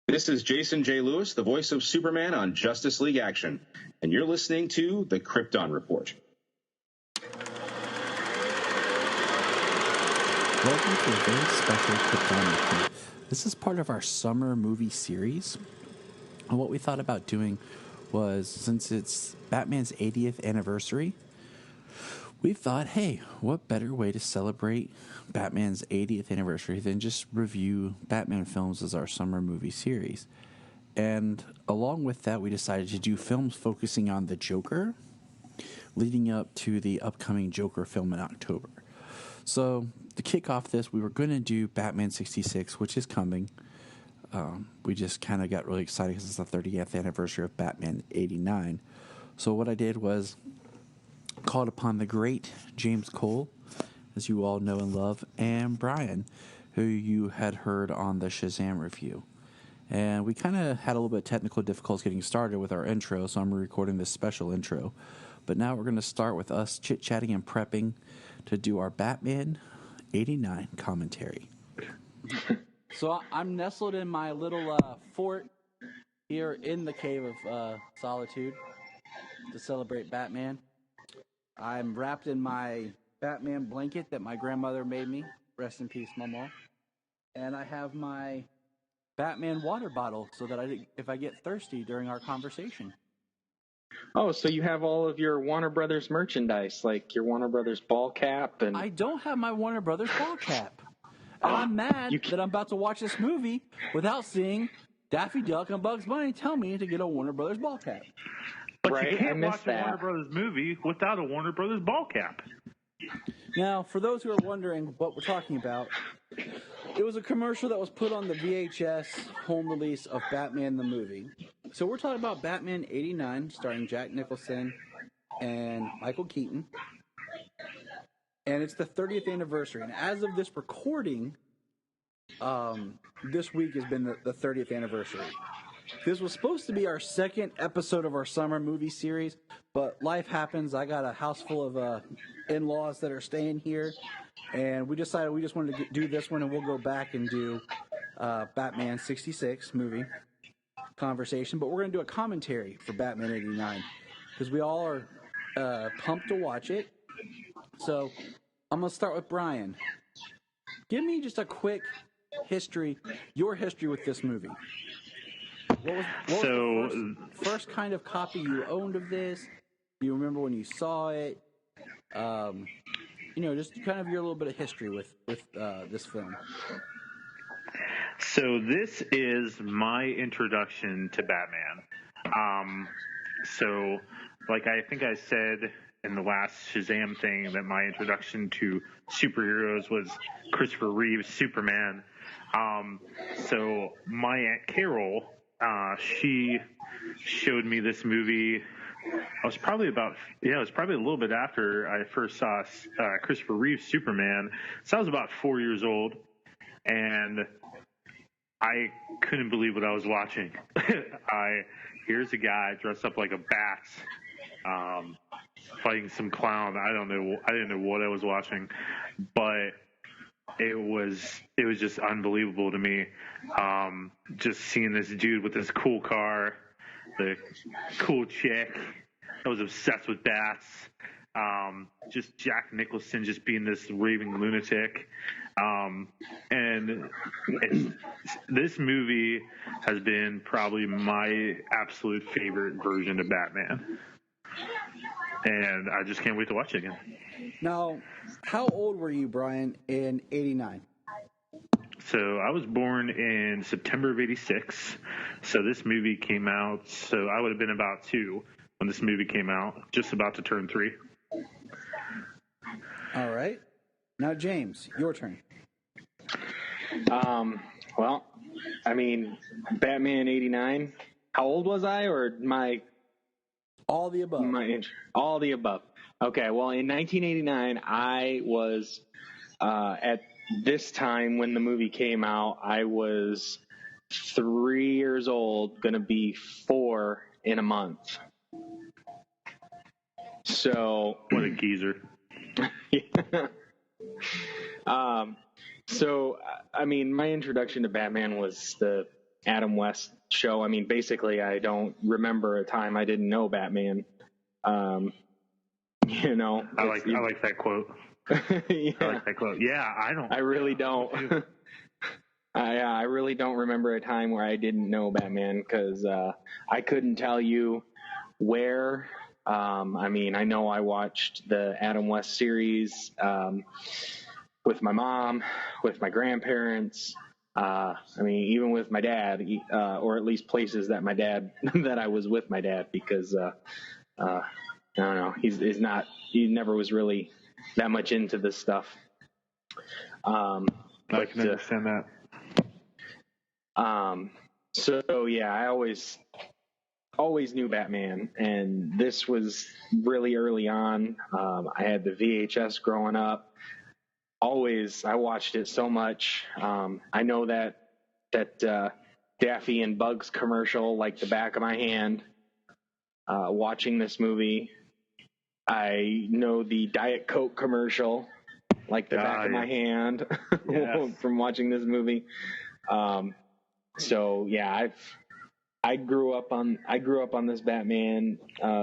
This is Jason J. Lewis, the voice of Superman on Justice League Action, and you're listening to the Krypton Report. Welcome to a very special Krypton Report. This is part of our summer movie series. And what we thought about doing was, since it's Batman's 80th anniversary, we thought, hey, what better way to celebrate Batman's 80th anniversary than just review Batman films as our summer movie series. And along with that, we decided to do films focusing on the Joker, leading up to the upcoming Joker film in October. So to kick off this, we were going to do Batman 66, which is coming. We just kind of got really excited because it's the 30th anniversary of Batman 89. So what I did was called upon the great James Cole, as you all know and love, and Bryan, who you had heard on the Shazam review. And we kind of had a little bit of technical difficulties getting started with our intro, so I'm recording this special intro. But now we're going to start with us chit-chatting and prepping to do our Batman 89 commentary. So I'm nestled in my little fort here in the Cave of Solitude to celebrate Batman. I'm wrapped in my Batman blanket that my grandmother made me. Rest in peace, Mama. And I have my Batman water bottle so that if I get thirsty during our conversation. Oh, so you have all of your Warner Brothers merchandise, like your Warner Brothers ball cap and... I don't have my Warner Brothers ball cap. And I'm mad that I'm about to watch this movie without seeing Daffy Duck and Bugs Bunny tell me to get a Warner Brothers ball cap. But right, you can't watch a Warner Brothers movie without a Warner Brothers ball cap. Now, for those who are wondering what we're talking about, it was a commercial that was put on the VHS home release of Batman the movie. So we're talking about Batman 89, starring Jack Nicholson and Michael Keaton. And it's the 30th anniversary. And as of this recording, this week has been the 30th anniversary. This was supposed to be our second episode of our summer movie series, but life happens. I got a house full of in-laws that are staying here, and we decided we just wanted to do this one, and we'll go back and do Batman 66 movie conversation. But we're going to do a commentary for Batman 89 because we all are pumped to watch it. So I'm going to start with Bryan. Give me just a quick history, your history with this movie. What was the first kind of copy you owned of this? Do you remember when you saw it? Just kind of your little bit of history with this film. So this is my introduction to Batman. Like I think I said in the last Shazam thing that my introduction to superheroes was Christopher Reeve's Superman. So my Aunt Carol, she showed me this movie. It was probably a little bit after I first saw Christopher Reeve's Superman. So I was about 4 years old, and I couldn't believe what I was watching. Here's a guy dressed up like a bat, fighting some clown. I didn't know what I was watching, but it was just unbelievable to me. Just seeing this dude with this cool car, the cool chick that was obsessed with bats, just Jack Nicholson just being this raving lunatic. And this movie has been probably my absolute favorite version of Batman. And I just can't wait to watch it again. Now, how old were you, Bryan, in 89? So I was born in September of 86. So this movie came out, so I would have been about 2 when this movie came out, just about to turn 3. All right. Now, James, your turn. Well, I mean, Batman 89. How old was I, or my... All the above. All the above. Okay, well, in 1989, I was, at this time when the movie came out, I was 3 years old, going to be 4 in a month. So... What a geezer. Yeah. So, I mean, my introduction to Batman was the Adam West show. I mean, basically, I don't remember a time I didn't know Batman. You know, I like that quote. Yeah. I like that quote. Yeah, I don't. I really don't. I really don't remember a time where I didn't know Batman, because I couldn't tell you where. I mean, I know I watched the Adam West series with my mom, with my grandparents. I mean, even with my dad, or at least places that that I was with my dad, because I don't know, he never was really that much into this stuff. I can understand that. So yeah, I always knew Batman, and this was really early on. I had the VHS growing up. I watched it so much. I know that Daffy and Bugs commercial like the back of my hand. Watching this movie, I know the Diet Coke commercial like the back of my hand. Yes. From watching this movie. So yeah, I grew up on this Batman.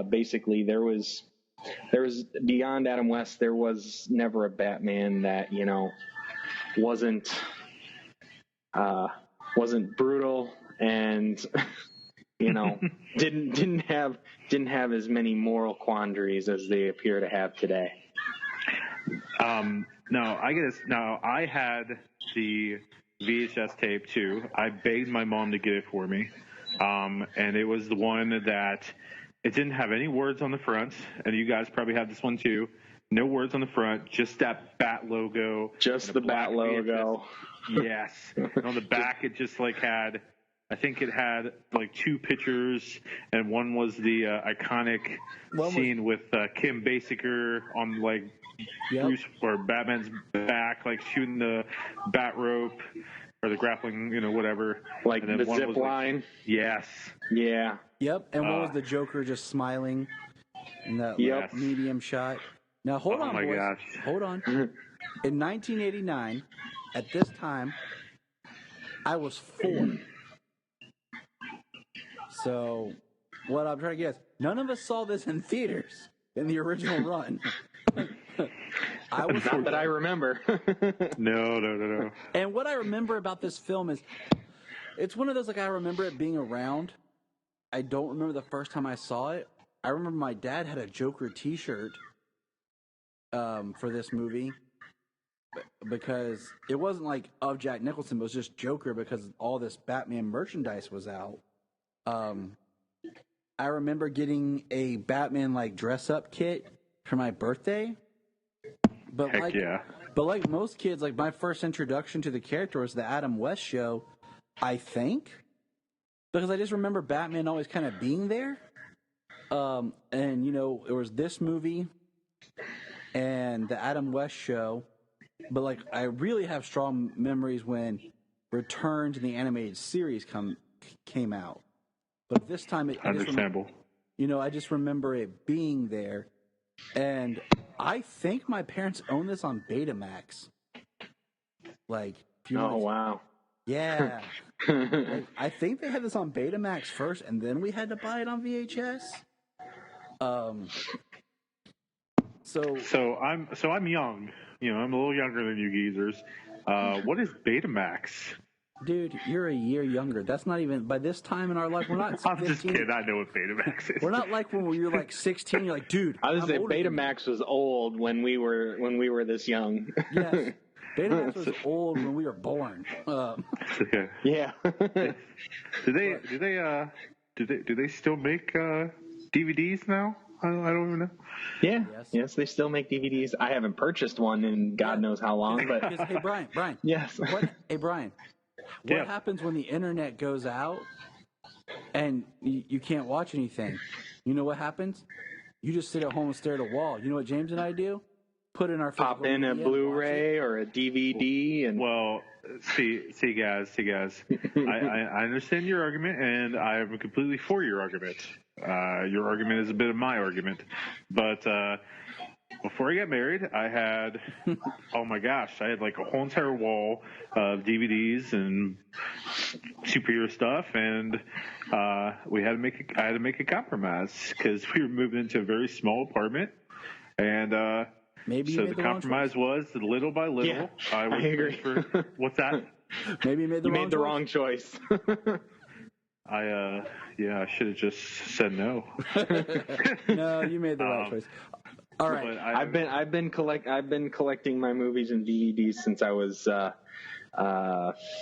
Basically, there was beyond Adam West, there was never a Batman that, you know, wasn't brutal and, you know, didn't have as many moral quandaries as they appear to have today. No, I had the VHS tape too. I begged my mom to get it for me. And it was the one that it didn't have any words on the front, and you guys probably have this one too. No words on the front, just that Bat logo. Just the Bat logo. Yes. And on the back, it just had, I think it had like two pictures, and one was the iconic scene with Kim Basinger on Bruce or Batman's back, shooting the bat rope. Or the grappling, whatever. Like the zip line? Yes. Yeah. Yep. And what was the Joker just smiling in that medium shot? Now, hold on, boys. Gosh. Hold on. In 1989, at this time, I was 4. So, what I'm trying to get is, none of us saw this in theaters in the original run. Not that I remember. No. And what I remember about this film is, it's one of those, I remember it being around. I don't remember the first time I saw it. I remember my dad had a Joker t-shirt for this movie, because it wasn't of Jack Nicholson, but it was just Joker, because all this Batman merchandise was out. I remember getting a Batman dress-up kit for my birthday. But Heck yeah. But like most kids, my first introduction to the character was the Adam West show, I think, because I just remember Batman always kind of being there. And it was this movie and the Adam West show, but I really have strong memories when Return to the Animated Series came out. But this time, understandable. I just remember it being there. And I think my parents own this on Betamax. Wow. Yeah. I think they had this on Betamax first, and then we had to buy it on VHS. So I'm young. I'm a little younger than you geezers. What is Betamax? Dude, you're a year younger. That's not even, by this time in our life, we're not 15. I'm just kidding. I know what Betamax is. We're not when you're 16, you're dude. I was going to say Betamax was old when we were this young. Yes. Betamax was old when we were born. Yeah. Do they still make DVDs now? I don't even know. Yeah. Yes, they still make DVDs. I haven't purchased one in God knows how long, but hey, Brian. Yes. Hey, Brian. What happens when the internet goes out and you can't watch anything? You know what happens? You just sit at home and stare at a wall. You know what James and I do? Put in our pop in a Blu-ray or a DVD and see guys. I understand your argument, and I am completely for your argument. Your argument is a bit of my argument, but before I got married, I had, oh my gosh, I had like a whole entire wall of DVDs and superhero stuff, and I had to make a compromise because we were moving into a very small apartment, and Maybe so the compromise was little by little. Yeah, I agree. What's that? Maybe you made the wrong choice. I should have just said no. No, you made the right choice. All right. I've been collecting my movies and DVDs since I was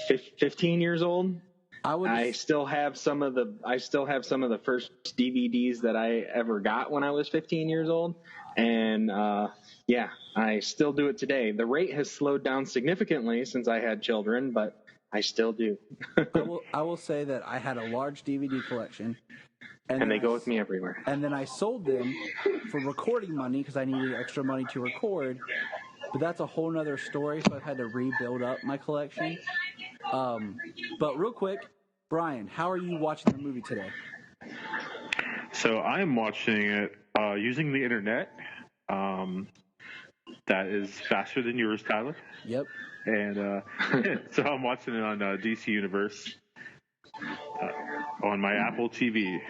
15 years old. I still have some of the first DVDs that I ever got when I was 15 years old, and I still do it today. The rate has slowed down significantly since I had children, but I still do. I will say that I had a large DVD collection, and they go with me everywhere. And then I sold them for recording money because I needed extra money to record. But that's a whole nother story, so I've had to rebuild up my collection. But real quick, Bryan, how are you watching the movie today? So I am watching it using the internet. That is faster than yours, Tyler. Yep. And so I'm watching it on DC Universe on my Apple TV.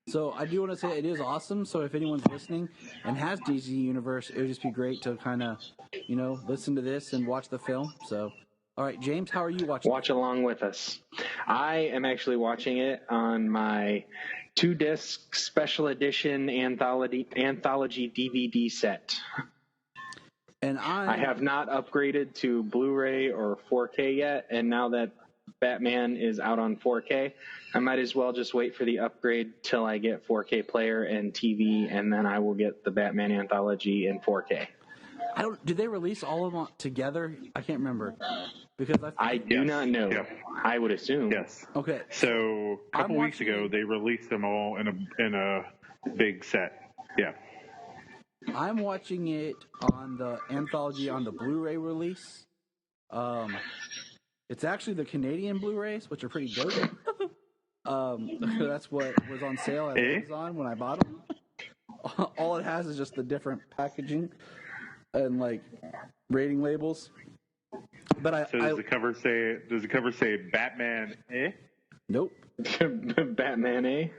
So I do want to say it is awesome. So if anyone's listening and has DC Universe, it would just be great to kind of, listen to this and watch the film. So, all right, James, how are you watching? Watch along with us. I am actually watching it on my 2-disc special edition anthology DVD set. And I have not upgraded to Blu-ray or 4K yet, and now that Batman is out on 4K, I might as well just wait for the upgrade till I get 4K player and TV, and then I will get the Batman anthology in 4K. Did they release all of them together? I can't remember because I do not know. Yeah. I would assume. Yes. Okay. So a couple weeks ago, they released them all in a big set. Yeah. I'm watching it on the anthology on the Blu-ray release. It's actually the Canadian Blu-rays, which are pretty dope. That's what was on sale at Amazon when I bought them. All it has is just the different packaging and like rating labels. But does the cover say Batman? Nope. Batman,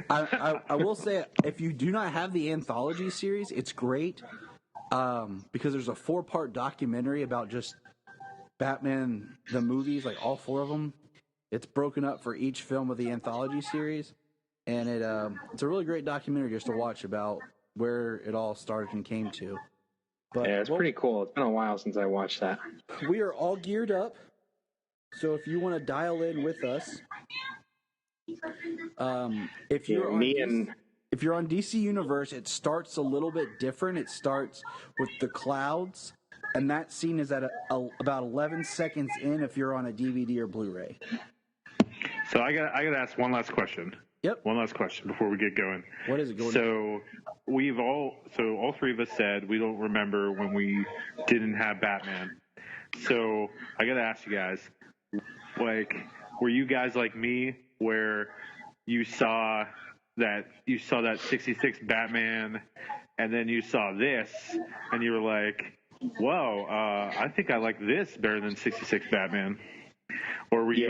I will say, if you do not have the anthology series, it's great because there's a 4-part documentary about just Batman the movies, like all 4 of them. It's broken up for each film of the anthology series, and it's a really great documentary just to watch about where it all started and came to. But yeah, it's pretty cool. It's been a while since I watched that. We are all geared up, so if you want to dial in with us. If you're on DC Universe, it starts a little bit different. It starts with the clouds, and that scene is at about 11 seconds in if you're on a DVD or Blu-ray. So I got to ask one last question. Yep. One last question before we get going. What is it going? So all 3 of us said we don't remember when we didn't have Batman. So I got to ask you guys, like, were you guys like me, where you saw that 66 Batman, and then you saw this, and you were like, "Whoa, I think I like this better than 66 Batman," or were you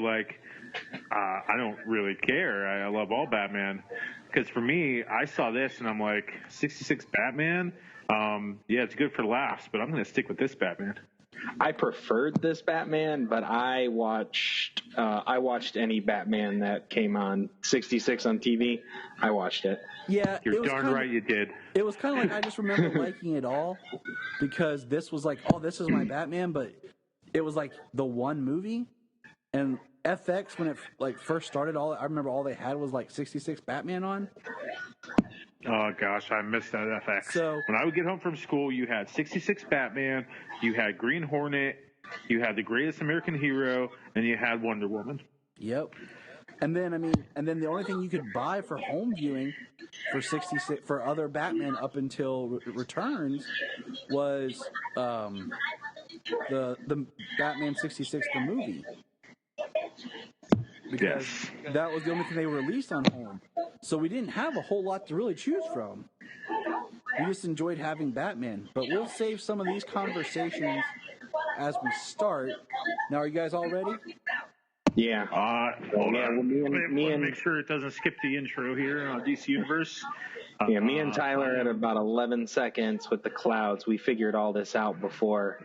like, I don't really care. I love all Batman. Because for me, I saw this and I'm like, 66 Batman? Yeah, it's good for laughs, but I'm going to stick with this Batman. I preferred this Batman, but I watched any Batman that came on 66 on TV. I watched it. Yeah, you're darn right you did. It was kind of like I just remember liking it all because this was like, oh, this is my Batman, but it was like the one movie, and FX when it first started, I remember all they had was like 66 Batman on. Oh gosh, I missed that FX. So when I would get home from school, you had 66 Batman, you had Green Hornet, you had The Greatest American Hero, and you had Wonder Woman. Yep. And then the only thing you could buy for home viewing for 66 for other Batman up until Returns was the Batman 66 the movie. Because that was the only thing they released on home. So we didn't have a whole lot to really choose from. we just enjoyed having Batman. But we'll save some of these conversations as we start. Now, are you guys all ready? Yeah. Hold on. Make sure it doesn't skip the intro here on DC Universe. Me and Tyler at about 11 seconds with the clouds. We figured all this out before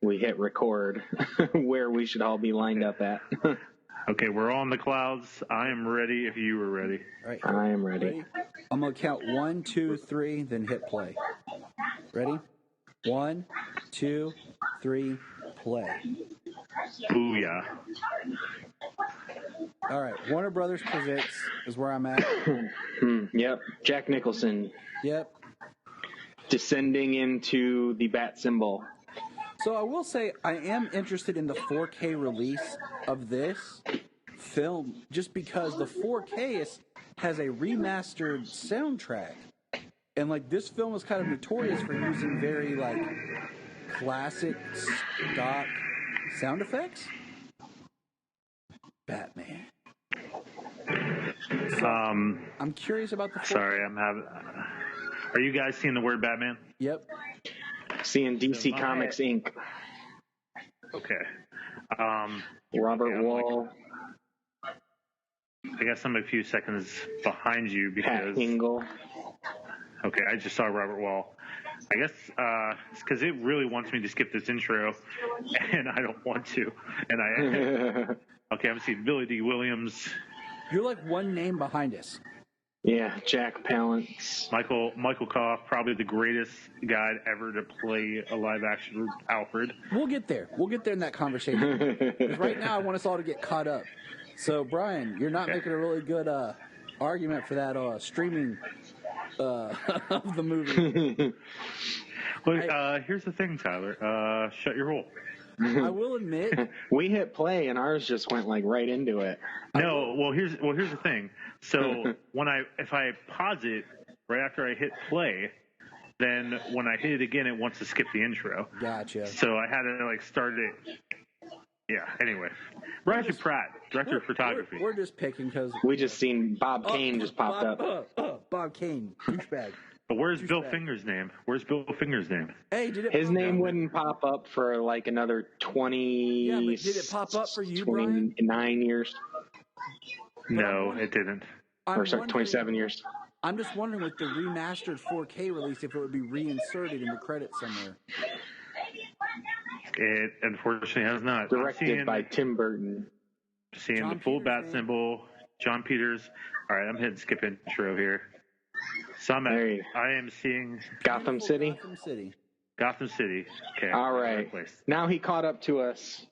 we hit record, where we should all be lined up at. Okay, we're on the clouds. I am ready if you are ready. All right. I am ready. I'm going to count 1, 2, 3, then hit play. Ready? 1, 2, 3, play. Booyah. All right. Warner Brothers presents is where I'm at. Yep. Jack Nicholson. Yep. Descending into the bat symbol. So I will say I am interested in the 4K release of this film just because the 4K has a remastered soundtrack. And, like, this film is kind of notorious for using very, like, classic stock sound effects. Batman. So, I'm curious about the 4K. Sorry, are you guys seeing the word Batman? Yep. Seeing DC Comics Inc. Okay. Robert Wall. I guess I'm a few seconds behind you because... Pat Hingle. Okay, I just saw Robert Wall. I guess it's because it really wants me to skip this intro, and I don't want to. And okay, I'm seeing Billy D. Williams. You're like one name behind us. Yeah, Jack Palance. Michael Koff, probably the greatest guy ever to play a live-action Alfred. We'll get there. We'll get there in that conversation. Because right now I want us all to get caught up. So, Brian, you're not making a really good argument for that streaming of the movie. Look, here's the thing, Tyler. Shut your hole. I will admit, we hit play and ours just went like right into it. No, well here's the thing. So if I pause it right after I hit play, then when I hit it again, it wants to skip the intro. Gotcha. So I had to like start it. Yeah. Anyway, Roger Pratt, director of photography. We're just picking because we just seen Bob Kane just popped up. Bob Kane, douchebag. But where's Bill Finger's name? Hey, did it? His name wouldn't pop up for like another 20. Yeah, but did it pop up for you, Brian? 29 years. No, it didn't. Or sorry, 27 years. I'm just wondering with the remastered 4K release if it would be reinserted in the credits somewhere. It unfortunately has not. Directed by Tim Burton. Seeing John the full Peters, bat symbol, John Peters. All right, I'm hitting skip intro here. So I am seeing Gotham City. Gotham City. Okay. All right. Now he caught up to us.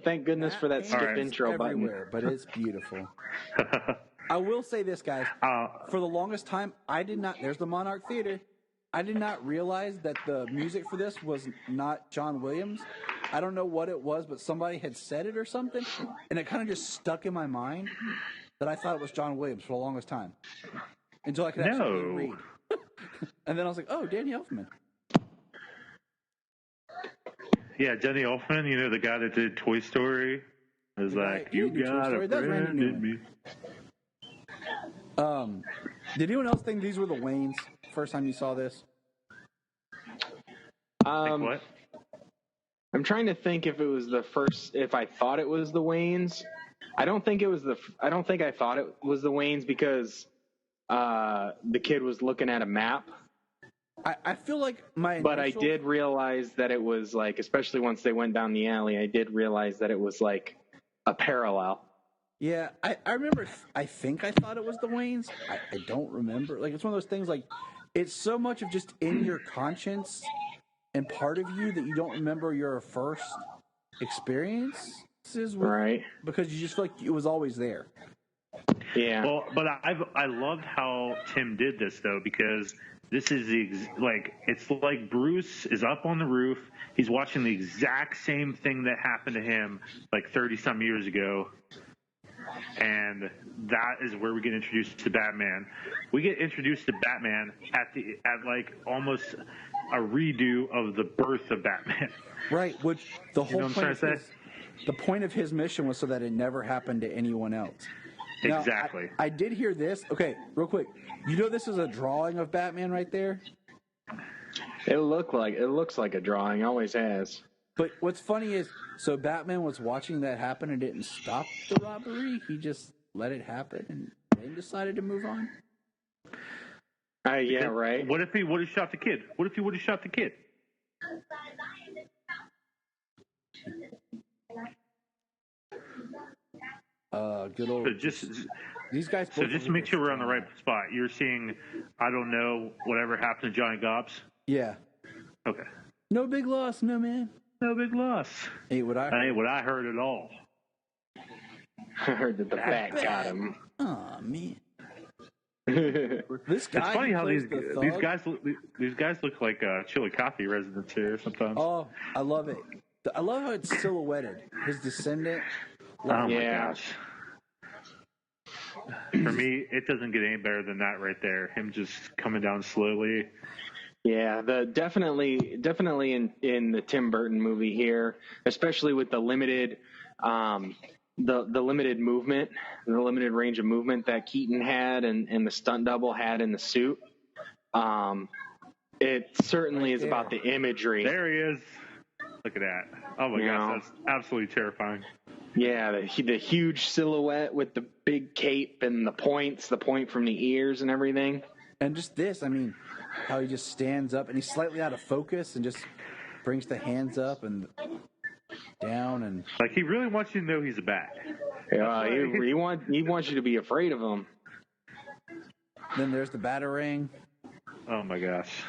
Thank goodness for that skip intro button. But it's beautiful. I will say this, guys. For the longest time, I did not. There's the Monarch Theater. I did not realize that the music for this was not John Williams. I don't know what it was, but somebody had said it or something, and it kind of just stuck in my mind that I thought it was John Williams for the longest time. Until I could actually read. And then I was like, oh, Danny Elfman. Yeah, Danny Elfman, you know, the guy that did Toy Story. It was like, you got a friend in me. Did anyone else think these were the Waynes first time you saw this? What? I'm trying to think if it was the first, if I thought it was the Waynes. I don't think I thought it was the Waynes because the kid was looking at a map. I feel like But I did realize that it was like, especially once they went down the alley, I did realize that it was like a parallel. Yeah, I remember, I think I thought it was the Waynes. I don't remember. Like, it's one of those things, like, it's so much of just in your conscience and part of you that you don't remember your first experiences with, right? Because you just feel like it was always there. Yeah. Well, but I loved how Tim did this though, because this is it's like Bruce is up on the roof. He's watching the exact same thing that happened to him like 30-some years ago. And that is where we get introduced to Batman. We get introduced to Batman at like almost a redo of the birth of Batman. Right, which the whole point of his mission was so that it never happened to anyone else. Now, exactly. I did hear this. Okay, real quick. You know this is a drawing of Batman right there? It looks like a drawing. Always has. But what's funny is, so Batman was watching that happen and didn't stop the robbery. He just let it happen and then decided to move on. Yeah, right. What if he would have shot the kid? What if he would have shot the kid? Good old. These guys. So just make sure we're on the right spot. You're seeing, I don't know, whatever happened to Johnny Gobbs. Yeah. Okay. No big loss, no man. No big loss. Ain't what I heard. Ain't what I heard at all. I heard that the bat got him. Oh man. This guy. It's funny how these guys look like Chili Coffee residents here sometimes. Oh, I love it. I love how it's silhouetted. His descendant. Oh my gosh. For me, it doesn't get any better than that right there. Him just coming down slowly. Yeah, definitely in the Tim Burton movie here, especially with the limited the limited movement, the limited range of movement that Keaton had and the stunt double had in the suit. It certainly is about the imagery. There he is. Look at that. Oh my gosh, that's absolutely terrifying. Yeah, the huge silhouette with the big cape and the point from the ears and everything. And just this, I mean, how he just stands up and he's slightly out of focus and just brings the hands up and down and like he really wants you to know he's a bat. Yeah, he wants you to be afraid of him. Then there's the Batarang. Oh my gosh.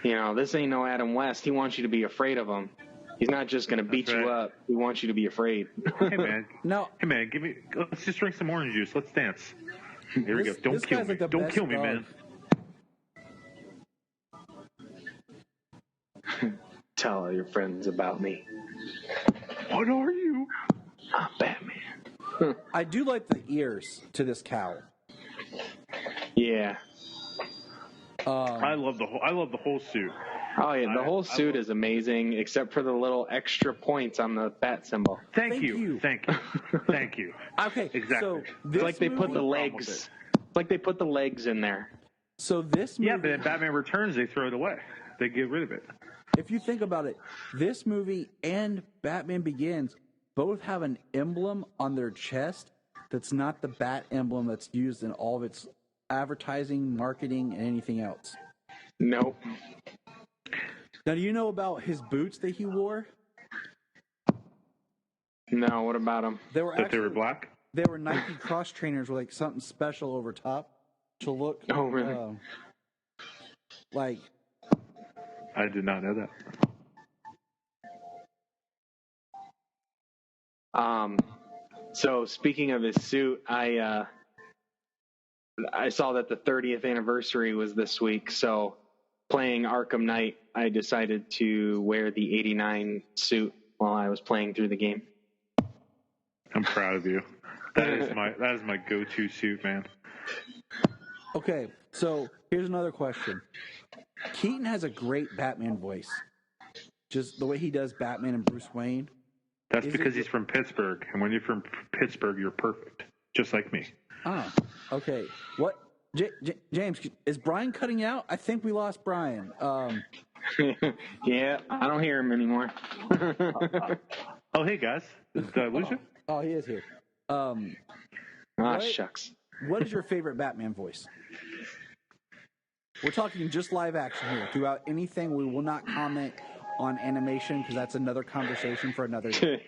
You know, this ain't no Adam West. He wants you to be afraid of him. He's not just going to beat you up. He wants you to be afraid. Hey man. No. Hey man, let's just drink some orange juice. Let's dance. Here we go. Don't kill me. Like Don't kill me, man. Tell all your friends about me. What are you? I'm Batman. I do like the ears to this cowl. Yeah. I love the whole suit. Oh yeah, the whole suit is amazing, except for the little extra points on the bat symbol. Thank you. Thank you. Okay, exactly. So it's like they put the legs. It's like they put the legs in there. So this movie, yeah, but in Batman Returns, they throw it away. They get rid of it. If you think about it, this movie and Batman Begins both have an emblem on their chest that's not the bat emblem that's used in all of its advertising, marketing, and anything else. Nope. Now, do you know about his boots that he wore? No, what about them? They were black? They were Nike cross trainers with like something special over top to look. Oh, really? Like. I did not know that. So speaking of his suit, I saw that the 30th anniversary was this week. So playing Arkham Knight, I decided to wear the 89 suit while I was playing through the game. I'm proud of you. That is my go-to suit, man. Okay, so here's another question. Keaton has a great Batman voice. Just the way he does Batman and Bruce Wayne. That's because he's from Pittsburgh, and when you're from Pittsburgh, you're perfect, just like me. Ah, okay. What, James? Is Bryan cutting out? I think we lost Bryan. Yeah, I don't hear him anymore. Oh, hey guys, did I lose you? Oh, he is here. Shucks. What is your favorite Batman voice? We're talking just live action here. Throughout anything, we will not comment on animation because that's another conversation for another day.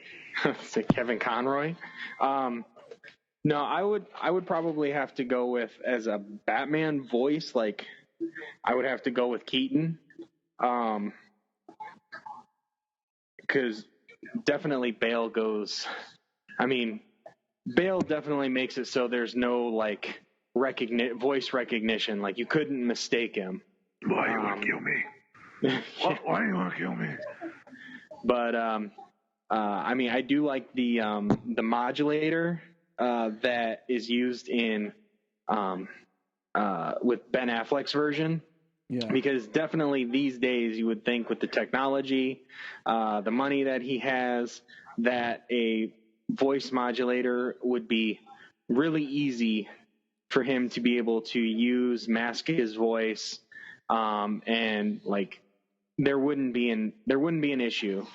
Say Kevin Conroy. No, I would probably have to go with, as a Batman voice, like I would have to go with Keaton. Because definitely Bale goes. I mean, Bale definitely makes it so there's no like voice recognition. Like you couldn't mistake him. Why you want to kill me? Why you want to kill me? But I mean, I do like the modulator that is used in with Ben Affleck's version. Yeah. Because definitely these days you would think with the technology, the money that he has, that a voice modulator would be really easy for him to be able to mask his voice and like there wouldn't be an issue.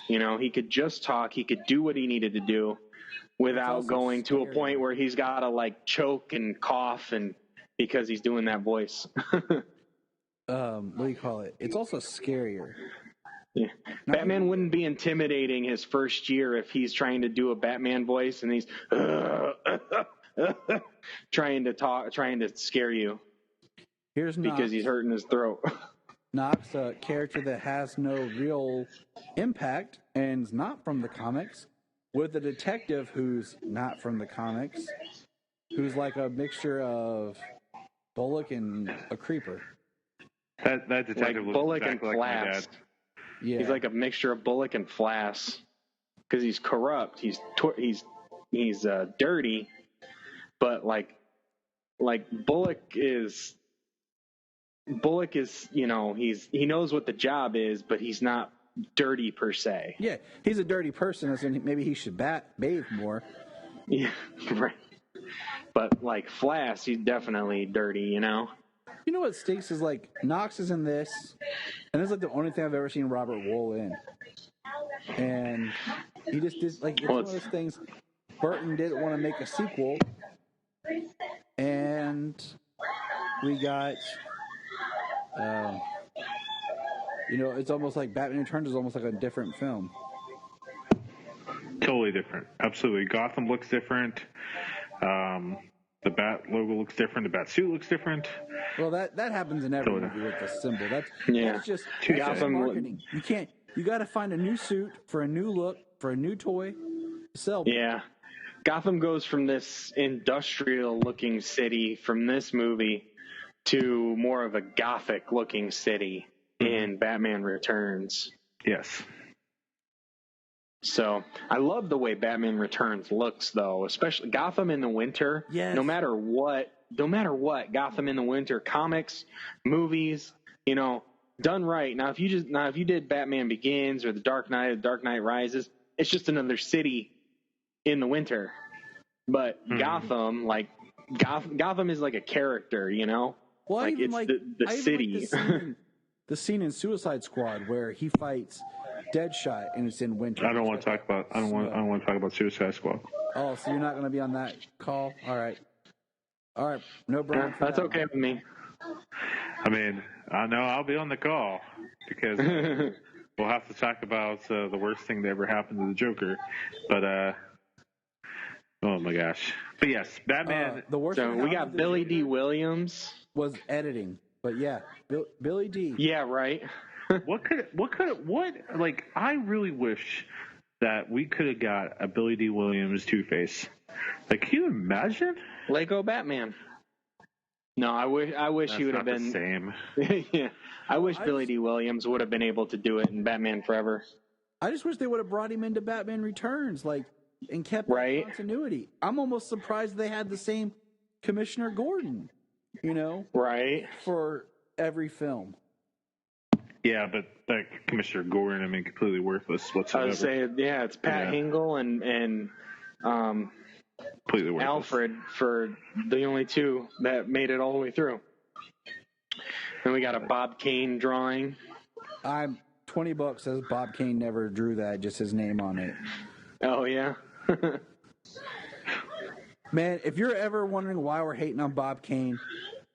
You know, he could just talk. He could do what he needed to do without going to a point where he's got to like choke and cough and because he's doing that voice. What do you call it? It's also scarier. Yeah. Batman wouldn't be intimidating his first year if he's trying to do a Batman voice and he's trying to scare you. Here's Knox. Because he's hurting his throat. Knox, a character that has no real impact and is not from the comics, with a detective who's not from the comics, who's like a mixture of Bullock and a creeper. That detective like looks Bullock exactly and like my Flass. dad. Yeah. He's like a mixture of Bullock and Flass because he's corrupt. He's dirty, but like Bullock is, you know, he knows what the job is, but he's not dirty per se. Yeah, he's a dirty person, so maybe he should bathe more. Yeah, right. But like Flass, he's definitely dirty, you know. You know what stinks is like Knox is in this, and this is like the only thing I've ever seen Robert Wool in. And he just did like it's one of those things. Burton didn't want to make a sequel, and we got, you know, it's almost like Batman Returns is almost like a different film. Totally different. Absolutely. Gotham looks different. The Bat logo looks different. The Bat suit looks different. Well, that happens in every movie with the symbol. That's just marketing. You got to find a new suit for a new look for a new toy to sell. Yeah. Gotham goes from this industrial-looking city from this movie to more of a gothic-looking city in Batman Returns. Yes. So I love the way Batman Returns looks, though, especially Gotham in the winter. Yes. No matter what, Gotham in the winter, comics, movies, you know, done right. Now, if you did Batman Begins or The Dark Knight Rises, it's just another city in the winter. But Gotham, like Gotham is like a character, you know. Well, like it's the city. Like the scene in Suicide Squad where he fights Deadshot and it's in winter. I don't want to talk about Suicide Squad. Oh, so you're not going to be on that call? All right. No, Bryan. That's okay with me. I mean, I know I'll be on the call because we'll have to talk about the worst thing that ever happened to the Joker. But oh my gosh! But yes, Batman. The worst. So we got Billy D. Williams was editing, but yeah, Billy D. Yeah, right. Like, I really wish that we could have got a Billy D. Williams Two-Face. Like, can you imagine? Lego Batman. No, I wish he would have been the same. Yeah, I wish Billy D. Williams would have been able to do it in Batman Forever. I just wish they would have brought him into Batman Returns, like, and kept that continuity. I'm almost surprised they had the same Commissioner Gordon, you know, right, for every film. Yeah, but that Commissioner Gordon, I mean, completely worthless whatsoever. I would say, yeah, it's Pat Hingle and completely worthless. Alfred for the only two that made it all the way through. Then we got a Bob Kane drawing. I'm $20 says Bob Kane never drew that, just his name on it. Oh yeah. Man, if you're ever wondering why we're hating on Bob Kane,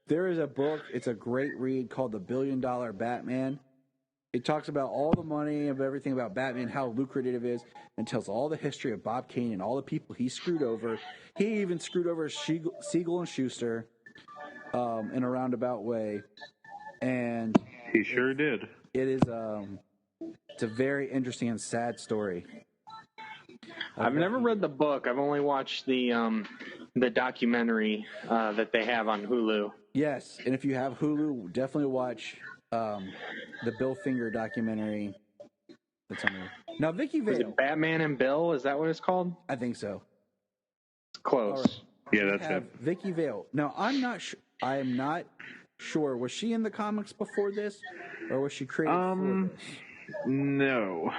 there is a book. It's a great read called The $1 Billion Batman. It talks about all the money of everything about Batman, how lucrative it is, and tells all the history of Bob Kane and all the people he screwed over. He even screwed over Siegel and Schuster in a roundabout way. And he sure did. It is it's a very interesting and sad story. I've never read the book. I've only watched the documentary that they have on Hulu. Yes, and if you have Hulu, definitely watch the Bill Finger documentary. That's on there. Now, Vicky Vale. Is it Batman and Bill? Is that what it's called? I think so. It's close. Right. Yeah, that's it. Vicky Vale. Now, I'm not I am not sure. Was she in the comics before this, or was she created for this? No.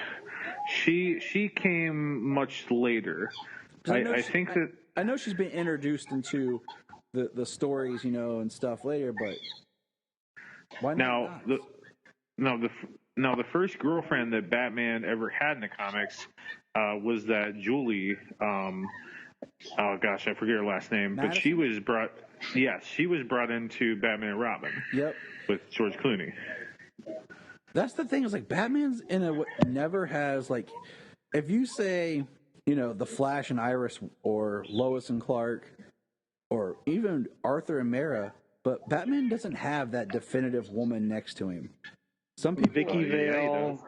She came much later. I think that I know she's been introduced into the stories, you know, and stuff later, but Why Now, not? the first girlfriend that Batman ever had in the comics was that Julie. Oh gosh, I forget her last name, Madison? but she was brought. Yes, she was brought into Batman and Robin. Yep. With George Clooney. That's the thing, is like Batman's never has, like, if you say, the Flash and Iris or Lois and Clark or even Arthur and Mara, but Batman doesn't have that definitive woman next to him. Some people Vicky Vale.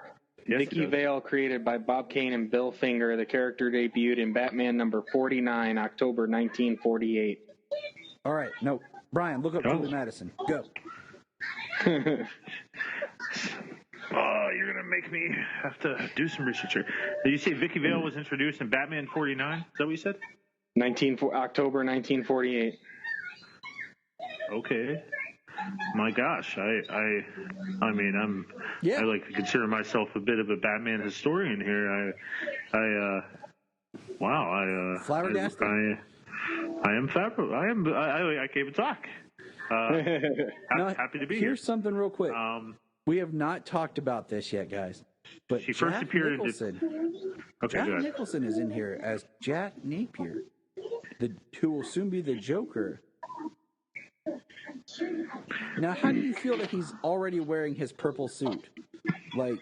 Yes, Vicky Vale, created by Bob Kane and Bill Finger. The character debuted in Batman number 49, October 1948. All right, no, Brian, look up Julie Madison. Go. Oh, you're gonna make me have to do some research here. Did you say Vicky Vale was introduced in Batman 49? Is that what you said? October 1948. Okay. My gosh, I mean, I like to consider myself a bit of a Batman historian here. Flabbergasted. I am fabulous. I can't even talk. Happy to be here. Here's something real quick. We have not talked about this yet, guys. But she first appeared Nicholson, Okay, Jack Nicholson is in here as Jack Napier, who will soon be the Joker. Now, how do you feel that he's already wearing his purple suit? Like,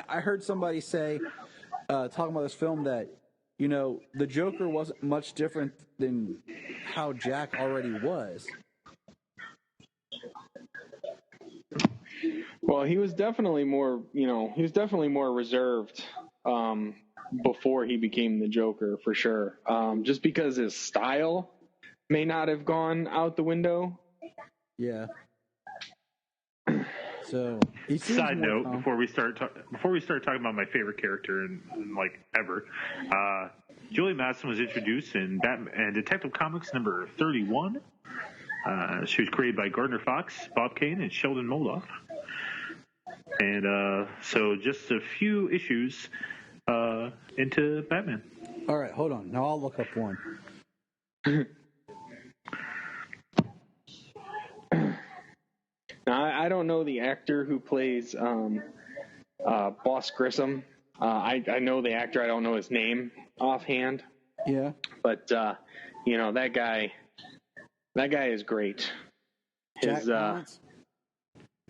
I heard somebody say, talking about this film, that, the Joker wasn't much different than how Jack already was. Well, he was definitely more reserved before he became the Joker, for sure. Just because his style may not have gone out the window. Yeah. So, side note, before we start talking about my favorite character in like ever, Julie Madison was introduced in Batman and Detective Comics number 31. She was created by Gardner Fox, Bob Kane, and Sheldon Moldoff. And so just a few issues into Batman. All right, hold on. Now I'll look up one. Now, I don't know the actor who plays Boss Grissom. I know the actor. I don't know his name offhand. Yeah. But, that guy is great. Jack Palance?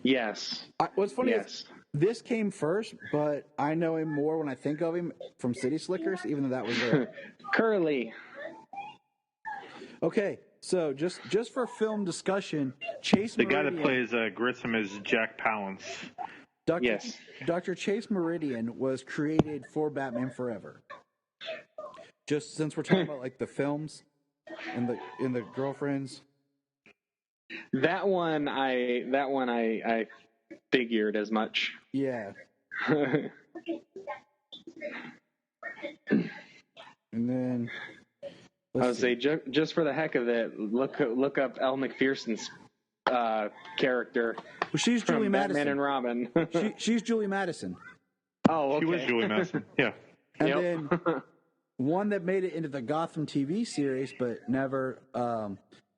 Yes. What's funny is this came first, but I know him more when I think of him from City Slickers, even though that was there. Curly. Okay, so just for film discussion, Chase the Meridian, guy that plays Grissom is Jack Palance. Dr. Chase Meridian was created for Batman Forever. Just since we're talking about like the films and the girlfriends. That one I figured as much. Yeah. And then I would say just for the heck of it, look up Elle Macpherson's character. Well, she's Julie Madison. Batman and Robin. She's Julie Madison. Oh, okay. She was Julie Madison. Yeah. And then one that made it into the Gotham TV series, but never.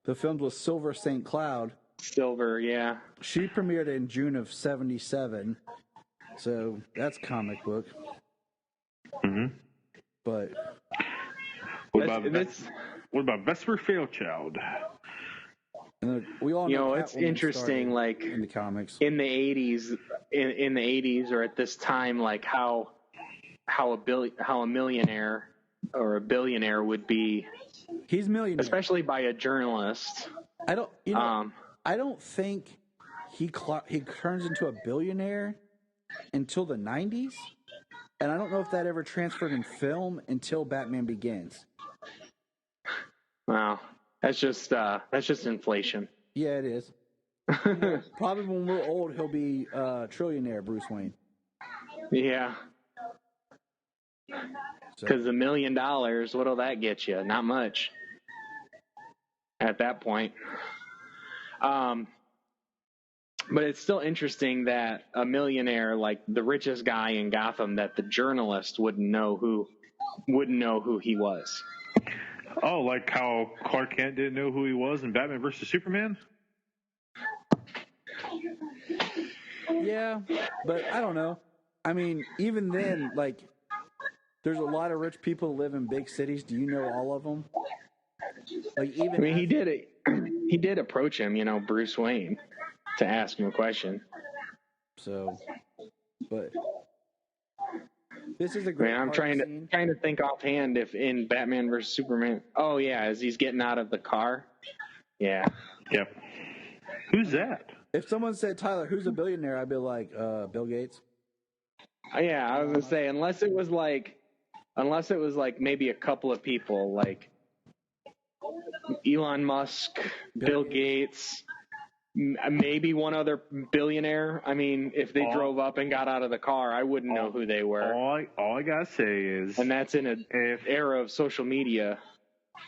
The film was Silver St. Cloud. Silver, yeah. She premiered in June of '77, so that's comic book. Mm-hmm. But what about Vesper Fairchild? We all know it's interesting. Like in the comics, in the '80s, or at this time, like how a millionaire or a billionaire would be. He's a millionaire, especially by a journalist. I don't think he turns into a billionaire until the '90s, and I don't know if that ever transferred in film until Batman Begins. Wow, that's just inflation. Yeah, it is. Probably when we're old, he'll be trillionaire Bruce Wayne. Yeah. Because $1 million, what'll that get you? Not much at that point. But it's still interesting that a millionaire, like the richest guy in Gotham, that the journalist wouldn't know who he was. Oh, like how Clark Kent didn't know who he was in Batman vs. Superman? Yeah, but I don't know. I mean, even then, like, there's a lot of rich people who live in big cities. Do you know all of them? Like, even I mean, he did it. He did approach him, Bruce Wayne, to ask him a question. So, but this is a I great. mean, I'm trying to think offhand if in Batman versus Superman. Oh yeah, as he's getting out of the car. Yeah. Yep. Who's that? If someone said, Tyler, who's a billionaire? I'd be like, Bill Gates. Yeah, I was gonna say unless it was like maybe a couple of people like Elon Musk, Bill Gates, maybe one other billionaire. I mean, if they drove up and got out of the car, I wouldn't know who they were. All I gotta say is, and that's in an era of social media.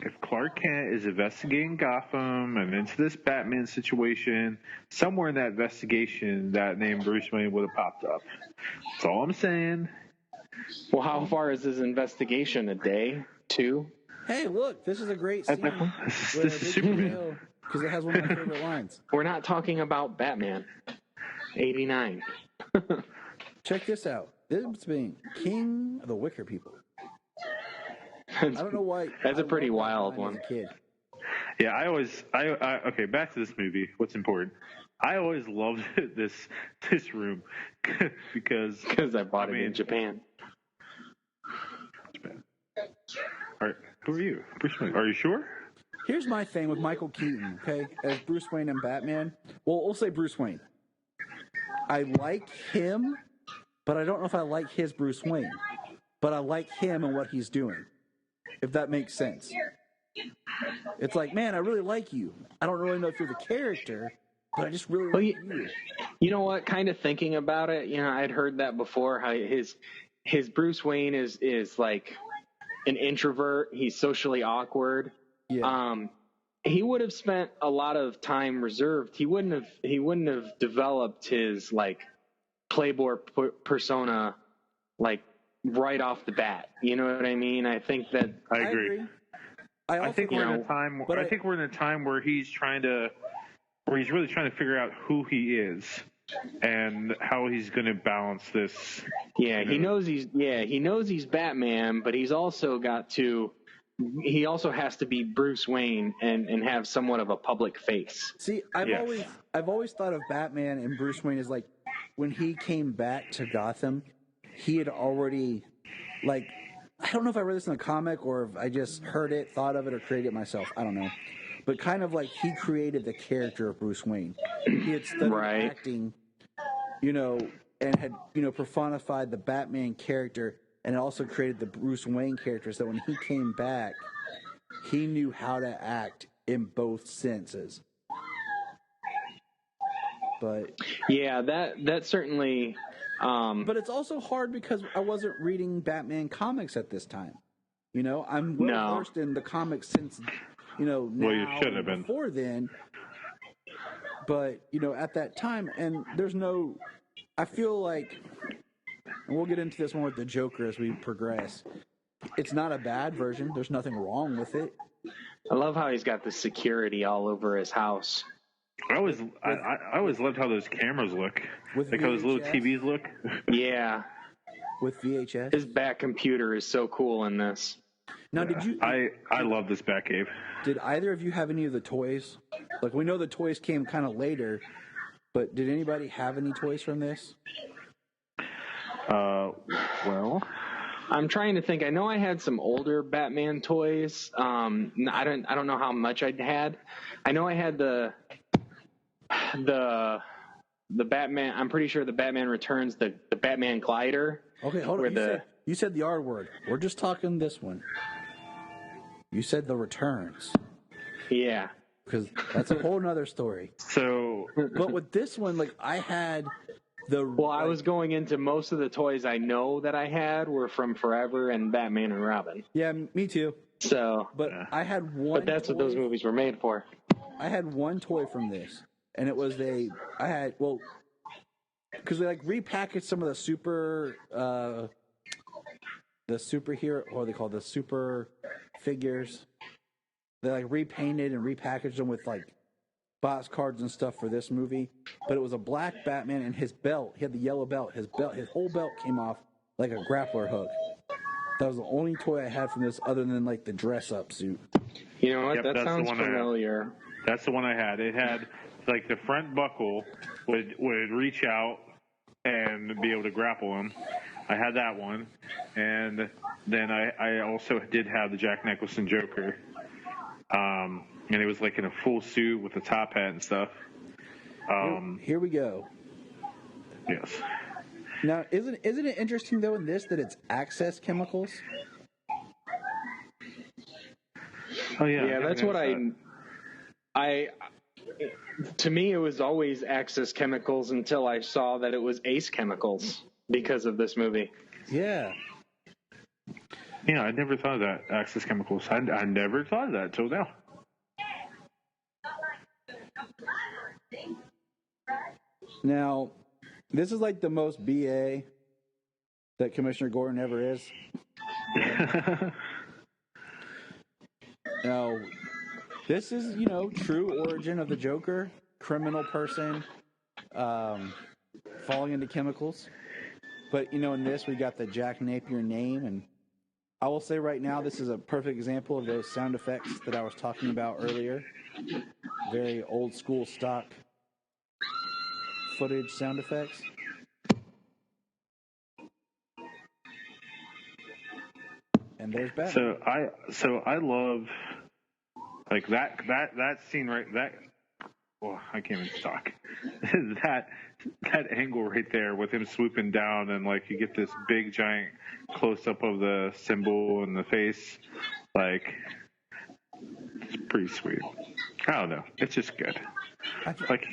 If Clark Kent is investigating Gotham and into this Batman situation, somewhere in that investigation, that name Bruce Wayne would have popped up. That's all I'm saying. Well, how far is his investigation? A day? 2? Hey, look, this is a great scene. This is Superman. Because it has one of my favorite lines. We're not talking about Batman. 89. Check this out. This is being King of the Wicker People. I don't know why. That's a pretty wild one. As a kid. Yeah, okay, back to this movie. What's important? I always loved this room because I bought it in Japan. All right, who are you? Bruce Wayne. Are you sure? Here's my thing with Michael Keaton, okay, as Bruce Wayne and Batman. Well, we'll say Bruce Wayne. I like him, but I don't know if I like his Bruce Wayne. But I like him and what he's doing, if that makes sense. It's like, man, I really like you. I don't really know if you're the character, but I just really like you. You know what? Kind of thinking about it, I'd heard that before. How his Bruce Wayne is like an introvert. He's socially awkward. Yeah. He would have spent a lot of time reserved. He wouldn't have developed his like playboy persona like right off the bat. You know what I mean? I think that I agree. I think we're in a time. I think we're in a time where he's really trying to figure out who he is and how he's going to balance this. Yeah, he knows he's Batman, but he's also got to. He also has to be Bruce Wayne and have somewhat of a public face. See, I've always thought of Batman and Bruce Wayne as like when he came back to Gotham, he had already like I don't know if I read this in a comic or if I just heard it, thought of it, or created it myself. I don't know. But kind of like he created the character of Bruce Wayne. He had studied acting, and had, personified the Batman character and also created the Bruce Wayne character. So when he came back, he knew how to act in both senses. But yeah, that certainly. But it's also hard because I wasn't reading Batman comics at this time. I'm well versed in the comics since, now well, you should have been before then. But at that time, and I feel like, and we'll get into this one with the Joker as we progress. It's not a bad version. There's nothing wrong with it. I love how he's got the security all over his house. I always loved how those cameras look. Like how those little TVs look. Yeah. With VHS. His Bat computer is so cool in this. Now, did you? I love this Batcave. Did either of you have any of the toys? Like, we know the toys came kind of later, but did anybody have any toys from this? Well, I'm trying to think. I know I had some older Batman toys. I don't know how much I had. I know I had the Batman. I'm pretty sure the Batman Returns, the Batman glider. Okay, hold on. You said the R word. We're just talking this one. You said the Returns. Yeah. Because that's a whole nother story. So, but with this one, like, I had I was going into most of the toys I know that I had were from Forever and Batman and Robin. Yeah, me too. So, but I had one. But that's what those movies were made for. I had one toy from this, and it was because they like repackaged some of the superhero, what are they called, the super figures. They like repainted and repackaged them with like box cards and stuff for this movie, but it was a black Batman, and his belt, he had the yellow belt. His whole belt came off like a grappler hook. That was the only toy I had from this, other than like the dress-up suit. You know what? That sounds familiar. That's the one I had. It had like the front buckle would reach out and be able to grapple him. I had that one, and then I also did have the Jack Nicholson Joker, and it was like in a full suit with a top hat and stuff. Here we go. Yes. Now, isn't it interesting though in this that it's Access Chemicals? Oh yeah. Yeah, that's what I. To me, it was always Access Chemicals until I saw that it was Ace Chemicals because of this movie. Yeah. Yeah, I never thought of that, Access Chemicals. I never thought of that until now. Now, this is like the most BA that Commissioner Gordon ever is. Now, this is, true origin of the Joker, criminal person, falling into chemicals. But, in this, we got the Jack Napier name. And I will say right now, this is a perfect example of those sound effects that I was talking about earlier. Very old school stock footage sound effects. And there's Batman. So I love like that scene right well, I can't even talk. that angle right there with him swooping down, and like you get this big giant close up of the symbol and the face, like it's pretty sweet. I don't know, it's just good. Like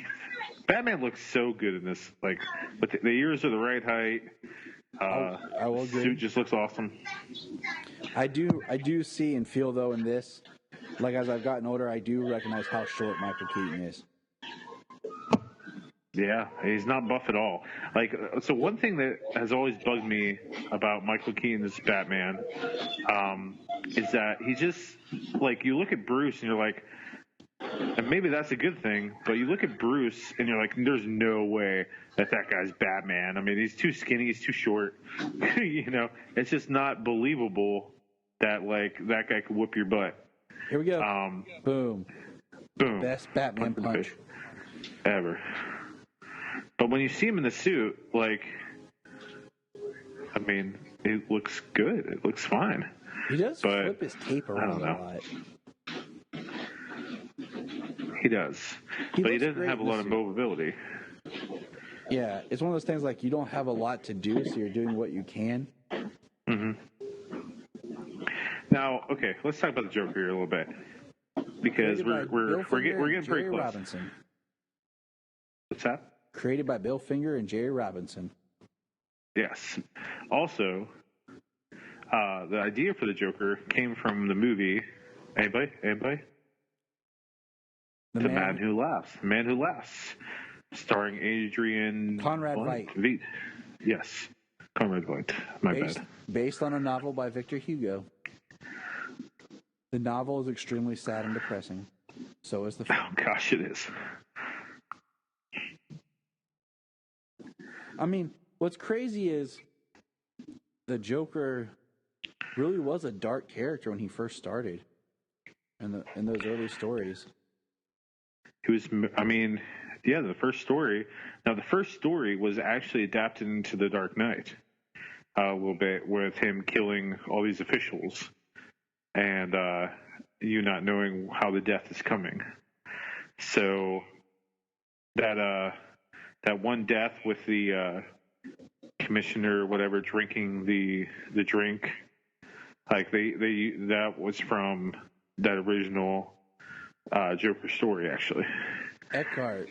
Batman looks so good in this. Like, but the ears are the right height. I will agree. The suit just looks awesome. I do see and feel though in this, like as I've gotten older, I do recognize how short Michael Keaton is. Yeah, he's not buff at all. Like, so one thing that has always bugged me about Michael Keaton's Batman is that he just, like, you look at Bruce and you're like, and maybe that's a good thing, but you look at Bruce and you're like, there's no way that guy's Batman. I mean, he's too skinny, he's too short. It's just not believable that, like, that guy could whoop your butt. Here we go. Boom. Best Batman punch ever. But when you see him in the suit, like, I mean, it looks good. It looks fine. He does flip his cape around a lot. He does. But he doesn't have a lot of mobility. Yeah, it's one of those things like you don't have a lot to do, so you're doing what you can. Mm-hmm. Now, okay, let's talk about the Joker here a little bit. Because we're getting pretty close. Robinson. What's that? Created by Bill Finger and Jerry Robinson. Yes. Also, the idea for the Joker came from the movie. Anybody? The Man Who Laughs. The Man Who Laughs. Starring Adrian... Conrad Veidt. Yes. Conrad Veidt. My bad. Based on a novel by Victor Hugo. The novel is extremely sad and depressing. So is the film. Oh, gosh, it is. I mean, what's crazy is the Joker really was a dark character when he first started in those early stories. He was, the first story. Now, the first story was actually adapted into The Dark Knight a little bit with him killing all these officials and you not knowing how the death is coming. So that one death with the commissioner, whatever, drinking the drink, like that was from that original Joker story, actually. Eckhart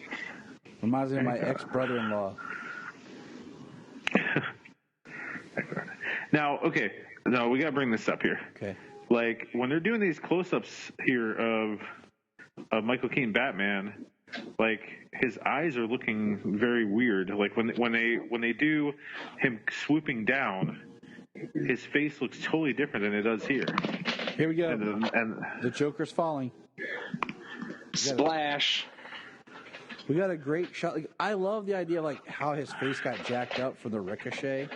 reminds me of my ex-brother-in-law. Now, we gotta bring this up here. Okay. Like when they're doing these close-ups here of Michael Keaton Batman, like his eyes are looking very weird. Like when they do him swooping down, his face looks totally different than it does here. Here we go. And the Joker's falling. Splash. We got a great shot. Like, I love the idea of like how his face got jacked up for the ricochet.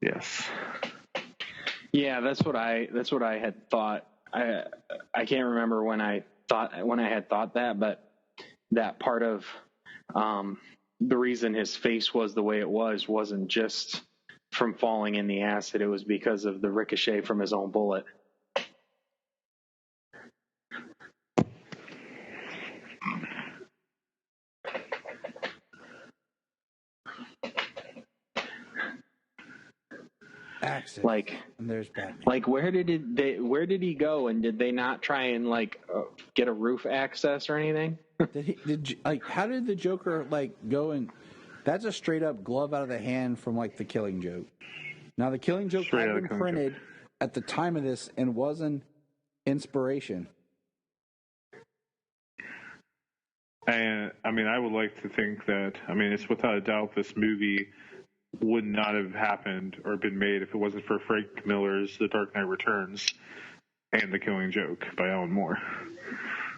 Yes. Yeah, that's what I had thought. I can't remember when I had thought that, but that part of the reason his face was the way it wasn't just from falling in the acid. It was because of the ricochet from his own bullet. Accident. Like, and there's Batman. Like, where did he go? And did they not try and get a roof access or anything? How did the Joker go and? That's a straight up glove out of the hand from the Killing Joke. Now the Killing Joke had been printed at the time of this and was an inspiration. And I would like to think that it's without a doubt this movie would not have happened or been made if it wasn't for Frank Miller's The Dark Knight Returns and The Killing Joke by Alan Moore.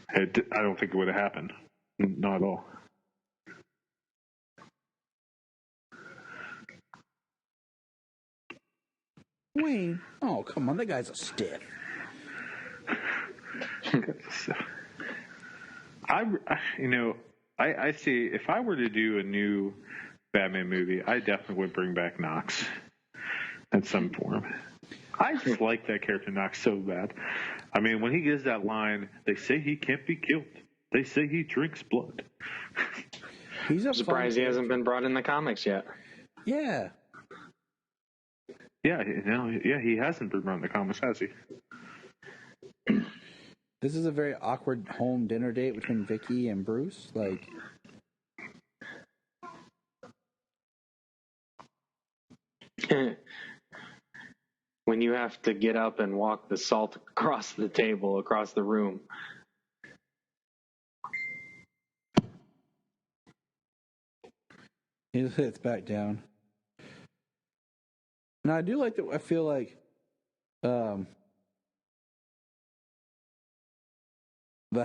I don't think it would have happened. Not at all. Wayne, oh come on, that guy's a stiff. I see. If I were to do a new Batman movie, I definitely would bring back Knox in some form. I just like that character Knox so bad. When he gives that line, they say he can't be killed. They say he drinks blood. I'm surprised he hasn't been brought in the comics yet. Yeah. Yeah, he hasn't been brought in the comics, has he? This is a very awkward home dinner date between Vicky and Bruce. When you have to get up and walk the salt across the table, across the room. He sits back down. Now, I do like that. I feel like the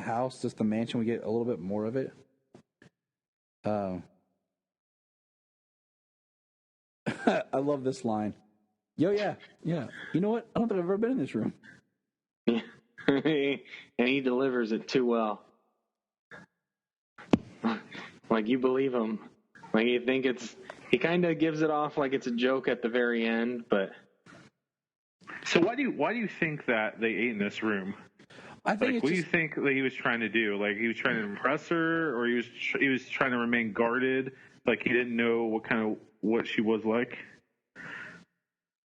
house, just the mansion, we get a little bit more of it. I love this line. Yo, yeah. You know what? I don't think I've ever been in this room. Yeah. And he delivers it too well. You believe him. You think he kind of gives it off like it's a joke at the very end, but. So why do you think that they ate in this room? I think what do you think that he was trying to do? He was trying to impress her, or he was trying to remain guarded, he didn't know what she was like?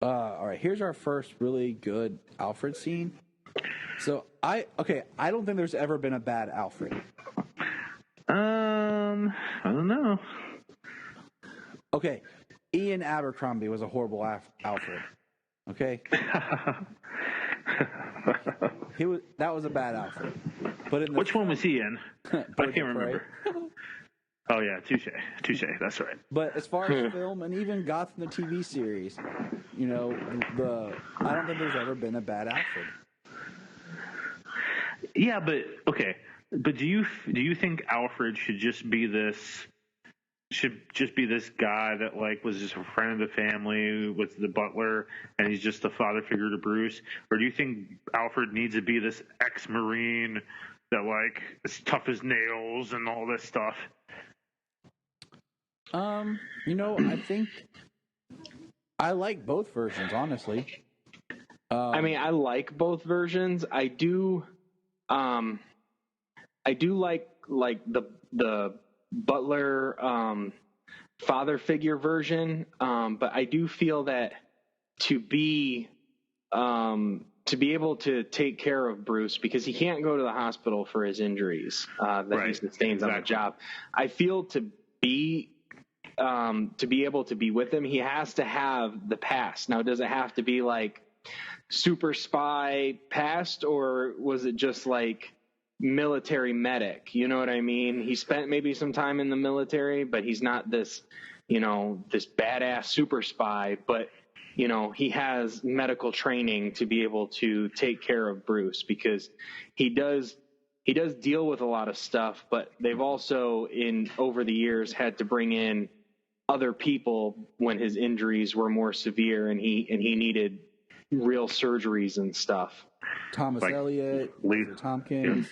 All right, here's our first really good Alfred scene. So I don't think there's ever been a bad Alfred. I don't know. Okay, Ian Abercrombie was a horrible Alfred. Okay. That was a bad Alfred. But which one was he in? I can't remember. Oh yeah, touche. That's right. But as far as film and even Gotham the TV series, I don't think there's ever been a bad Alfred. Yeah, but okay. But do you think Alfred should just be this guy that was just a friend of the family, was the butler, and he's just the father figure to Bruce? Or do you think Alfred needs to be this ex-Marine that is tough as nails and all this stuff? I think I like both versions, honestly. I like both versions. I do like the butler father figure version, but I do feel that to be able to take care of Bruce, because he can't go to the hospital for his injuries that he sustains on the job. I feel to be able to be with him, he has to have the past. Now, does it have to be super spy past, or was it just military medic? You know what I mean? He spent maybe some time in the military, but he's not this badass super spy, but he has medical training to be able to take care of Bruce, because he does he does deal with a lot of stuff, but they've also over the years had to bring in other people when his injuries were more severe and he needed real surgeries and stuff. Thomas Elliott, Tompkins.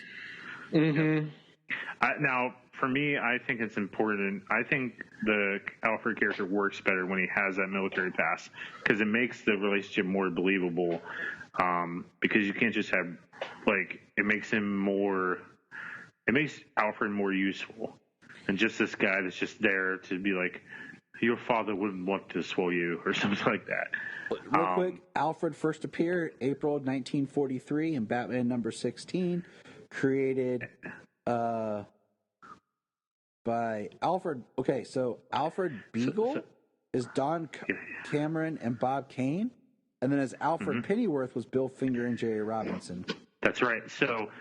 Yeah. Mm-hmm. Now, for me, I think it's important. I think the Alfred character works better when he has that military pass because it makes the relationship more believable. Because you can't just have, it makes Alfred more useful than just this guy that's just there to be like, your father wouldn't want to swallow you or something like that. Real quick, Alfred first appeared April 1943 in Batman number 16, created by Alfred. Okay, so Alfred Beagle is Don Cameron and Bob Kane, and then as Alfred Pennyworth was Bill Finger and Jerry Robinson. That's right. So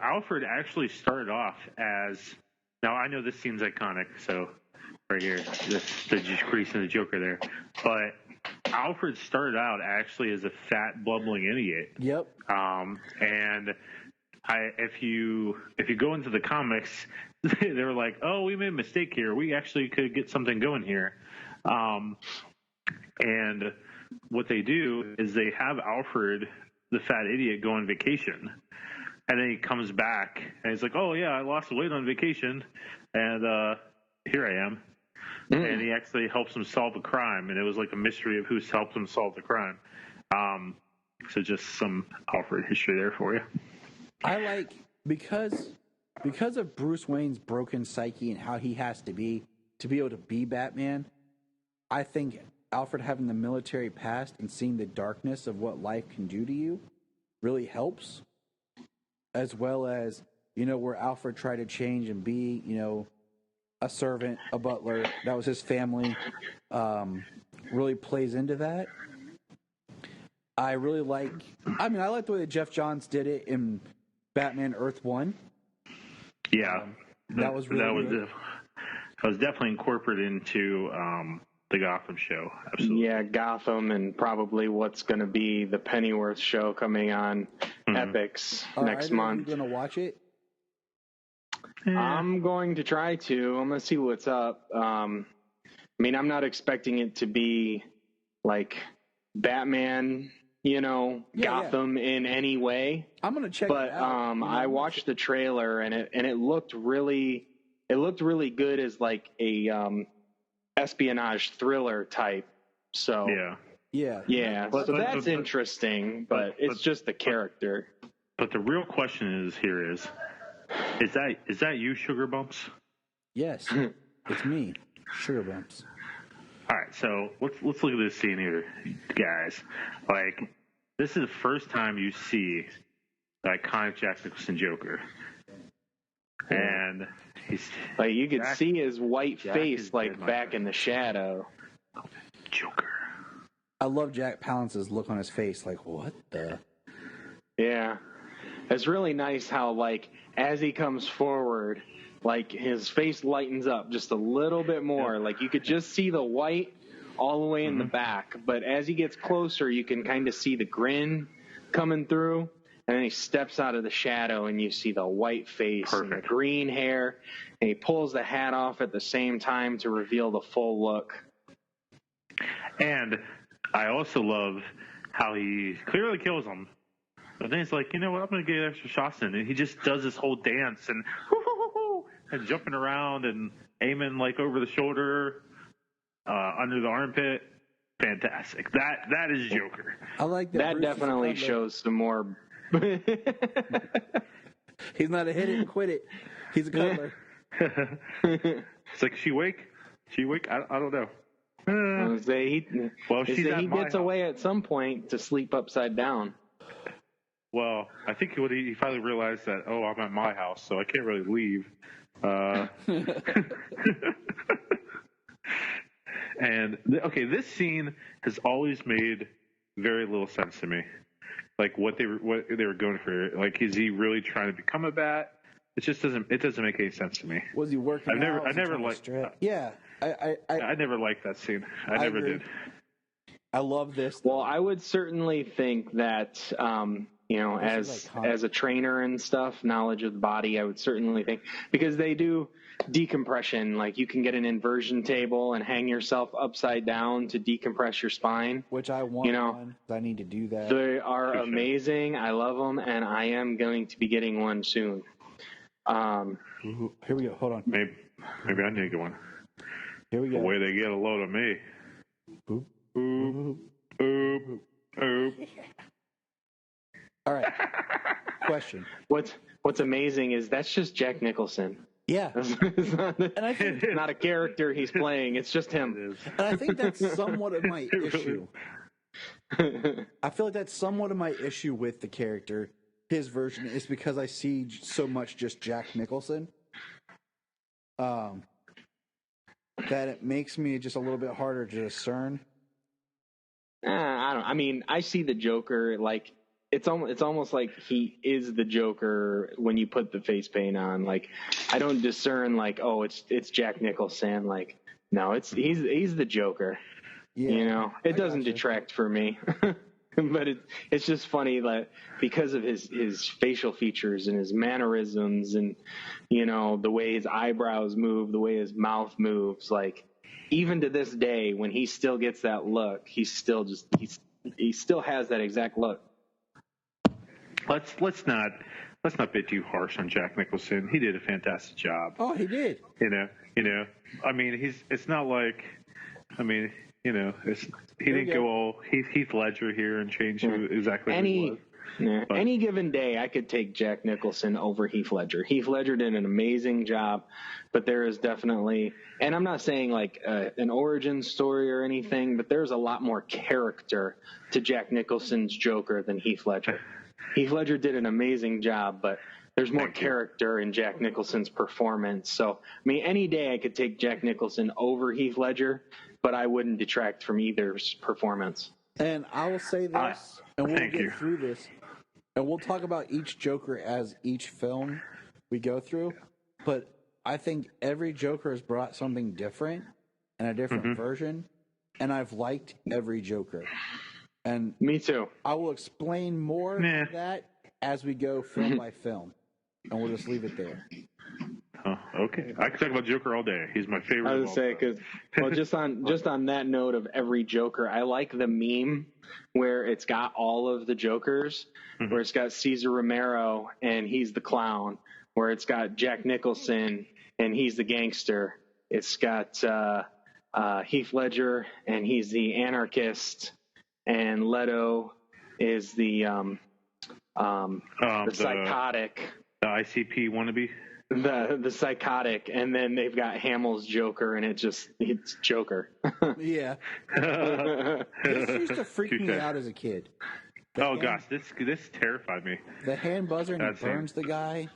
Alfred actually started off as. Now I know this scene's iconic, so right here, the crease in the Joker there, but Alfred started out actually as a fat, bubbling idiot. Yep. And if you go into the comics, they were like, "Oh, we made a mistake here. We actually could get something going here." And what they do is they have Alfred, the fat idiot, go on vacation, and then he comes back and he's like, "Oh yeah, I lost weight on vacation, and here I am." And he actually helps him solve a crime, and it was like a mystery of who's helped him solve the crime. So just some Alfred history there for you. I like because of Bruce Wayne's broken psyche and how he has to be able to be Batman. I think Alfred having the military past and seeing the darkness of what life can do to you really helps, as well as where Alfred tried to change and be a servant, a butler, that was his family, really plays into that. I really like the way that Jeff Johns did it in Batman Earth 1. Yeah. That was really good. That was definitely incorporated into the Gotham show. Absolutely. Yeah, Gotham and probably what's going to be the Pennyworth show coming on Epix next month. Are you going to watch it? I'm going to try to. I'm going to see what's up. I'm not expecting it to be like Batman, Gotham in any way. I'm going to check it out. But I watched the trailer and it looked really good as like a espionage thriller type. So yeah. So that's interesting, but it's just the character. But the real question is that you, Sugar Bumps? Yes, it's me, Sugar Bumps. All right, so let's look at this scene here, guys. Like, this is the first time you see the iconic Jack Nicholson Joker, and he's like you could see his white face like back in the shadow. Joker. I love Jack Palance's look on his face, like what the? Yeah, it's really nice how like as he comes forward, like his face lightens up just a little bit more. Like you could just see the white all the way in the back, but as he gets closer, you can kind of see the grin coming through, and then he steps out of the shadow, and you see the white face and the green hair, and he pulls the hat off at the same time to reveal the full look. And I also love how he clearly kills him. But then he's like, you know what, I'm going to get extra shots in. And he just does this whole dance and jumping around and aiming like over the shoulder, under the armpit. Fantastic. That is Joker. I like that. That definitely shows some more. He's not a hit it and quit it. He's a cuddler. It's like, she wake? I don't know. He gets away at some point to sleep upside down. Well, I think he finally realized that, I'm at my house, so I can't really leave. And, this scene has always made very little sense to me. Like, what they were going for. Like, is he really trying to become a bat? It doesn't make any sense to me. Was he working out? I never liked Yeah. I never liked that scene. I never did. I love this. Well, I would certainly think that as a trainer and stuff, knowledge of the body, I would certainly think, because they do decompression. Like, you can get an inversion table and hang yourself upside down to decompress your spine. Which I want one. I need to do that. They are amazing. I love them, and I am going to be getting one soon. Here we go. Hold on. Maybe I need to get one. Here we go. The way they get a load of me. Boop. Boop. Boop. Boop. All right. Question. What's amazing is that's just Jack Nicholson. Yeah. It's not a character he's playing. It's just him. And I think that's somewhat of my issue. I feel like that's somewhat of my issue with the character, his version, is because I see so much just Jack Nicholson. That it makes me just a little bit harder to discern. I see the Joker like it's almost like he is the Joker when you put the face paint on. Like, I don't discern like, oh, it's Jack Nicholson. Like, no, he's the Joker. Yeah, it doesn't detract for me. But it's just funny that because of his facial features and his mannerisms and the way his eyebrows move, the way his mouth moves, like, even to this day when he still gets that look, he still has that exact look. Let's not be too harsh on Jack Nicholson. He did a fantastic job. Oh, he did. I mean, it's not like, he didn't go all Heath Ledger here and change who exactly who he was. Any given day, I could take Jack Nicholson over Heath Ledger. Heath Ledger did an amazing job, but there is definitely, and I'm not saying like an origin story or anything, but there's a lot more character to Jack Nicholson's Joker than Heath Ledger. Heath Ledger did an amazing job, but there's more character in Jack Nicholson's performance. So, I mean, any day I could take Jack Nicholson over Heath Ledger, but I wouldn't detract from either's performance. And I will say this, and we'll get through this, and we'll talk about each Joker as each film we go through, but I think every Joker has brought something different and a different version, and I've liked every Joker. And me too. I will explain more of that as we go film by film, and we'll just leave it there. Oh, okay. I can talk about Joker all day. He's my favorite. I was say because, just on that note of every Joker, I like the meme where it's got all of the Jokers, where it's got Cesar Romero and he's the clown, where it's got Jack Nicholson and he's the gangster. It's got Heath Ledger and he's the anarchist. And Leto is the psychotic. The ICP wannabe? The psychotic. And then they've got Hamill's Joker, and it's Joker. Yeah. This used to freak me out as a kid. Gosh, this terrified me. The hand buzzer and he burns the guy.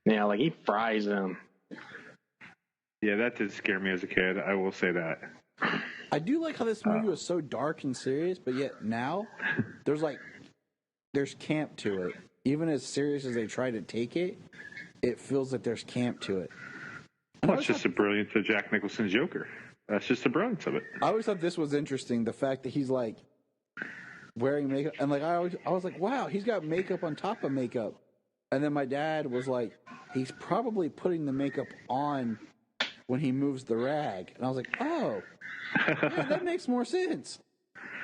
Yeah, like he fries him. Yeah, that did scare me as a kid. I will say that. I do like how this movie was so dark and serious, but yet now there's camp to it. Even as serious as they try to take it, it feels like there's camp to it. Well, it's just the brilliance of Jack Nicholson's Joker. That's just the brilliance of it. I always thought this was interesting, the fact that he's like wearing makeup, and like I was like, wow, he's got makeup on top of makeup. And then my dad was like, he's probably putting the makeup on when he moves the rag. And I was like, oh, yeah, that makes more sense.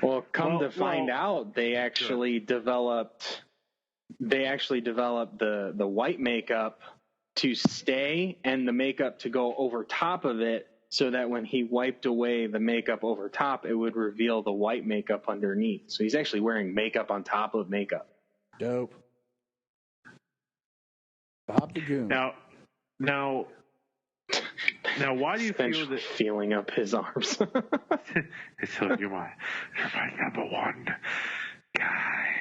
Well, to find out, they actually developed the white makeup to stay and the makeup to go over top of it, so that when he wiped away the makeup over top, it would reveal the white makeup underneath. So he's actually wearing makeup on top of makeup. Dope. Bob the Goon. Now, why do you feel that feeling up his arms? So you're my number one guy.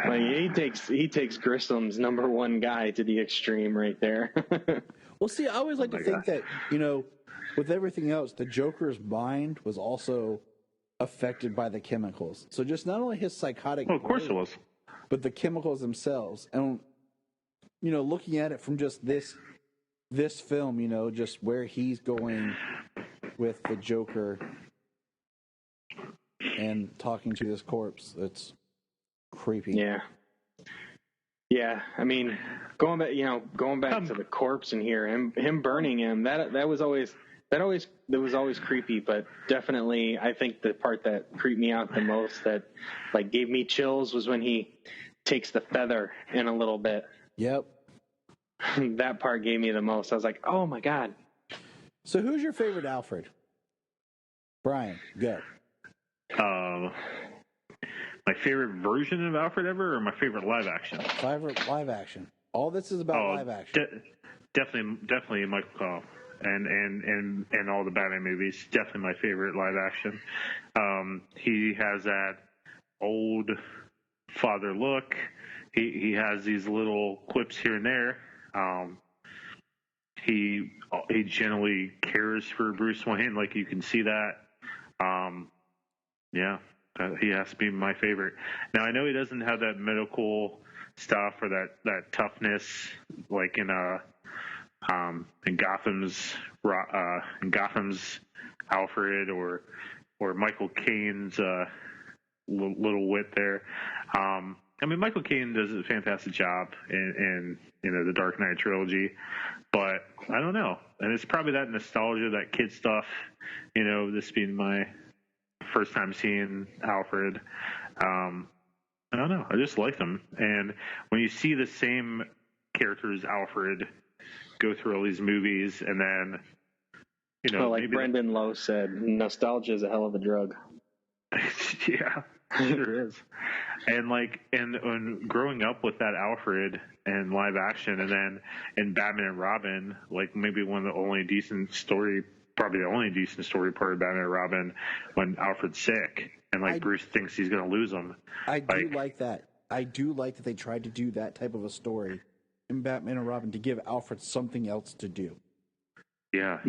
Like, he takes Grissom's number one guy to the extreme right there. Well, see, I always like to think that, with everything else, the Joker's mind was also affected by the chemicals. So just not only his psychotic, of course it was, but the chemicals themselves. And looking at it from just this film, just where he's going with the Joker and talking to this corpse. It's creepy. Yeah. Yeah, I mean, going back to the corpse in here, him burning him, that was always creepy. But definitely, I think the part that creeped me out the most, that like gave me chills, was when he takes the feather in a little bit. Yep. That part gave me the most. I was like, oh my god. So, who's your favorite Alfred? Bryan, go. My favorite version of Alfred ever, or my favorite live action? Favorite live action. All this is about live action. Definitely Michael Goff and all the Batman movies. Definitely my favorite live action. He has that old father look. He has these little quips here and there. He generally cares for Bruce Wayne, like you can see that. Yeah. He has to be my favorite. Now I know he doesn't have that medical stuff or that toughness like in Gotham's Alfred or Michael Caine's little wit there. I mean, Michael Caine does a fantastic job in the Dark Knight trilogy, but I don't know, and it's probably that nostalgia, that kid stuff. This being my first time seeing Alfred. I don't know. I just like them. And when you see the same character as Alfred go through all these movies, and then, like Brendan Lowe said, nostalgia is a hell of a drug. Yeah, sure is. And and growing up with that Alfred and live action, and then in Batman and Robin, like maybe one of the only decent story, probably the only decent story part of Batman and Robin, when Alfred's sick and Bruce thinks he's going to lose him. I do like that. I do like that they tried to do that type of a story in Batman and Robin to give Alfred something else to do. Yeah. I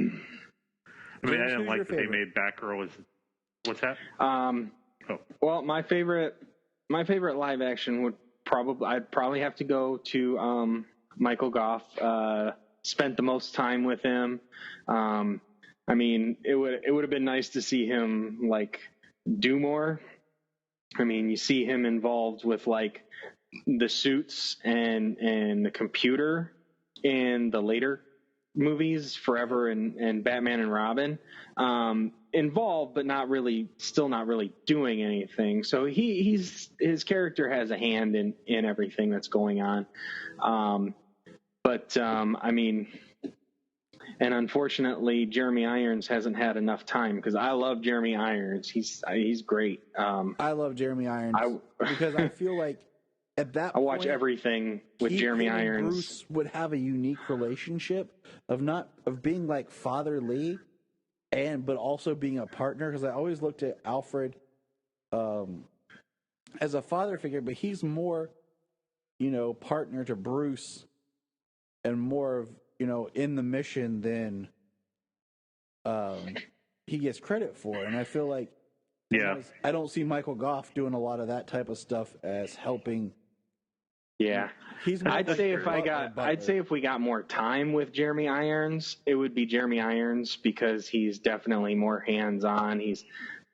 mean, I didn't like that they made Batgirl as... What's that? Well, my favorite live action I'd probably have to go to Michael Goff. Spent the most time with him. I mean, it would have been nice to see him do more. I mean, you see him involved with the suits and the computer in the later movies, Forever and Batman and Robin. Involved, but still not really doing anything. So his character has a hand in everything that's going on. I mean, and unfortunately, Jeremy Irons hasn't had enough time, because I love Jeremy Irons. He's great. I love Jeremy Irons because I feel like at that point, I watch everything with Jeremy Irons. Bruce would have a unique relationship of being like fatherly, but also being a partner. Because I always looked at Alfred as a father figure, but he's more, partner to Bruce, and more of in the mission than he gets credit for. And I feel like I don't see Michael Goff doing a lot of that type of stuff as helping. Yeah, I'd say if we got more time with Jeremy Irons, it would be Jeremy Irons, because he's definitely more hands-on. He's,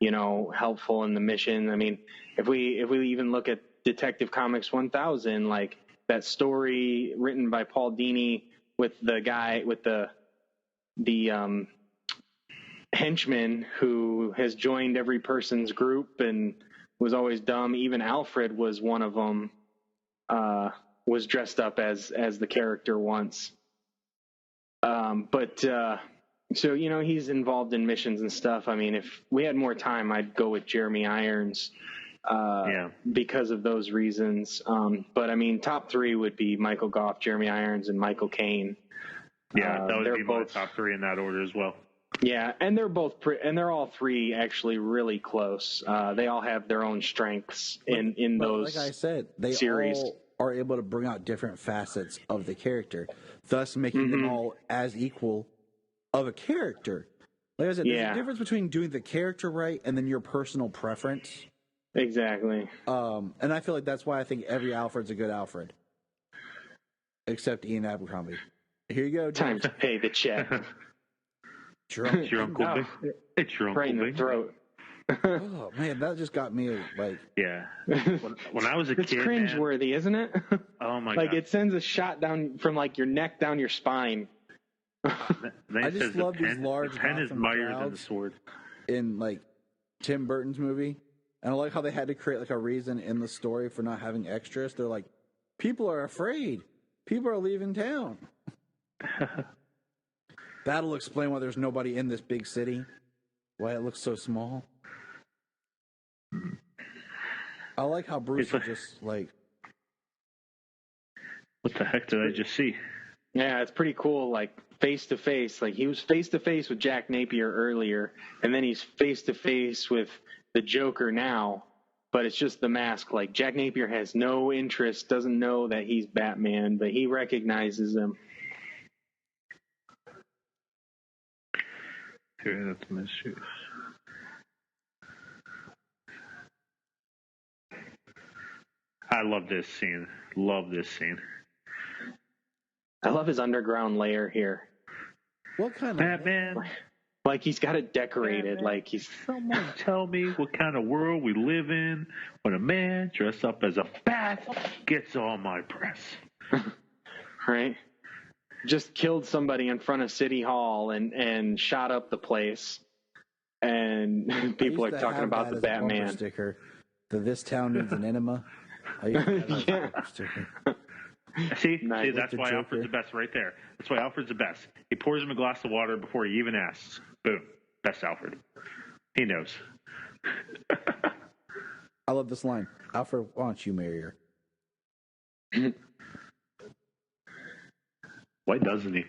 helpful in the mission. I mean, if we even look at Detective Comics 1000, like that story written by Paul Dini with the guy with the henchman who has joined every person's group and was always dumb. Even Alfred was one of them. Was dressed up as the character once. So, he's involved in missions and stuff. I mean, if we had more time, I'd go with Jeremy Irons because of those reasons. But I mean, top three would be Michael Goff, Jeremy Irons, and Michael Caine. Yeah, that would be my top three in that order as well. Yeah, and they're both they're all three actually really close. They all have their own strengths in those. Like I said, they series. all are able to bring out different facets of the character, thus making them all as equal of a character. Like I said, there's a difference between doing the character right and then your personal preference. Exactly. And I feel like that's why I think every Alfred's a good Alfred, except Ian Abercrombie. Here you go, James. Time to pay the check. It's your uncle. It's your uncle. Right in the throat. Oh man, that just got me like. Yeah. When I was a it's kid, cringeworthy, isn't it? Oh my like god! it sends a shot down from like your neck down your spine. I just love these large the pen is Gotham mightier than the crowds sword. in like Tim Burton's movie, and I like how they had to create like a reason in the story for not having extras. They're like, people are afraid. People are leaving town. That'll explain why there's nobody in this big city. Why it looks so small. I like how Bruce is just like, what the heck did I just see? Yeah, it's pretty cool. Like face to face, like he was face to face with Jack Napier earlier, and then he's face to face with the Joker now. But it's just the mask. Like Jack Napier has no interest, doesn't know that he's Batman, but he recognizes him. Here, that's my shoes. I love this scene. Love this scene. I love his underground lair here. what kind of Batman? Like he's got it decorated. Batman. Like he's. Someone tell me what kind of world we live in when a man dressed up as a bat gets all my press. Right? Just killed somebody in front of City Hall and shot up the place. And people are talking about the Batman. Sticker. This town needs an enema. I used to have that Yeah. bumper sticker. See, Nice. that's why Joker. Alfred's the best right there. That's why Alfred's the best. He pours him a glass of water before he even asks. Boom. Best Alfred. He knows. I love this line. Alfred, why don't you marry her? Why doesn't he?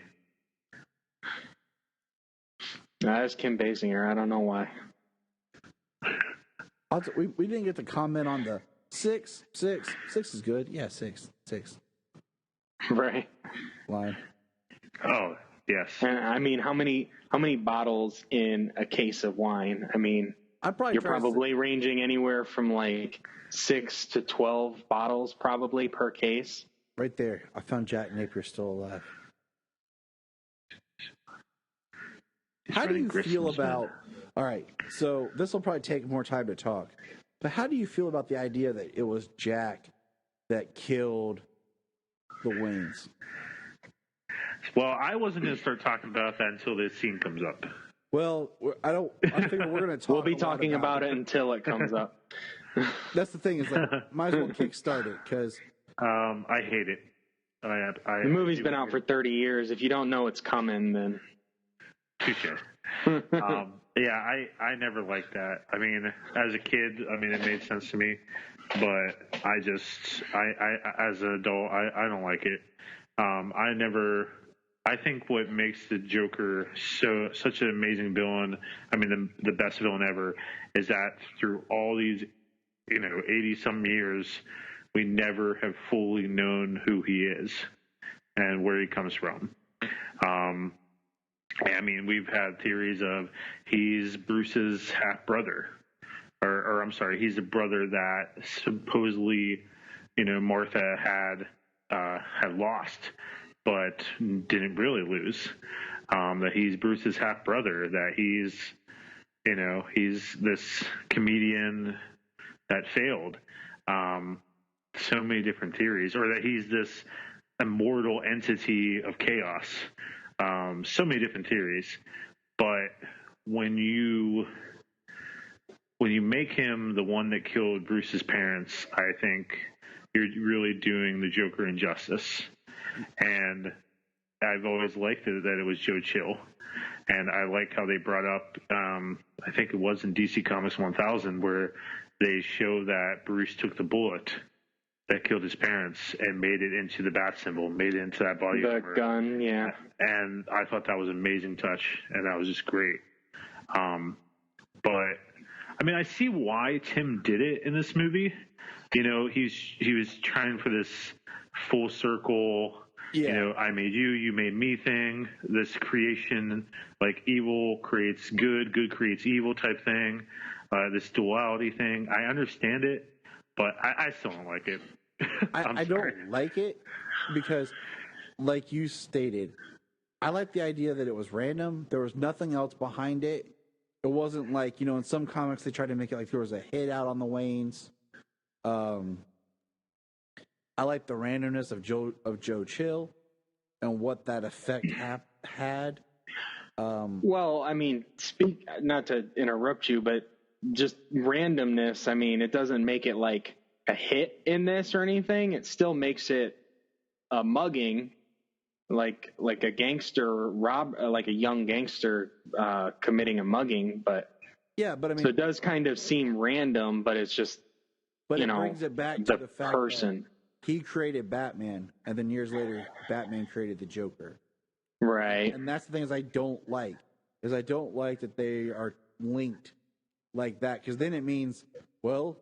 That's Kim Basinger. I don't know why. We didn't get to comment on the 6 is good. Yeah, 6 Right. line. Oh, yes. And I mean, how many bottles in a case of wine? I mean, you're probably ranging anywhere from like 6 to 12 bottles probably per case. Right there. I found Jack Napier still alive. How do you feel about... All right, so this will probably take more time to talk. But how do you feel about the idea that it was Jack that killed the Waynes? Well, I wasn't going to start talking about that until this scene comes up. Well, I figure we're going to talk. We'll be talking about it until it comes up. That's the thing is like, might as well kickstart it because I hate it. The movie's been out for 30 years. If you don't know it's coming, then touche. Yeah, I never liked that. I mean, as a kid, I mean, it made sense to me, but I as an adult, I don't like it. I think what makes the Joker such an amazing villain, I mean, the best villain ever, is that through all these, 80-some years, we never have fully known who he is and where he comes from. I mean, we've had theories of he's Bruce's half brother, or I'm sorry, he's a brother that supposedly, Martha had lost, but didn't really lose. That he's Bruce's half brother. That he's this comedian that failed. So many different theories, or that he's this immortal entity of chaos. So many different theories, but when you make him the one that killed Bruce's parents, I think you're really doing the Joker injustice. And I've always liked it that it was Joe Chill, and I like how they brought up. I think it was in DC Comics 1000 where they show that Bruce took the bullet that killed his parents and made it into the bat symbol, made it into that body armor. The gun, yeah. And I thought that was an amazing touch, and that was just great. But I mean, I see why Tim did it in this movie. He was trying for this full circle. Yeah. I made you, you made me thing. This creation, like evil creates good, good creates evil type thing. This duality thing. I understand it, but I still don't like it. I don't like it because, like you stated, I like the idea that it was random. There was nothing else behind it. It wasn't like, in some comics they tried to make it like there was a hit out on the Waynes. I like the randomness of Joe Chill and what that effect had. Well, I mean, not to interrupt you, but just randomness. I mean, it doesn't make it like a hit in this or anything. It still makes it a mugging, like a gangster like a young gangster committing a mugging. But yeah, but I mean, so it does kind of seem random, but it's just, but it brings it back to the fact person. That he created Batman, and then years later, Batman created the Joker. Right. And that's the thing I don't like that they are linked like that, because then it means, well,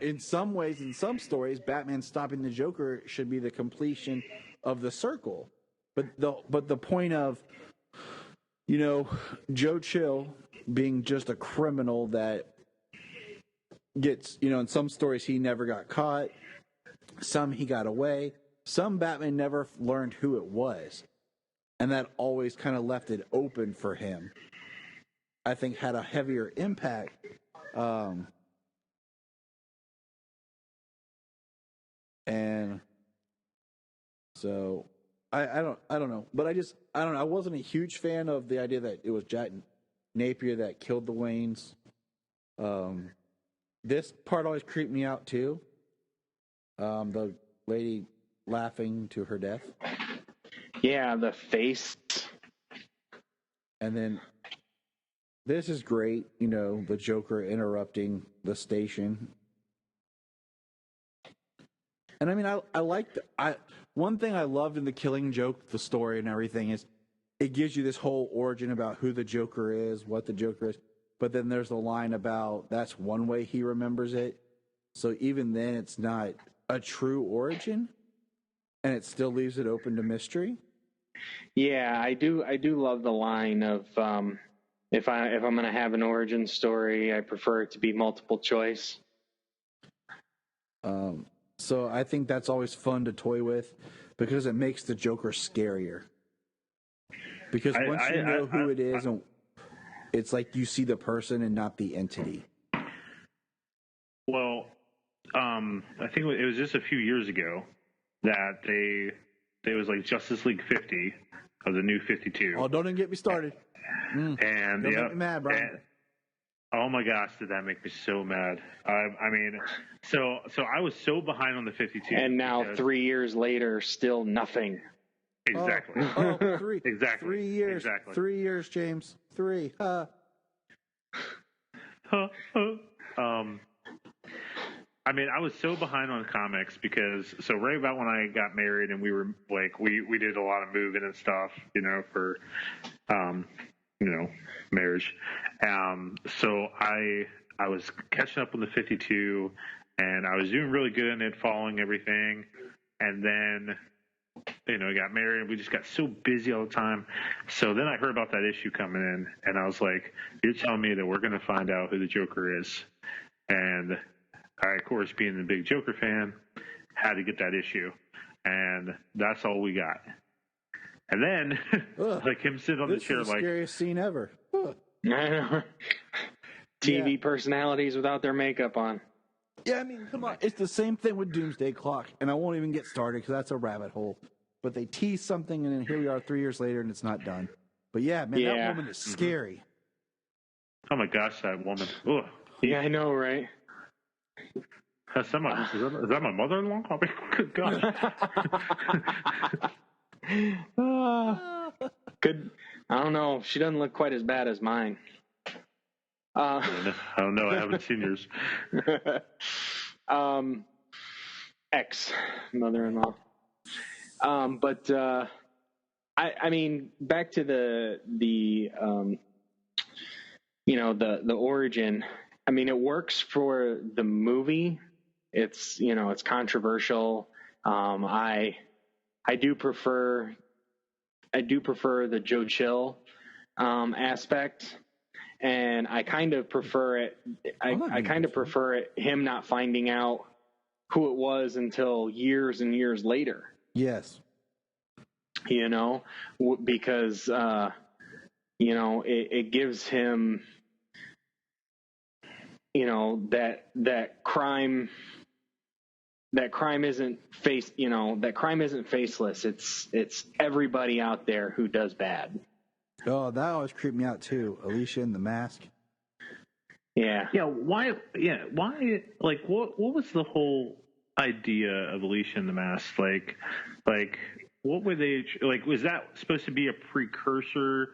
in some ways, in some stories, Batman stopping the Joker should be the completion of the circle. But the point of, Joe Chill being just a criminal that gets, in some stories he never got caught, some he got away, some Batman never learned who it was. And that always kind of left it open for him. I think had a heavier impact. And so I don't know, but I don't know. I wasn't a huge fan of the idea that it was Jack Napier that killed the Waynes. This part always creeped me out too. The lady laughing to her death. Yeah, the face. And then this is great, the Joker interrupting the station. And I mean, I liked one thing I loved in the Killing Joke, the story and everything, is it gives you this whole origin about who the Joker is, what the Joker is. But then there's the line about that's one way he remembers it. So even then, it's not a true origin, and it still leaves it open to mystery. Yeah, I do love the line of if I'm going to have an origin story, I prefer it to be multiple choice. So I think that's always fun to toy with because it makes the Joker scarier. Because once you know who it is, it's like you see the person and not the entity. Well, I think it was just a few years ago that it was like Justice League 50 of the new 52. Oh, don't even get me started. And don't make me mad, Bryan. Oh my gosh, did that make me so mad? I mean, so I was so behind on the 52, and now 3 years later, still nothing. Exactly. Three. Exactly. 3 years. Exactly. 3 years, James. 3. I mean, I was so behind on comics because right about when I got married and we were like we did a lot of moving and stuff, for marriage. So I was catching up on the 52 and I was doing really good in it, following everything. And then, I got married and we just got so busy all the time. So then I heard about that issue coming in and I was like, you're telling me that we're going to find out who the Joker is. And I, of course, being a big Joker fan, had to get that issue. And that's all we got. And then, like him sitting on the chair, this is the scariest scene ever. I know. TV personalities without their makeup on. Yeah, I mean, come on. It's the same thing with Doomsday Clock. And I won't even get started because that's a rabbit hole. But they tease something, and then here we are 3 years later, and it's not done. But yeah, man, that woman is scary. Oh my gosh, that woman. Ugh. Yeah, I know, right? Is that my mother-in-law? Oh, good God. Good. I don't know. She doesn't look quite as bad as mine. I don't know. I haven't seen yours. Ex-mother-in-law. But I mean, back to the origin. I mean, it works for the movie. It's it's controversial. I do prefer the Joe Chill aspect, and I kind of prefer it. I kind of prefer it, him not finding out who it was until years and years later. Yes, because it gives him you know, that crime isn't that crime isn't faceless. It's everybody out there who does bad. Oh, that always creeped me out too. Alicia in the mask. Yeah. Yeah. Why? Yeah. Why? Like, what was the whole idea of Alicia in the mask? Like, what were they like? Was that supposed to be a precursor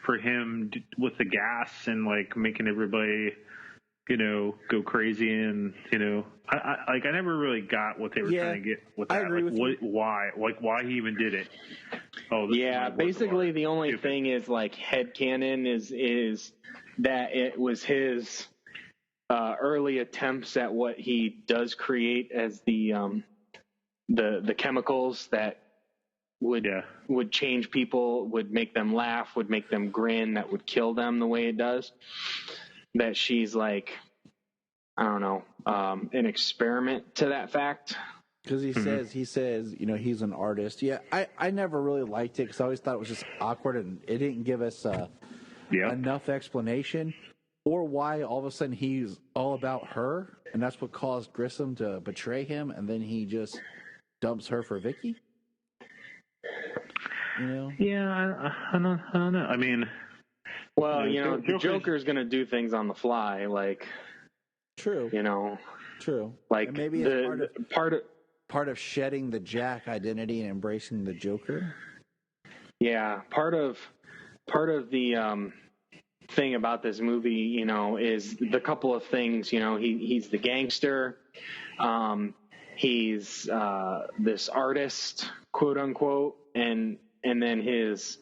for him with the gas and like making everybody, go crazy? And I never really got what they were trying to get with that. I agree with you. Why he even did it? Oh, yeah. Basically, the only thing is like headcanon is that it was his early attempts at what he does create as the chemicals that would change people, would make them laugh, would make them grin, that would kill them the way it does. That she's like, I don't know, an experiment to that fact. Because he says, he's an artist. Yeah, I never really liked it because I always thought it was just awkward and it didn't give us enough explanation or why all of a sudden he's all about her and that's what caused Grissom to betray him and then he just dumps her for Vicky. Yeah, I don't know. I mean, well, the Joker's going to do things on the fly, like. True. True. Like and maybe it's part of shedding the Jack identity and embracing the Joker. Yeah, part of the thing about this movie, is the couple of things. He's the gangster. He's this artist, quote unquote, and then his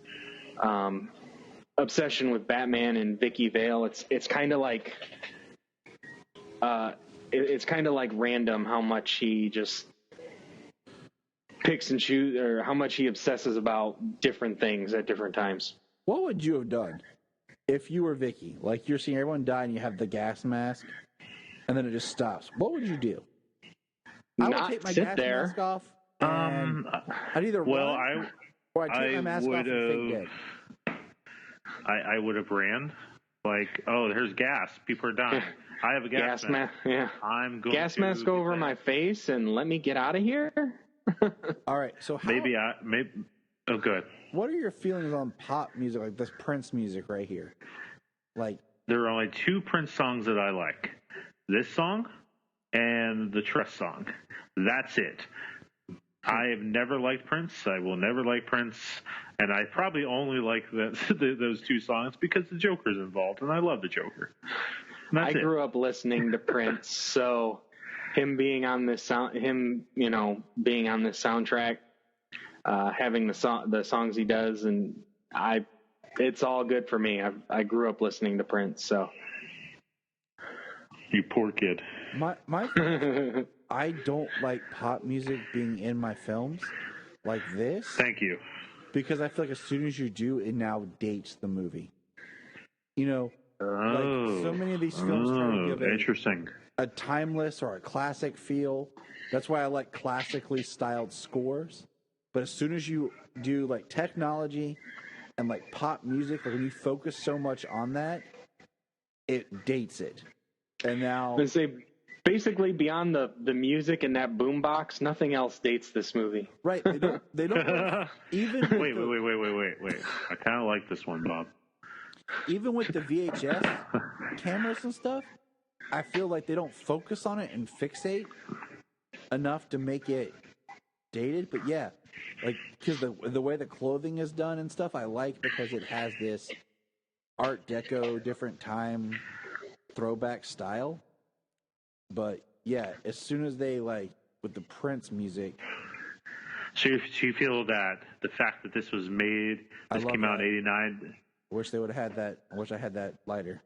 obsession with Batman and Vicky Vale. It's kind of like. It's kind of like random how much he just picks and chooses, or how much he obsesses about different things at different times. What would you have done if you were Vicky? Like you're seeing everyone die and you have the gas mask, and then it just stops. What would you do? I would take my gas mask off. I'd either run or I'd take my mask off and fake dead. I would have ran. Like, oh, there's gas. People are dying. I have a gas mask. Yeah. I'm going gas mask over my face and let me get out of here. All right. So maybe. Oh, good. What are your feelings on pop music, like this Prince music right here? Like, there are only two Prince songs that I like: this song and the Trust song. That's it. I have never liked Prince. I will never like Prince. And I probably only like those two songs because the Joker's involved, and I love the Joker. I grew up listening to Prince, so him being on this being on this soundtrack, having the songs he does, and it's all good for me. I grew up listening to Prince, so. You poor kid. My I don't like pop music being in my films like this. Thank you. Because I feel like as soon as you do, it now dates the movie. Like so many of these films try to give a timeless or a classic feel. That's why I like classically styled scores. But as soon as you do like technology and like pop music, like when you focus so much on that, it dates it. And now I say basically beyond the music and that boombox, nothing else dates this movie. Right. They don't even Wait. I kind of like this one, Bob. Even with the VHS cameras and stuff, I feel like they don't focus on it and fixate enough to make it dated. But yeah, like because the way the clothing is done and stuff, I like because it has this Art Deco, different time, throwback style. But yeah, as soon as they like with the Prince music. So you feel that the fact that this was made, this came out in '89. Wish they would have had that. I wish I had that lighter.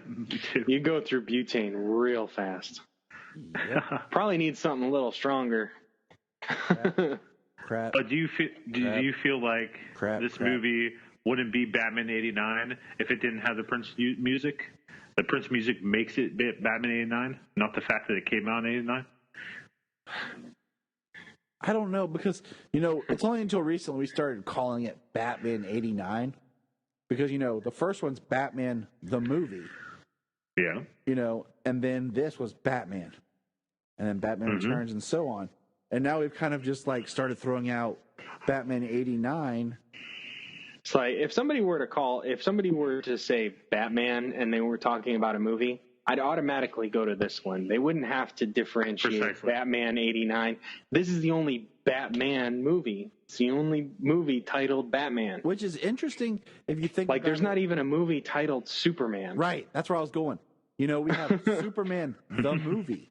Me too. You go through butane real fast. Yeah. Probably need something a little stronger. Crap. But do you feel like this movie wouldn't be Batman '89 if it didn't have the Prince music? The Prince music makes it Batman '89, not the fact that it came out in '89. I don't know because it's only until recently we started calling it Batman '89 because the first one's Batman the movie, Yeah. You know, and then this was Batman. And then Batman Returns and so on. And now we've kind of just like started throwing out Batman 89. It's like if somebody were to say Batman and they were talking about a movie, I'd automatically go to this one. They wouldn't have to differentiate Precisely. Batman 89. This is the only Batman movie. It's the only movie titled Batman. Which is interesting if you think like there's not even a movie titled Superman. Right. That's where I was going. You know, we have Superman the movie,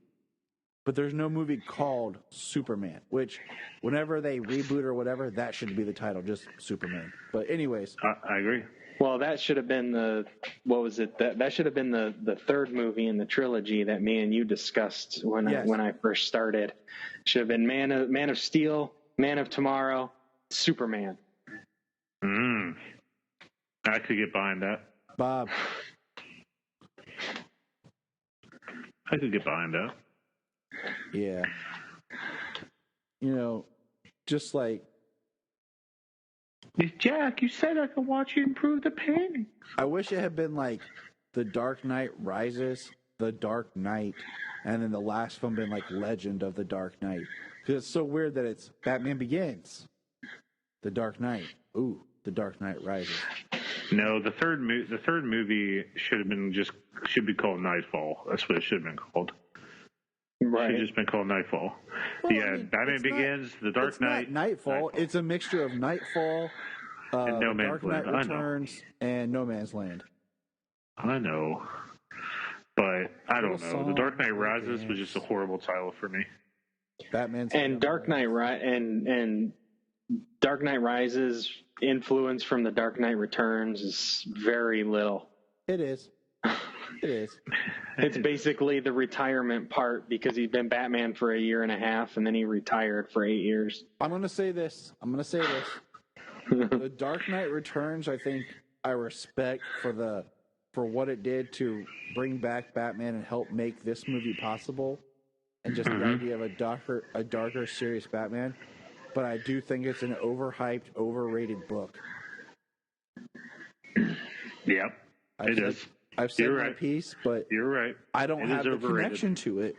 but there's no movie called Superman, which whenever they reboot or whatever, that should be the title, just Superman. But anyways. I agree. Well, that should have been that should have been the third movie in the trilogy that me and you discussed when I first started. Should have been Man of Steel, Man of Tomorrow, Superman. I could get behind that. Bob. I could get behind that. Yeah. You know, just like Jack, you said I could watch you improve the painting. I wish it had been like The Dark Knight Rises, The Dark Knight, and then the last one been like Legend of the Dark Knight. Because it's so weird that it's Batman Begins, The Dark Knight. Ooh, The Dark Knight Rises. No, the third movie should be called Nightfall. That's what it should have been called. Right. It should have just been called Nightfall. Well, yeah, I mean, Batman Begins, The Dark Knight. Nightfall. Nightfall. It's a mixture of Nightfall, And No Man's Dark Knight Land. Returns, and No Man's Land. I know. But I don't Little know. The Dark Knight song, Rises games. was just a horrible title for me. Batman's And Dark Knight and Dark Knight Rises influence from the Dark Knight Returns is very little. It is. It is. It's basically the retirement part because he's been Batman for a year and a half and then he retired for 8 years. I'm going to say this. The Dark Knight Returns, I think I respect for what it did to bring back Batman and help make this movie possible, and just the idea of a darker, serious Batman. But I do think it's an overhyped, overrated book. Yep, I've said You're my right. piece, but You're right. I don't have the connection to it.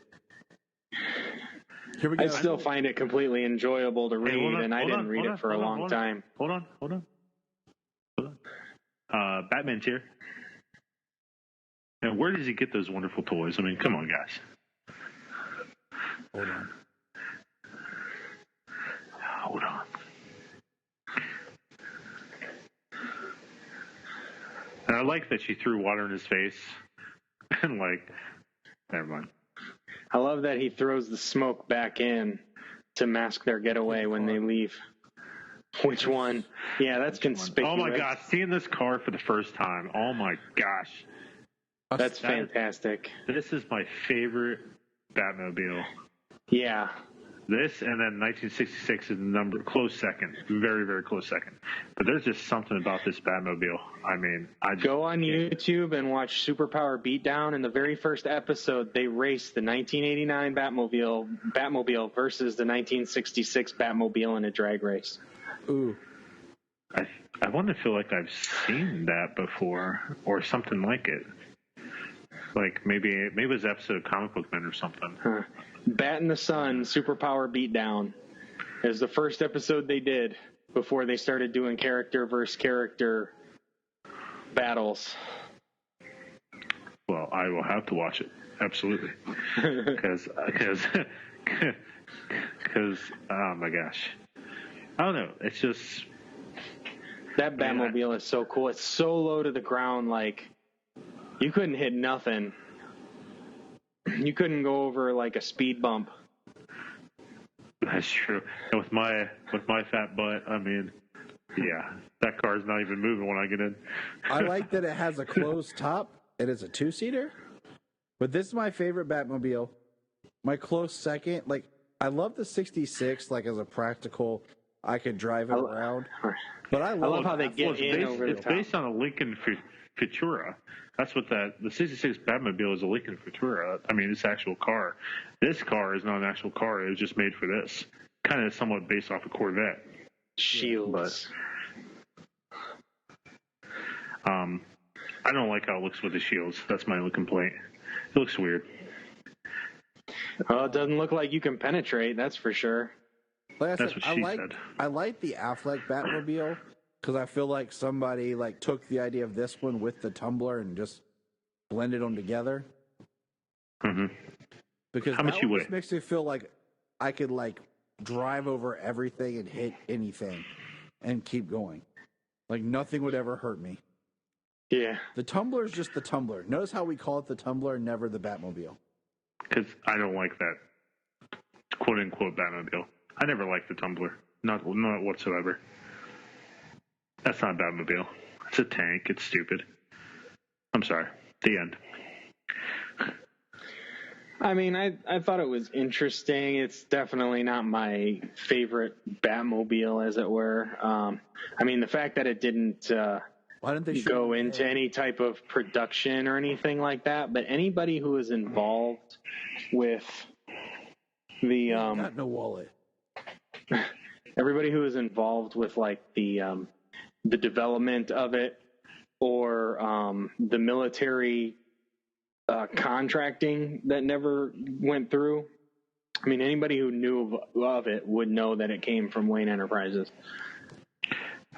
Here we go. I still find it completely enjoyable to read, and I didn't read it for a long time. Hold on. Batman's here. And where does he get those wonderful toys? I mean, come on, guys. Hold on. And I like that she threw water in his face. And never mind. I love that he throws the smoke back in to mask their getaway when they leave. Which one? Yeah, that's conspicuous. Oh my gosh, seeing this car for the first time. Oh my gosh. That's fantastic. This is my favorite Batmobile. Yeah. This and then 1966 is close second. Very, very close second. But there's just something about this Batmobile. I mean, go on YouTube and watch Superpower Beatdown. In the very first episode, they race the 1989 Batmobile versus the 1966 Batmobile in a drag race. Ooh. I want to feel like I've seen that before or something like it. Like maybe it was an episode of Comic Book Men or something. Bat in the Sun, Superpower Beatdown is the first episode they did before they started doing character versus character battles. Well, I will have to watch it. Absolutely. Because oh my gosh. I don't know. It's just that Batmobile is so cool. It's so low to the ground, like you couldn't hit nothing. You couldn't go over like a speed bump. That's true. And with my fat butt, I mean, yeah, that car's not even moving when I get in. I like that it has a closed top. It is a 2-seater. But this is my favorite Batmobile. My close second, like I love the 66, like as a practical, I could drive it around. But I love how they get in over the top. It's based on a Lincoln Futura. That's what the 66 Batmobile is, a Lincoln Futura. I mean, it's an actual car. This car is not an actual car. It was just made for this. Kind of somewhat based off a Corvette. Shields. I don't like how it looks with the shields. That's my only complaint. It looks weird. Well, it doesn't look like you can penetrate, that's for sure. Like I That's said, what she said. I like the Affleck Batmobile because I feel like somebody like took the idea of this one with the Tumbler and just blended them together. Mm-hmm. Because How much you weigh? just makes me feel like I could like drive over everything and hit anything and keep going. Like nothing would ever hurt me. Yeah. The Tumbler is just the Tumbler. Notice how we call it the Tumbler and never the Batmobile. Because I don't like that quote-unquote Batmobile. I never liked the Tumbler. Not whatsoever. That's not a Batmobile. It's a tank. It's stupid. I'm sorry. The end. I mean, I thought it was interesting. It's definitely not my favorite Batmobile, as it were. I mean, the fact that it didn't Why didn't they go into any type of production or anything like that, but anybody who was involved with the got no wallet. everybody who was involved with like the development of it or the military contracting that never went through. I mean, anybody who knew of it would know that it came from Wayne Enterprises.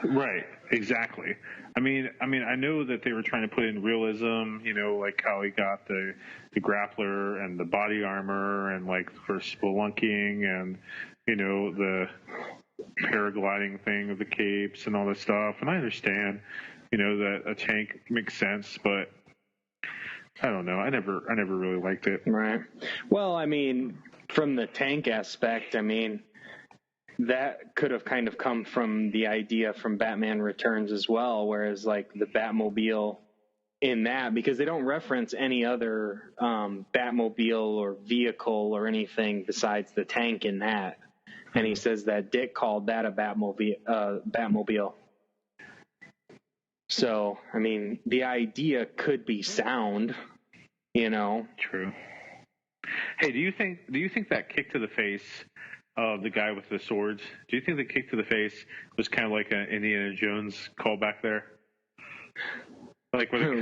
Right. Exactly. I mean, I know that they were trying to put in realism, you know, like how he got the grappler and the body armor and like for spelunking and, you know, the paragliding thing of the capes and all this stuff. And I understand, you know, that a tank makes sense, but I don't know. I never really liked it. Right. Well, I mean, from the tank aspect, I mean, that could have kind of come from the idea from Batman Returns as well, whereas like the Batmobile in that, because they don't reference any other Batmobile or vehicle or anything besides the tank in that. And he says that Dick called that a Batmobile. So, I mean, the idea could be sound, you know. True. Hey, do you think that kick to the face of the guy with the swords, do you think the kick to the face was kind of like an Indiana Jones callback there? Like where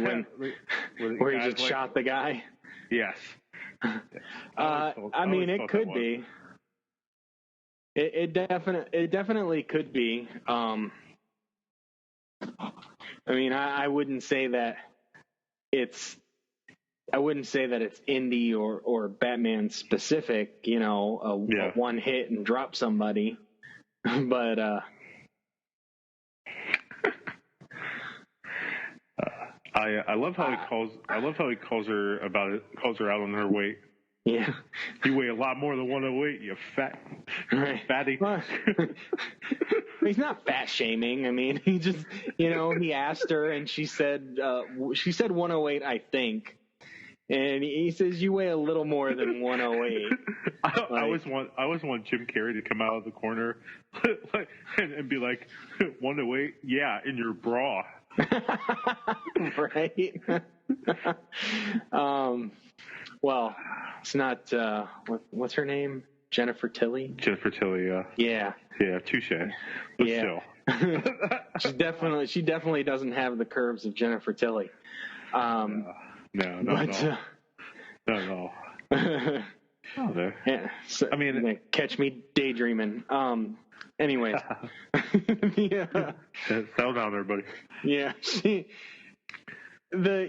he just shot the guy? Yes. I mean, it could be. It definitely could be. I mean, I wouldn't say that it's indie or Batman specific, you know, a one hit and drop somebody, but I love how he calls her out on her weight. Yeah. You weigh a lot more than 108, you fatty. Well, he's not fat shaming. I mean, he just, you know, he asked her and she said 108, I think. And he says, you weigh a little more than 108. I always want Jim Carrey to come out of the corner and be like, 108? Yeah, in your bra. Right? Well, it's not, what's her name? Jennifer Tilly? Jennifer Tilly, yeah. Yeah, touche. But yeah. Still. She definitely doesn't have the curves of Jennifer Tilly. No, not at all. Oh, there. Yeah. So, I mean, catch me daydreaming. Anyways. Yeah. Settle down there, buddy. Yeah. The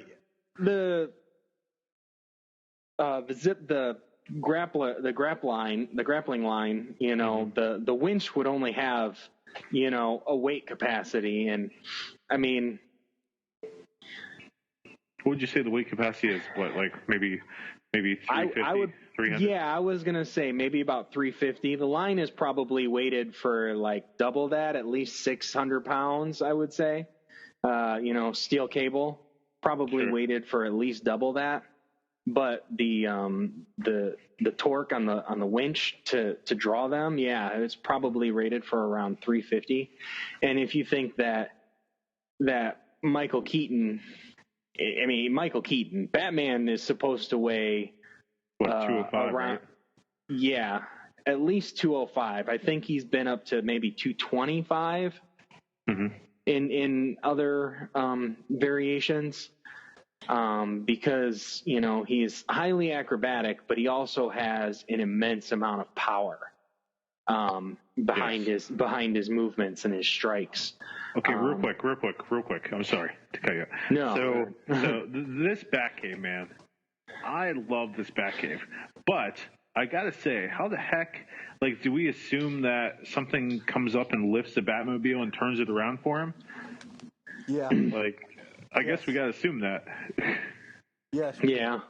grappling line, you know, the winch would only have, you know, a weight capacity. And I mean, what would you say the weight capacity is? What, like maybe 350, 300? Yeah, I was going to say maybe about 350. The line is probably weighted for like double that, at least 600 pounds, I would say. You know, steel cable, probably weighted for at least double that. But the torque on the winch to draw them, yeah, it's probably rated for around 350. And if you think that Michael Keaton, Batman is supposed to weigh 205, around, right? Yeah, at least 205. I think he's been up to maybe 225 in other variations. because, you know, he's highly acrobatic, but he also has an immense amount of power behind his movements and his strikes. Okay, real quick. I'm sorry to cut you off. No. So this Batcave, man, I love this Batcave, but I gotta say, how the heck, like, do we assume that something comes up and lifts the Batmobile and turns it around for him? Yeah. Like, I guess we gotta assume that. Yes. Yeah.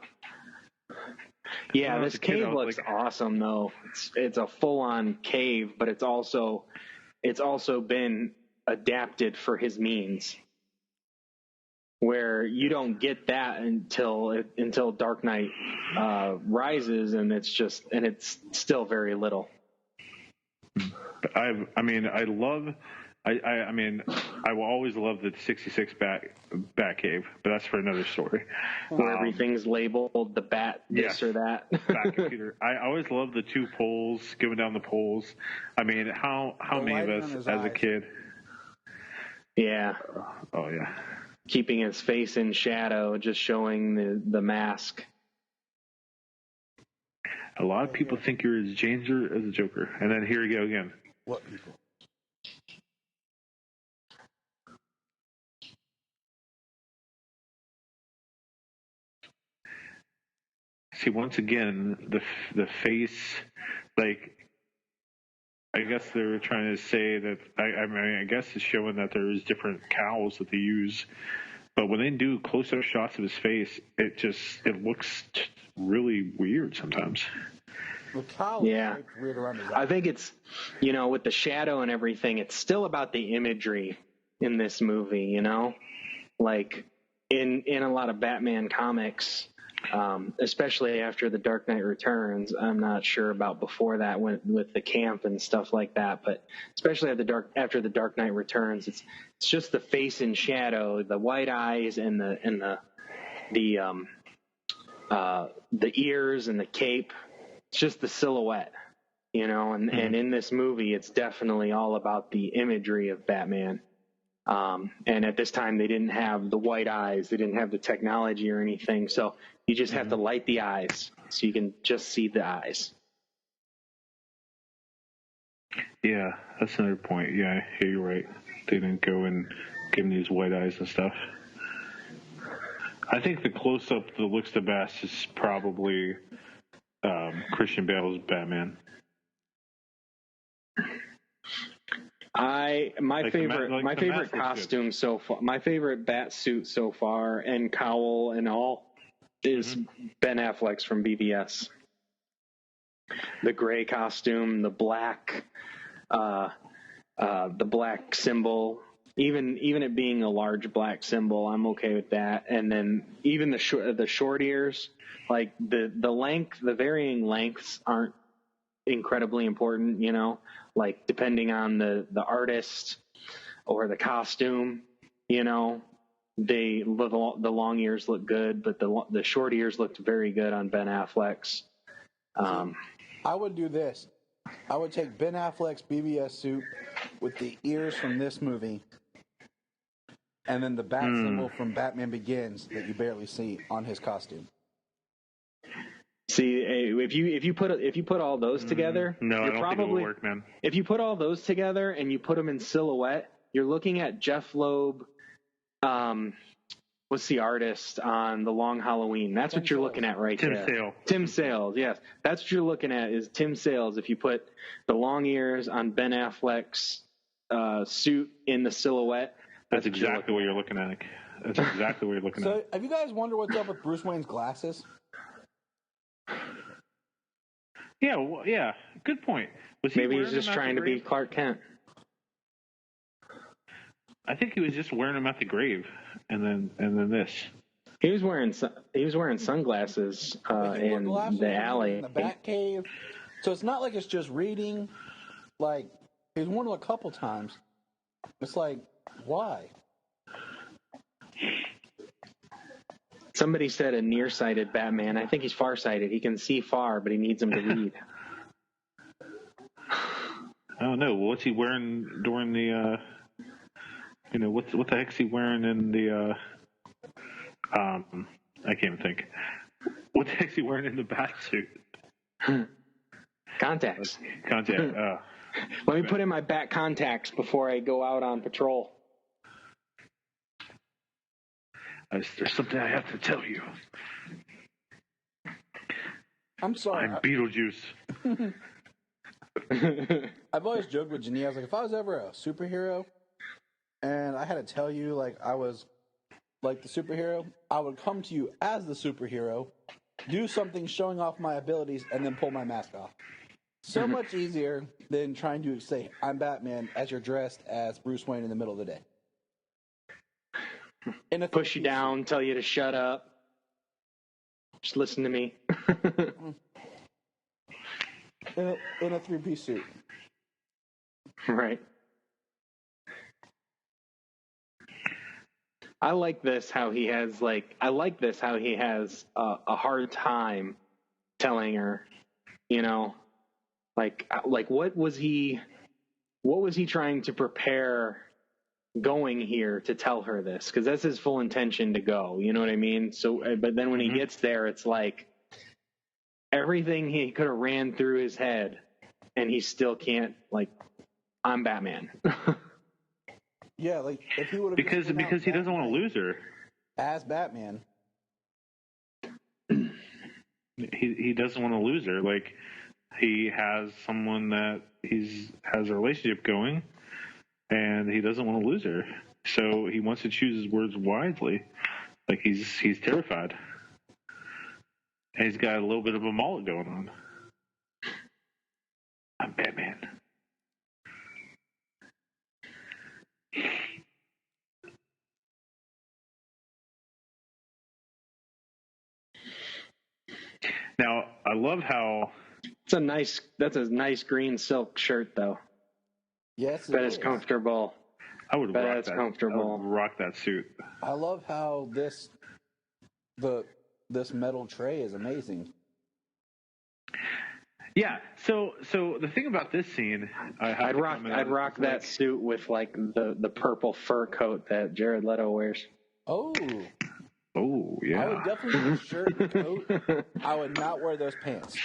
Yeah, When I was this a kid, I cave was looks like- awesome though. It's a full-on cave, but it's also been adapted for his means. Where you don't get that until Dark Knight Rises, and it's still very little. I will always love the 66 Batcave, but that's for another story. Where everything's labeled the bat this yes. or that. Bat computer. I always love the two poles, going down the poles. I mean, how many of us as a kid? Yeah. Oh yeah. Keeping his face in shadow, just showing the mask. A lot of people think you're as danger as a Joker, and then here you go again. What people? See, once again, the face, like, I guess they were trying to say that. I guess it's showing that there's different cowls that they use, but when they do close-up shots of his face, it looks really weird sometimes. The cowl Yeah. is weird around his I eyes. think it's, you know, with the shadow and everything, it's still about the imagery in this movie, you know? Like, in a lot of Batman comics, especially after The Dark Knight Returns, I'm not sure about before that with the camp and stuff like that, but especially after The Dark Knight Returns, it's just the face in shadow, the white eyes and the ears and the cape. It's just the silhouette, you know, and in this movie, it's definitely all about the imagery of Batman. And at this time, they didn't have the white eyes. They didn't have the technology or anything. So you just have to light the eyes so you can just see the eyes. Yeah, that's another point. Yeah, you're right. They didn't go and give him these white eyes and stuff. I think the close-up that looks the best is probably Christian Bale's Batman. My favorite mask looks costume so far, my favorite bat suit so far, and cowl and all, is Ben Affleck's from BVS. The gray costume, the black symbol, even it being a large black symbol, I'm okay with that. And then even the short ears, like the varying lengths aren't incredibly important, you know, like depending on the artist or the costume, you know, the long ears look good, but the short ears looked very good on Ben Affleck's. I would do this. I would take Ben Affleck's BBS suit with the ears from this movie, and then the bat symbol from Batman Begins that you barely see on his costume. See, if you put all those together, No, I don't think it will work, man. If you put all those together and you put them in silhouette, you're looking at Jeff Loeb. What's the artist on The Long Halloween? That's what you're looking at right there. Tim Sale. Tim Sales, yes. That's what you're looking at is Tim Sales. If you put the long ears on Ben Affleck's suit in the silhouette, That's exactly what you're looking at. That's exactly what you're looking So, at. have you guys wondered what's up with Bruce Wayne's glasses? Yeah, well, yeah. Good point. Was he Maybe he's wearing just them at trying the to be grave? Clark Kent. I think he was just wearing them at the grave, and then this. He was wearing sunglasses Like, he wore in glasses the when he was alley. in the Batcave. So it's not like it's just reading. Like, he's worn them a couple times. It's like, why? Somebody said a nearsighted Batman. I think he's farsighted. He can see far, but he needs him to read. I don't know. What's he wearing during the? What the heck's he wearing in the? I can't even think. What the heck's he wearing in the bat suit? Contacts. Contact. Let me put in my bat contacts before I go out on patrol. There's something I have to tell you. I'm sorry. I'm Beetlejuice. I've always joked with Janine. I was like, if I was ever a superhero and I had to tell you like I was like the superhero, I would come to you as the superhero, do something showing off my abilities, and then pull my mask off. So much easier than trying to say, I'm Batman as you're dressed as Bruce Wayne in the middle of the day. Push you down, tell you to shut up. Just listen to me. in a three-piece suit. Right. I like this how he has a hard time telling her, you know, like what was he trying to prepare going here to tell her this? Because that's his full intention to go, you know what I mean? So, but then when he gets there, it's like everything he could have ran through his head, and he still can't, like, I'm Batman. Yeah, like if he would have because he doesn't want to lose her as Batman. He doesn't want to lose her. Like, he has someone that has a relationship going, and he doesn't want to lose her. So he wants to choose his words wisely. Like, he's terrified. And he's got a little bit of a mullet going on. I'm Batman. Now, I love how that's a nice green silk shirt, though. Yes, bet it's comfortable. I would bet rock it's that. comfortable. I would rock that suit. I love how this metal tray is amazing. Yeah. So the thing about this scene, I'd rock that suit with like the purple fur coat that Jared Leto wears. Oh yeah. I would definitely wear a shirt and coat. I would not wear those pants.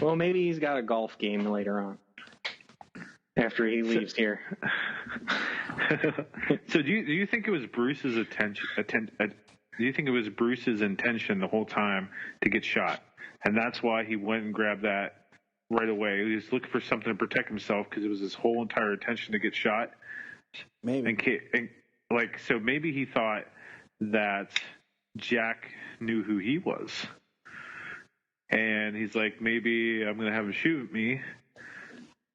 Well, maybe he's got a golf game later on after he leaves here. So do you think it was Bruce's do you think it was Bruce's intention the whole time to get shot, and that's why he went and grabbed that right away? He was looking for something to protect himself because it was his whole entire intention to get shot. Maybe. And so maybe he thought that Jack knew who he was, and he's like, maybe I'm going to have him shoot me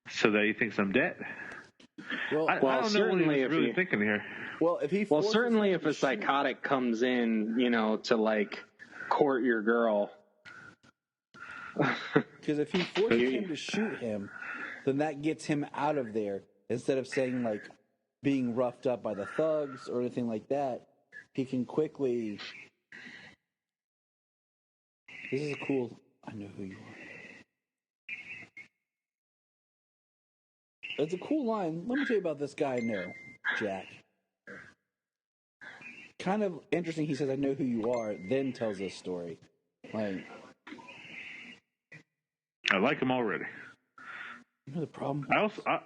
so that he thinks I'm dead. Well, I don't know what he was really thinking here. Well, certainly if a psychotic comes in, you know, to like court your girl. Because if he forces him to shoot him, then that gets him out of there. Instead of saying like being roughed up by the thugs or anything like that, he can quickly. This is cool. I know who you are. It's a cool line. Let me tell you about this guy I know, Jack. Kind of interesting. He says, I know who you are, then tells this story. Like, I like him already. You know the problem?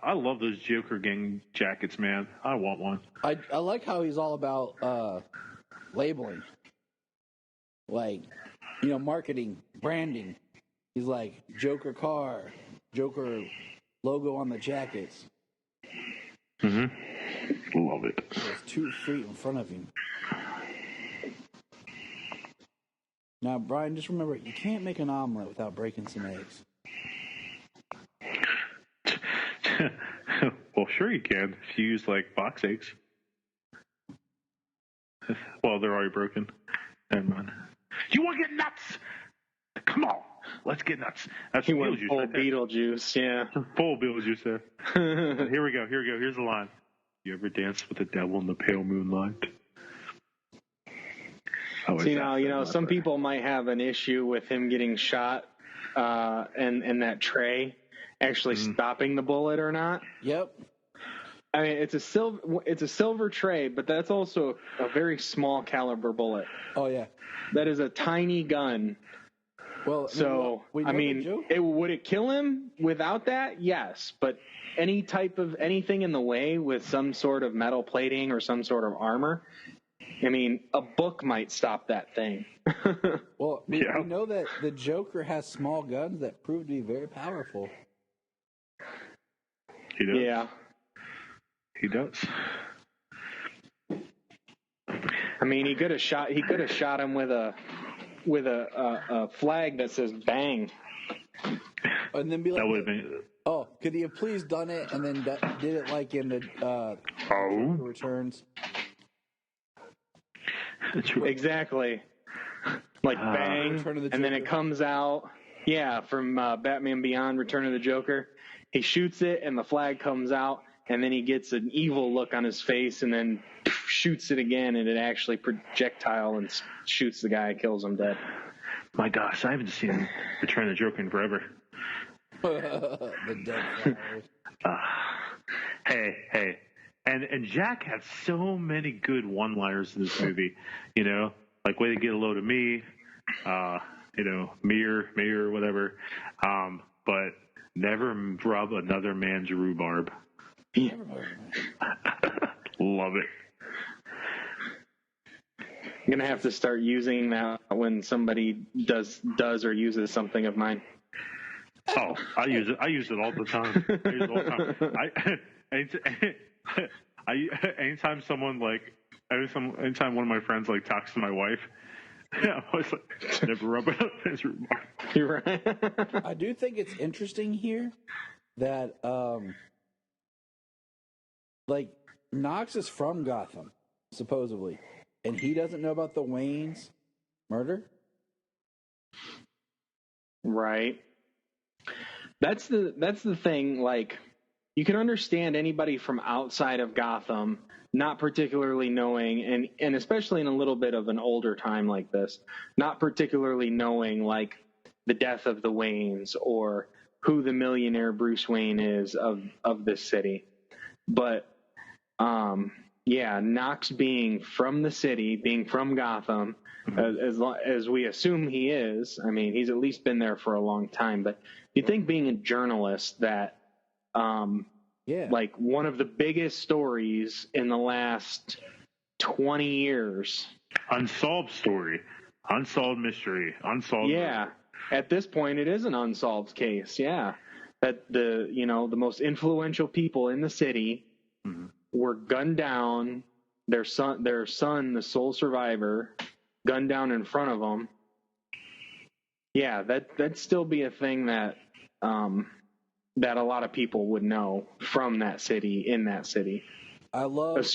I love those Joker gang jackets, man. I want one. I like how he's all about labeling. Like, you know, marketing, branding. He's like, Joker car, Joker logo on the jackets. Mm-hmm. Love it. There's 2 feet in front of him. Now, Brian, just remember, you can't make an omelet without breaking some eggs. Well, sure you can if you use, like, box eggs. Well, they're already broken. Never mind. You want to get nuts? Come on. Let's get nuts. That's Beetlejuice full right there. Beetlejuice, yeah. Full Beetlejuice there. Here we go. Here's the line. You ever dance with the devil in the pale moonlight? See, now, you know, some people might have an issue with him getting shot and that tray actually stopping the bullet or not. Yep. I mean, it's a silver tray, but that's also a very small caliber bullet. Oh yeah, that is a tiny gun. Well, so would it kill him without that? Yes, but anything in the way with some sort of metal plating or some sort of armor, I mean, a book might stop that thing. Well, we know that the Joker has small guns that prove to be very powerful. He does. Yeah. He does. I mean, he could have shot him with a flag that says "bang," and then be like, that would have been. Oh, could he have please done it and then did it like in the Returns? Exactly. Like bang, and then it comes out. Yeah, from Batman Beyond: Return of the Joker. He shoots it, and the flag comes out, and then he gets an evil look on his face, and then shoots it again, and it actually projectile and shoots the guy, kills him dead. My gosh, I haven't seen Return of the Joker in forever. The dead flowers. Hey. And Jack had so many good one-liners in this movie, you know, like way to get a load of me, you know, mirror, whatever, but never rub another man's rhubarb. Love it. I'm gonna have to start using that when somebody does or uses something of mine. Oh, I use it all the time. Anytime anytime one of my friends like talks to my wife, I was like, never rub it up his rhubarb. You're right. I do think it's interesting here that like Knox is from Gotham, supposedly, and he doesn't know about the Wayne's murder. Right. That's the thing. Like, you can understand anybody from outside of Gotham not particularly knowing, and especially in a little bit of an older time like this, not particularly knowing like the death of the Waynes or who the millionaire Bruce Wayne is of this city. But Knox being from the city, being from Gotham, as we assume he is. I mean, he's at least been there for a long time. But you think being a journalist that, like one of the biggest stories in the last 20 years, unsolved story, unsolved mystery, unsolved. Yeah, at this point, it is an unsolved case. Yeah, that the most influential people in the city were gunned down. Their son, the sole survivor, gunned down in front of them. Yeah, that'd still be a thing that that a lot of people would know from that city, in that city. I love what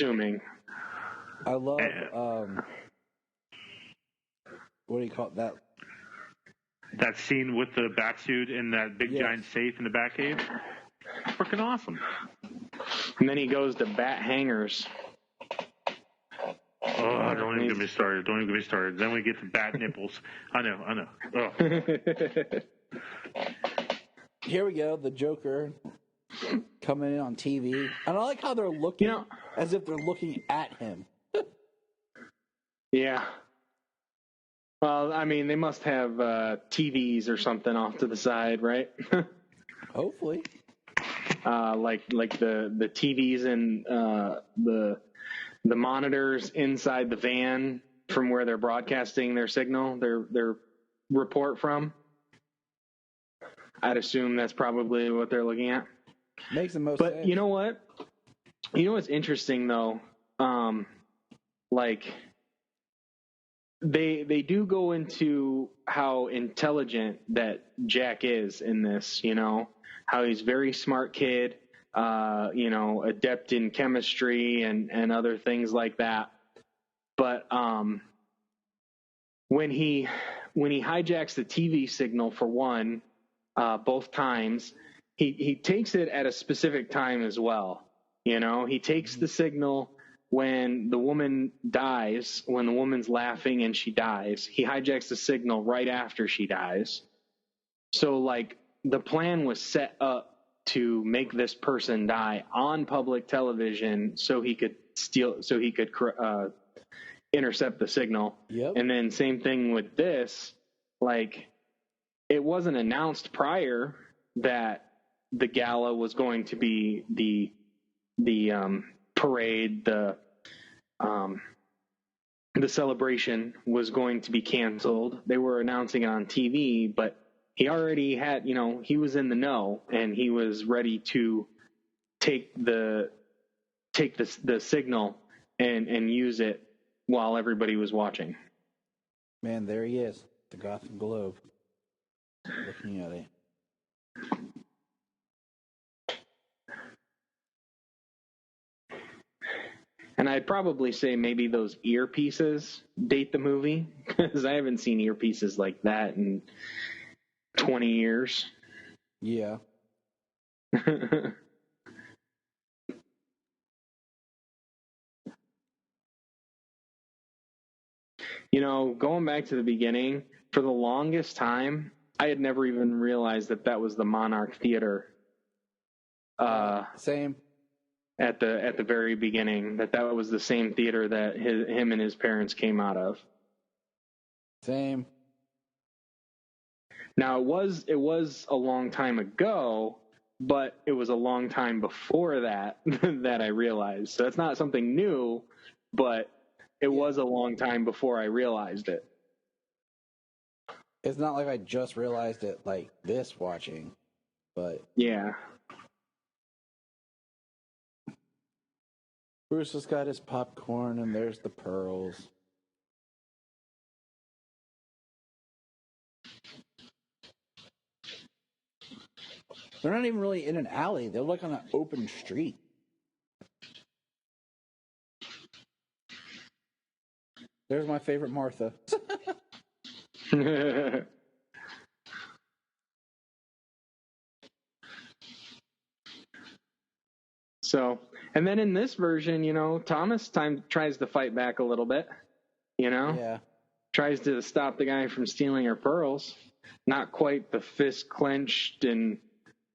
do you call it, that scene with the Batsuit in that big giant safe in the Batcave. Freaking awesome. And then he goes to Bat Hangers. Oh, don't even get me started. Then we get to Bat Nipples. I know. Oh. Here we go, the Joker coming in on TV. And I like how they're looking as if they're looking at him. Yeah. Well, I mean, they must have TVs or something off to the side, right? Hopefully. Like the TVs and the monitors inside the van from where they're broadcasting their signal, their report from. I'd assume that's probably what they're looking at. Makes the most sense. But you know what? You know what's interesting though? Like they do go into how intelligent that Jack is in this, how he's a very smart kid, adept in chemistry and other things like that. But when he hijacks the TV signal for one, both times, he takes it at a specific time as well. He takes the signal when the woman dies, when the woman's laughing and she dies. He hijacks the signal right after she dies. So like the plan was set up to make this person die on public television so he could intercept the signal. Yep. And then same thing with this, like it wasn't announced prior that the gala was going to be the parade, the celebration was going to be canceled. They were announcing it on TV, but he already had, he was in the know and he was ready to take the signal and use it while everybody was watching. Man, there he is, the Gotham Globe. Looking at it. And I'd probably say maybe those earpieces date the movie, because I haven't seen earpieces like that in 20 years. Yeah. Going back to the beginning, for the longest time, I had never even realized that was the Monarch Theater. Same. At the very beginning, that was the same theater that him and his parents came out of. Same. Now it was a long time ago, but it was a long time before that that I realized. So that's not something new, but it was a long time before I realized it. It's not like I just realized it like this watching, but yeah. Bruce has got his popcorn, and there's the pearls. They're not even really in an alley. They're like on an open street. There's my favorite Martha. So, and then in this version, Thomas tries to fight back a little bit, Yeah. Tries to stop the guy from stealing her pearls. Not quite the fist clenched and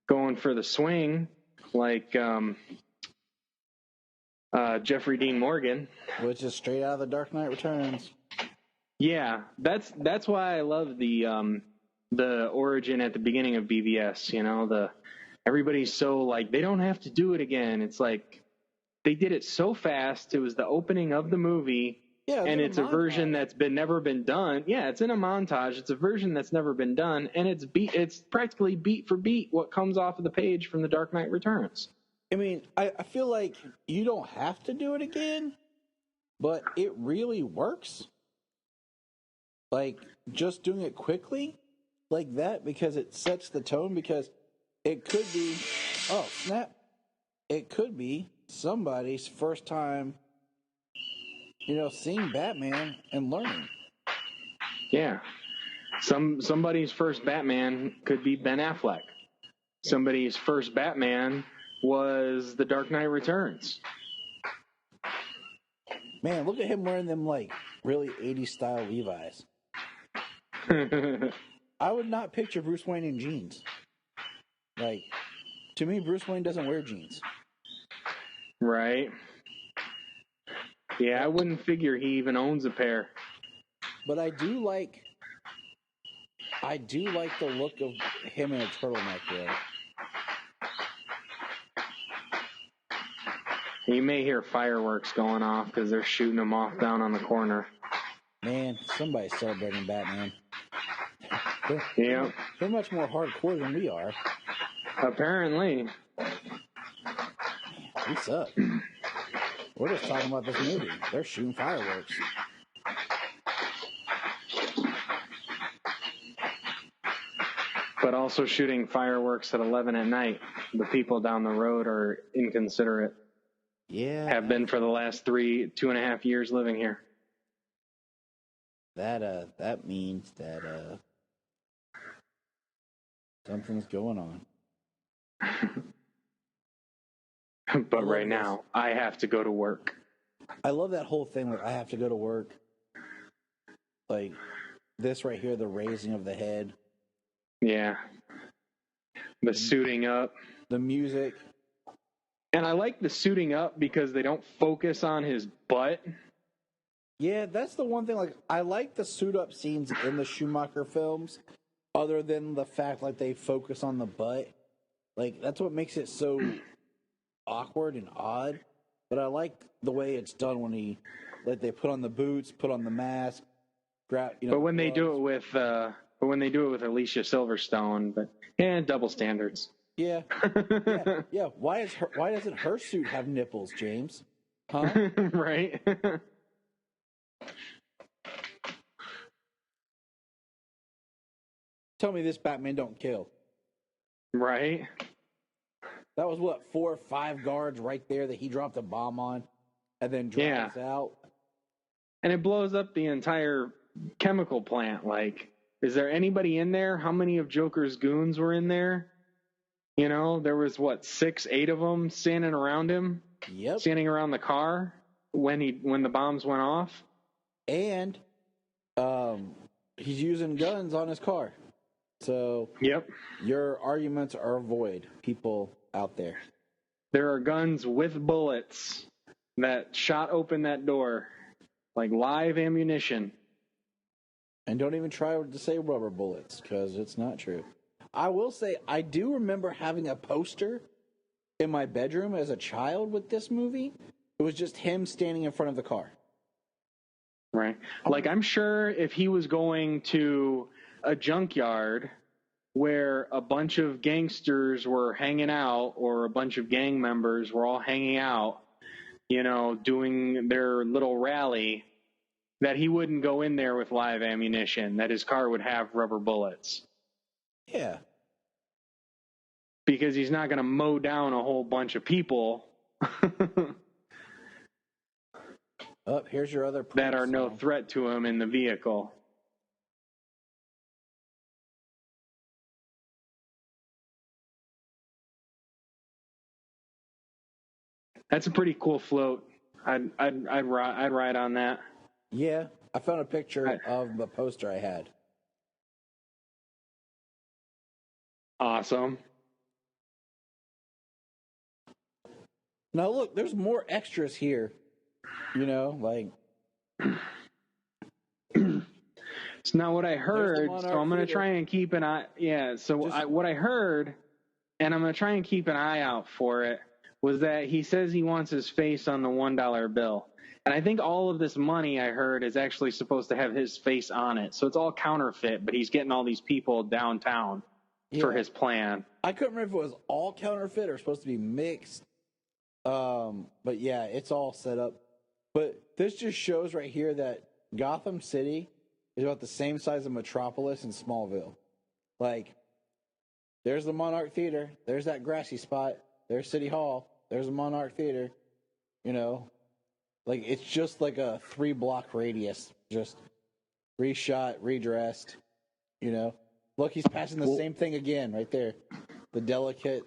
going for the swing like Jeffrey Dean Morgan. Which is straight out of The Dark Knight Returns. Yeah, that's why I love the origin at the beginning of BVS, everybody's so like, they don't have to do it again. It's like they did it so fast. It was the opening of the movie. Yeah, and it's a version that's never been done. Yeah, it's in a montage. It's a version that's never been done, and it's practically beat for beat what comes off of the page from The Dark Knight Returns. I mean, I feel like you don't have to do it again, but it really works. Like, just doing it quickly like that, because it sets the tone, because it could be, oh, snap, it could be somebody's first time, seeing Batman and learning. Yeah. Somebody's first Batman could be Ben Affleck. Somebody's first Batman was The Dark Knight Returns. Man, look at him wearing them, like, really 80s style Levi's. I would not picture Bruce Wayne in jeans. Like, to me, Bruce Wayne doesn't wear jeans. Right. Yeah, I wouldn't figure he even owns a pair. But I do like the look of him in a turtleneck, though. You may hear fireworks going off because they're shooting them off down on the corner. Man, somebody's celebrating Batman. Yeah. They're much more hardcore than we are. Apparently. What's up? We're just talking about this movie. They're shooting fireworks. But also shooting fireworks at 11 at night. The people down the road are inconsiderate. Yeah. Have been for the last 2.5 years living here. That means that something's going on. But right now, I have to go to work. I love that whole thing. Like, I have to go to work. Like, this right here, the raising of the head. Yeah. The suiting up. the music. And I like the suiting up because they don't focus on his butt. Yeah, that's the one thing. Like, I like the suit up scenes in the Schumacher films, other than the fact like they focus on the butt. Like, that's what makes it so awkward and odd. But I like the way it's done when they put on the boots, put on the mask, grab. But when they do it with, Alicia Silverstone, double standards. Yeah, yeah. Why doesn't her suit have nipples, James? Huh? Right. Tell me this Batman don't kill. Right. That was 4 or 5 guards right there that he dropped a bomb on, and then drives out. And it blows up the entire chemical plant. Like, is there anybody in there? How many of Joker's goons were in there? You know, there was 6, 8 of them standing around him. Yep. Standing around the car when the bombs went off. And he's using guns on his car. So yep. Your arguments are void, people out there. There are guns with bullets that shot open that door, like live ammunition. And don't even try to say rubber bullets, because it's not true. I will say, I do remember having a poster in my bedroom as a child with this movie. It was just him standing in front of the car. Right. Like, I'm sure if he was going to a junkyard where a bunch of gangsters were hanging out, or a bunch of gang members were all hanging out, you know, doing their little rally, that he wouldn't go in there with live ammunition, that his car would have rubber bullets. Yeah. Because he's not going to mow down a whole bunch of people. Oh, here's your other that are no threat to him in the vehicle. That's a pretty cool float. I'd ride on that. Yeah, I found a picture of the poster I had. Awesome. Now look, there's more extras here. You know, like it's not what I heard, so I'm going to try and keep an eye. Yeah, so what I heard, and I'm going to try and keep an eye out for it, was that he says he wants his face on the $1 bill. And I think all of this money, I heard, is actually supposed to have his face on it. So it's all counterfeit, but he's getting all these people downtown for his plan. I couldn't remember if it was all counterfeit or supposed to be mixed. But yeah, it's all set up. But this just shows right here that Gotham City is about the same size of Metropolis and Smallville. Like, there's the Monarch Theater. There's that grassy spot. There's City Hall. There's the Monarch Theater. You know, like, it's just like a 3-block radius. Just reshot, redressed. You know, look, he's passing the same thing again right there. The delicate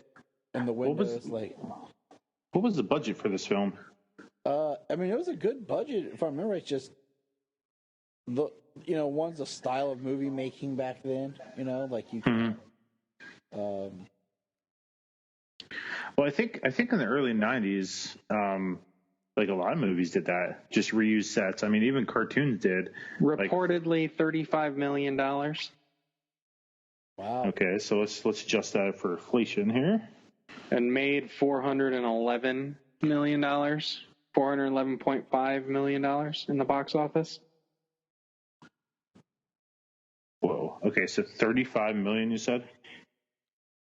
and the windows. What was the budget for this film? I mean, it was a good budget. If I remember, it's just one's a style of movie making back then. You know, like you can. Well, I think in the early '90s, like a lot of movies did that, just reuse sets. I mean, even cartoons did. Reportedly, $35 million. Wow. Okay, so let's adjust that for inflation here. And made $411 million, $411.5 million in the box office. Whoa. Okay, so 35 million, you said?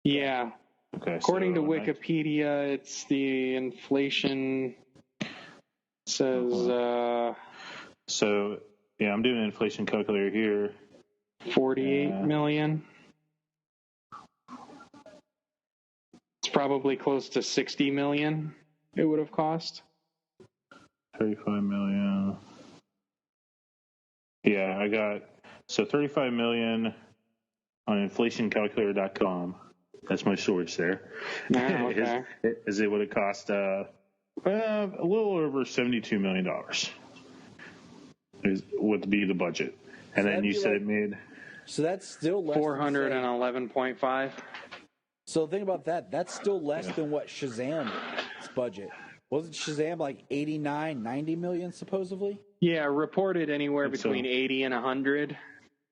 Yeah. Okay. According to Wikipedia, it's the inflation says. So yeah, I'm doing an inflation calculator here. 48 million. It's probably close to 60 million. It would have cost. 35 million. Yeah, I got 35 million on inflationcalculator.com. That's my source there. Oh, okay. Is it what it cost? A little over $72 million would be the budget. And then you said it made. So that's still less 411.5. So think about that. That's still less than what Shazam's budget. Wasn't Shazam like 89, 90 million supposedly? Yeah, reported anywhere between 80 and 100.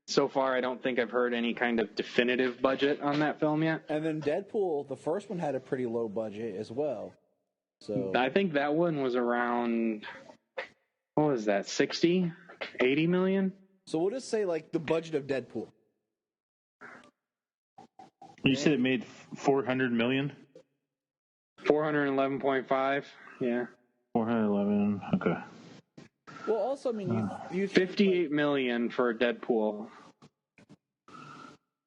So far, I don't think I've heard any kind of definitive budget on that film yet. And then Deadpool, the first one had a pretty low budget as well. So I think that one was around, what was that, 60, 80 million? So we'll just say like the budget of Deadpool. You said it made 400 million? 411.5, yeah. 411, okay. Well, also, I mean, you 58 million for Deadpool.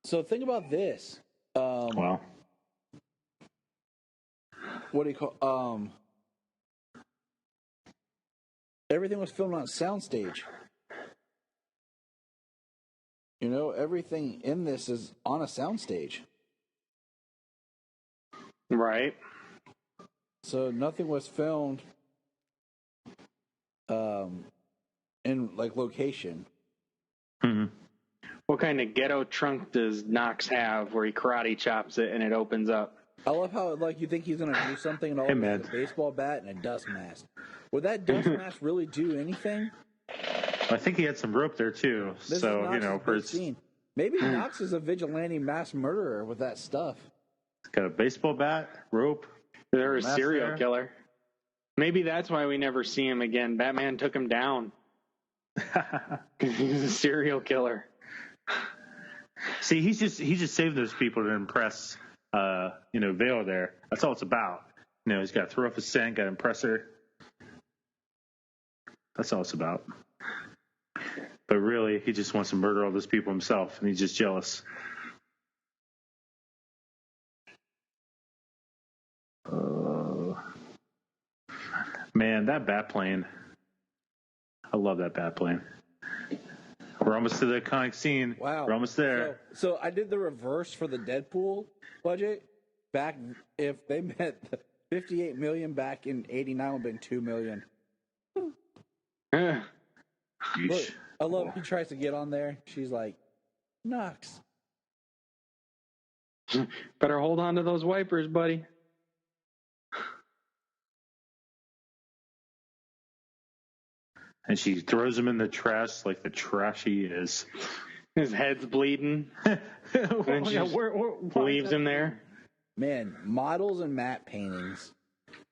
So think about this. Wow. What do you call? Everything was filmed on a soundstage. You know, everything in this is on a soundstage. Right. So nothing was filmed in like location. Mm-hmm. What kind of ghetto trunk does Knox have where he karate chops it and it opens up? I love how like you think he's gonna do something and all of a baseball bat and a dust mask. Would that dust mask really do anything? I think he had some rope there too. This so is for scene. Maybe Knox is a vigilante mass murderer with that stuff. He's got a baseball bat, rope. They're a serial killer. Maybe that's why we never see him again. Batman took him down. He's a serial killer. See, he's just saving those people to impress, Vale there. That's all it's about. He's got to throw off his scent, got to impress her. That's all it's about. But really, he just wants to murder all those people himself, and he's just jealous. Man, that bat plane. I love that bat plane. We're almost to the iconic scene. Wow. We're almost there. So I did the reverse for the Deadpool budget. Back, if they met 58 million back in 89, would have been 2 million. Look, I love he tries to get on there. She's like, Knox. Better hold on to those wipers, buddy. And she throws him in the trash like the trash he is. His head's bleeding. And she leaves him there. Man, models and matte paintings.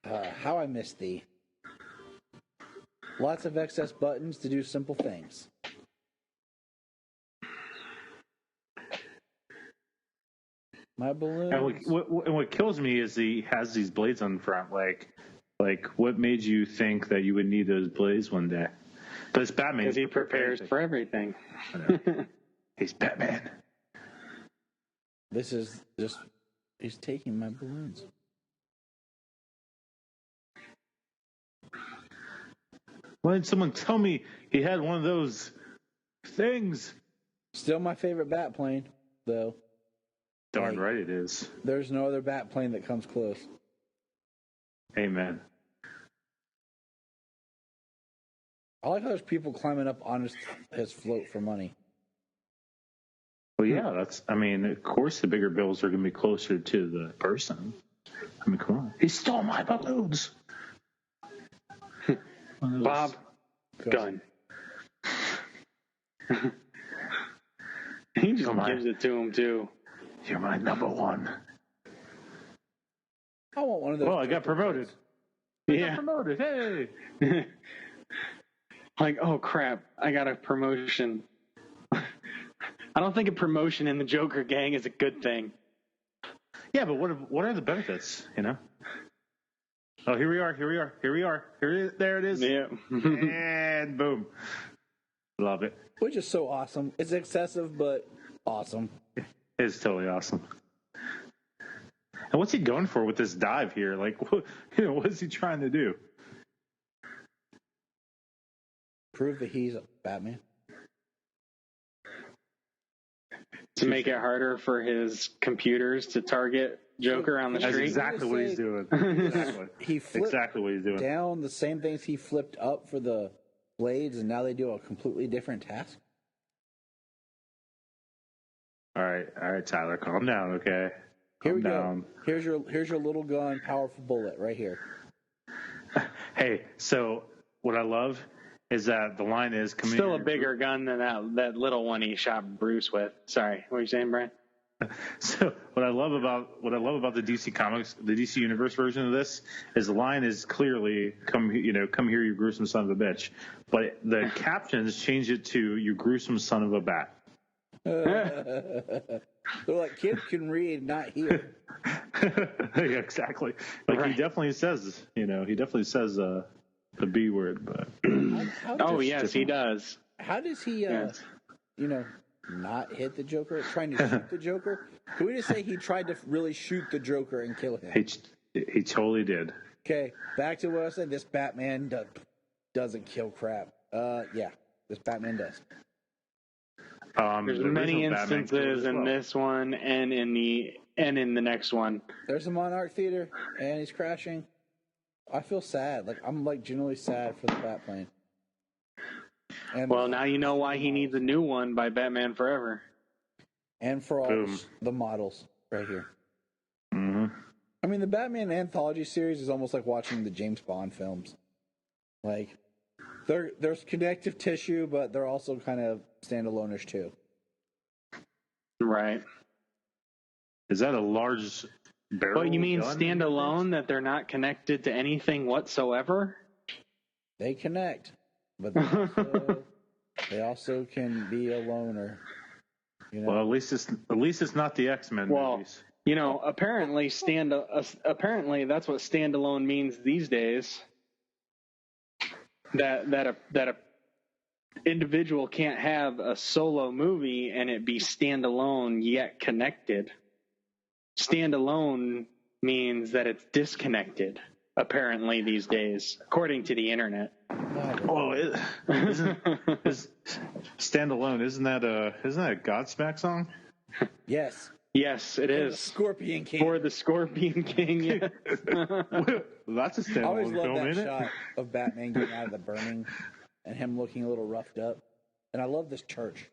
How I miss thee. Lots of excess buttons to do simple things. My balloons. And what kills me is he has these blades on the front. Like, what made you think that you would need those blades one day? But it's Batman. Because he prepares for everything. He's Batman. This is just... He's taking my balloons. Why did someone tell me he had one of those things? Still my favorite bat plane, though. Darn right it is. There's no other bat plane that comes close. Amen. I like how there's people climbing up on his float for money. Well, yeah, of course the bigger bills are going to be closer to the person. I mean, come on. He stole my balloons. Bob Gunn. He just gives it to him, too. You're my number one. I want one of those. Well, I got promoted. I got promoted. Hey. Like, oh, crap. I got a promotion. I don't think a promotion in the Joker gang is a good thing. Yeah, but what are the benefits, Oh, here we are. There it is. Yeah. And boom. Love it. Which is so awesome. It's excessive, but awesome. It's totally awesome. And what's he going for with this dive here? Like, what is he trying to do? Prove that he's Batman. To make it harder for his computers to target Joker on the That's street. exactly what he's doing. He flipped exactly what he's doing. down the same things he flipped up for the blades, and now they do a completely different task. All right, Tyler, calm down, okay? Here we go. Here's your little gun, powerful bullet right here. Hey, so what I love is that the line is still a bigger gun than that little one he shot Bruce with. Sorry, what are you saying, Bryan? So what I love about the DC Comics, the DC Universe version of this, is the line is clearly come here, you gruesome son of a bitch, but the captions change it to you gruesome son of a bat. They're like, kids can read, not hear. Yeah, exactly. Like right. he definitely says the B word, but yes, he does. How does he not hit the Joker? Trying to shoot the Joker? Can we just say he tried to really shoot the Joker and kill him? He totally did. Okay, back to what I said. This Batman doesn't kill crap. Yeah, this Batman does. There's many instances in this one and in the next one. There's a Monarch Theater, and he's crashing. I feel sad. Like I'm genuinely sad for the Batplane. And well, now you know why he needs a new one by Batman Forever. And for all the models right here. Mm-hmm. I mean, the Batman anthology series is almost like watching the James Bond films. Like, there's connective tissue, but they're also kind of standalone-ish too. Right. Is that a large barrel? But you mean standalone, that they're not connected to anything whatsoever? They connect, but they also can be a loner. Well, at least it's not the X-Men movies. Apparently that's what standalone means these days. That a individual can't have a solo movie and it be standalone yet connected. Standalone means that it's disconnected, apparently these days, according to the internet. Oh, isn't standalone? Isn't that a Godsmack song? Yes. Yes, it is. Scorpion King. For the Scorpion King, yes. That's a standalone film, I always love that isn't shot it? of Batman getting out of the burning and him looking a little roughed up. And I love this church.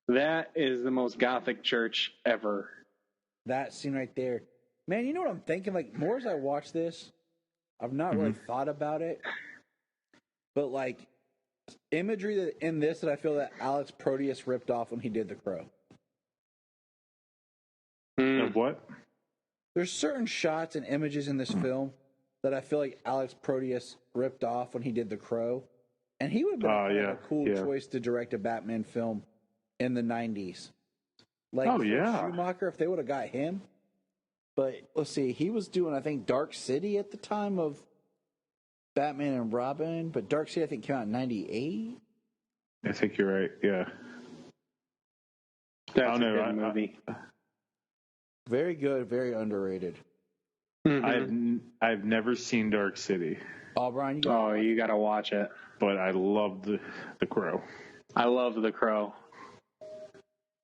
That is the most gothic church ever. That scene right there. Man, you know what I'm thinking? Like, more as I watch this, I've not really thought about it. But, like, imagery in this that I feel that Alex Proteus ripped off when he did The Crow. Of what? There's certain shots and images in this film that I feel like Alex Proteus ripped off when he did The Crow. And he would have been a cool choice to direct a Batman film in the 90s. Like, Schumacher, if they would have got him. But let's see, he was doing, I think, Dark City at the time of Batman and Robin. But Dark City, I think, came out in 98. I think you're right, yeah. That's a good movie. Very good, very underrated. Mm-hmm. I've never seen Dark City. Oh, Bryan, you got to watch it. But I love the Crow. I love The Crow.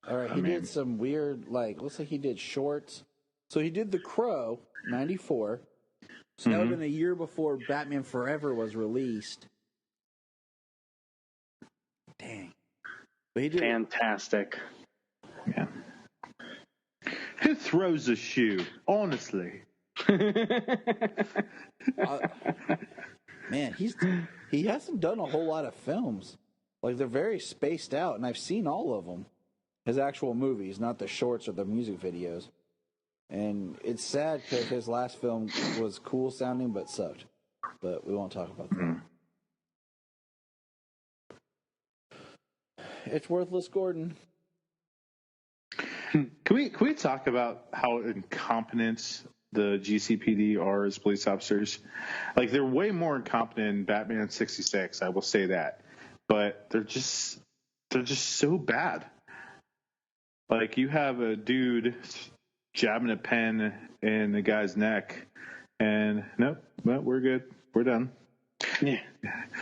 All right, he did some weird, let's say he did shorts. So he did The Crow, 94. So that would have been a year before Batman Forever was released. Dang. But he did fantastic. Yeah. Who throws a shoe? Honestly. Man, he hasn't done a whole lot of films. Like, they're very spaced out, and I've seen all of them. His actual movies, not the shorts or the music videos. And it's sad because his last film was cool sounding but sucked. But we won't talk about that. It's Worthless Gordon. Can we talk about how incompetent the GCPD are as police officers? Like, they're way more incompetent in Batman 66, I will say that. But they're just so bad. Like, you have a dude jabbing a pen in the guy's neck, and nope, well, we're good. We're done. Yeah.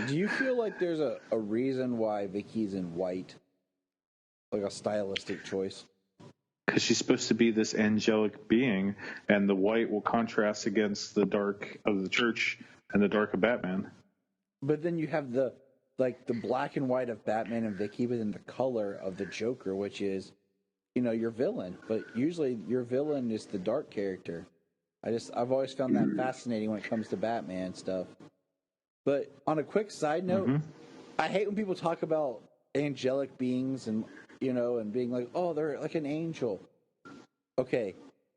Do you feel like there's a reason why Vicky's in white? Like a stylistic choice? Because she's supposed to be this angelic being, and the white will contrast against the dark of the church and the dark of Batman. But then you have the black and white of Batman and Vicky, but then the color of the Joker, which is your villain, but usually your villain is the dark character. I've always found that fascinating when it comes to Batman stuff. But on a quick side note, I hate when people talk about angelic beings and and being like, oh, they're like an angel. Okay,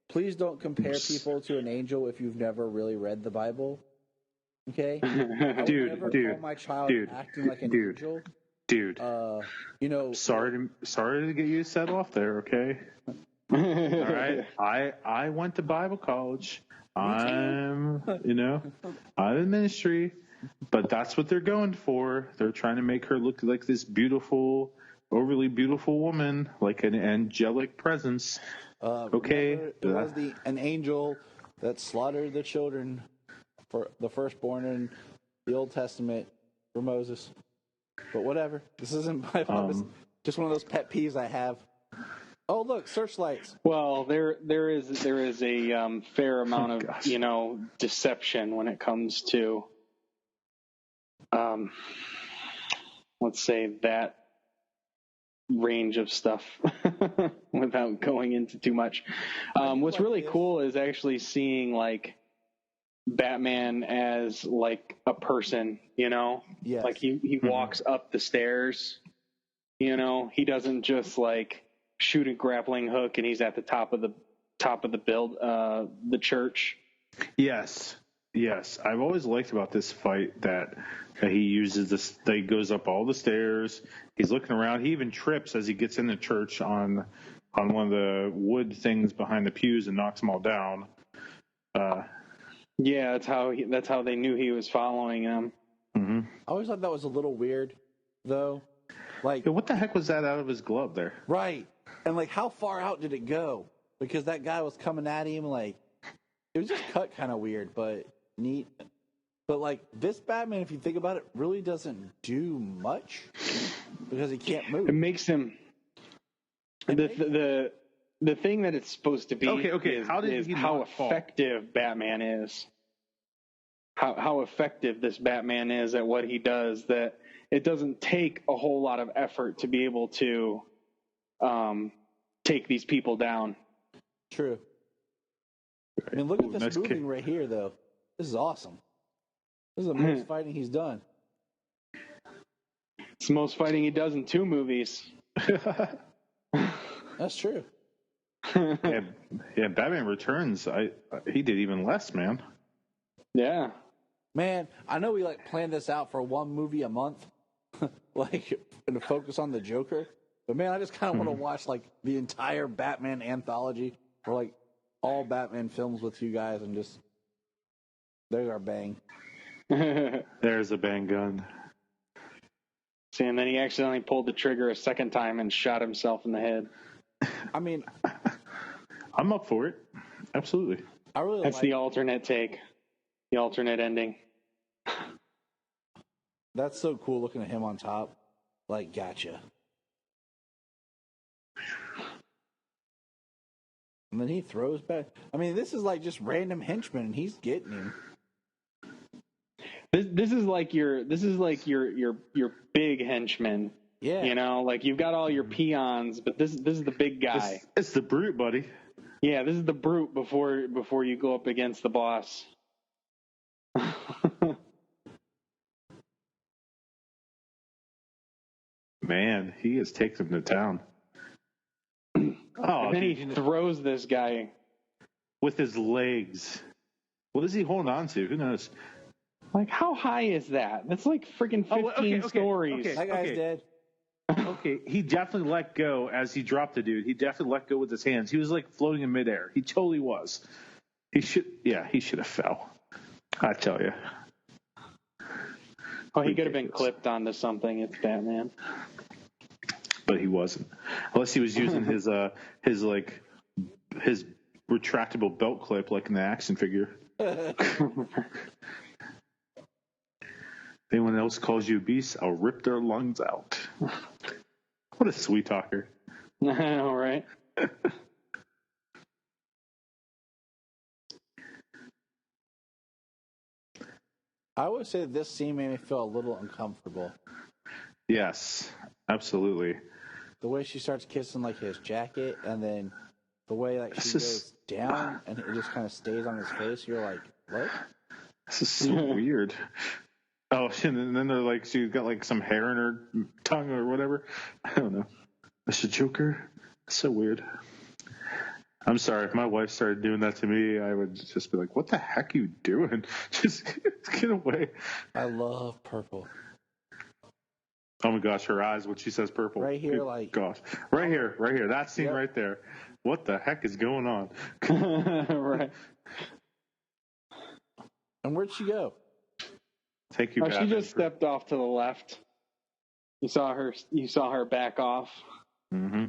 please don't compare people to an angel if you've never really read the Bible. Okay, I would never call my child acting like an angel. Dude, sorry to get you set off there. Okay. All right, I went to Bible college. I'm in ministry, but that's what they're going for. They're trying to make her look like this beautiful, overly beautiful woman, like an angelic presence. Okay, it was an angel that slaughtered the children for the firstborn in the Old Testament for Moses. But whatever, this isn't my just one of those pet peeves I have. Oh, look, searchlights. Well, there is a fair amount of deception when it comes to let's say that range of stuff without going into too much. What's really cool is actually seeing like Batman as like a person, Yes. like he walks up the stairs, he doesn't just like shoot a grappling hook and he's at the top of the the church. Yes. I've always liked about this fight that he uses this. That he goes up all the stairs. He's looking around. He even trips as he gets in the church on one of the wood things behind the pews and knocks them all down. Yeah, that's how they knew he was following them. I always thought that was a little weird, though. Like, what the heck was that out of his glove there? Right. And, like, how far out did it go? Because that guy was coming at him, like, it was just cut kind of weird, but neat. But, like, this Batman, if you think about it, really doesn't do much because he can't move. It makes him... The thing that it's supposed to be is how effective Batman is. How effective this Batman is at what he does, that it doesn't take a whole lot of effort to be able to take these people down. True. I mean, look at this moving right here, though. This is awesome. This is the most fighting he's done. It's the most fighting he does in 2 movies. That's true. yeah, Batman Returns, he did even less, man. Yeah. Man, I know we planned this out for 1 movie a month, and to focus on the Joker. But man, I just kind of want to watch the entire Batman anthology, or all Batman films with you guys, and just there's our bang. There's a bang gun. See, and then he accidentally pulled the trigger a second time and shot himself in the head. I mean, I'm up for it. Absolutely. That's the alternate take, the alternate ending. That's so cool looking at him on top. Gotcha. And then he throws back. I mean, this is just random henchmen, and he's getting him. This is your big henchman. Yeah. You've got all your peons, but this is the big guy. It's the brute, buddy. Yeah, this is the brute before you go up against the boss. Man, he has taken him to town. And then he throws this guy with his legs. What is he holding on to? Who knows? How high is that? That's freaking 15 stories. That guy's dead. Okay, he definitely let go as he dropped the dude. He definitely let go with his hands. He was floating in midair. He totally was. He should have fell. I tell you. Oh, he could have been clipped onto something. It's Batman. But he wasn't. Unless he was using his retractable belt clip like in the action figure. If anyone else calls you a beast, I'll rip their lungs out. What a sweet talker. All right. I would say this scene made me feel a little uncomfortable. Yes, absolutely. the way she starts kissing like his jacket, and then the way like she goes down and it just kind of stays on his face. You're like, what? This is so weird. Oh, and then they're like, she's got like some hair in her tongue or whatever. I don't know. That's a Joker. It's so weird. I'm sorry. If my wife started doing that to me, I would just be like, what the heck are you doing? Just get away. I love purple. Oh my gosh, her eyes when she says purple. Right here, like. Gosh. Right here. That scene right there. What the heck is going on? Right. And where'd she go? Thank you, She just stepped off to the left. You saw her back off. Mm-hmm.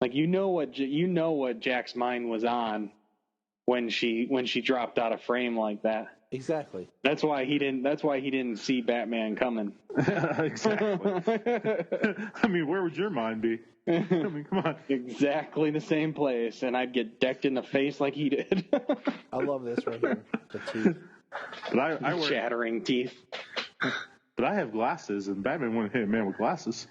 Like you know what Jack's mind was on when she dropped out of frame like that. Exactly. That's why he didn't see Batman coming. Exactly. I mean, where would your mind be? I mean, come on. Exactly the same place, and I'd get decked in the face like he did. I love this right here. The teeth. But I wear shattering teeth. But I have glasses, and Batman wouldn't hit a man with glasses.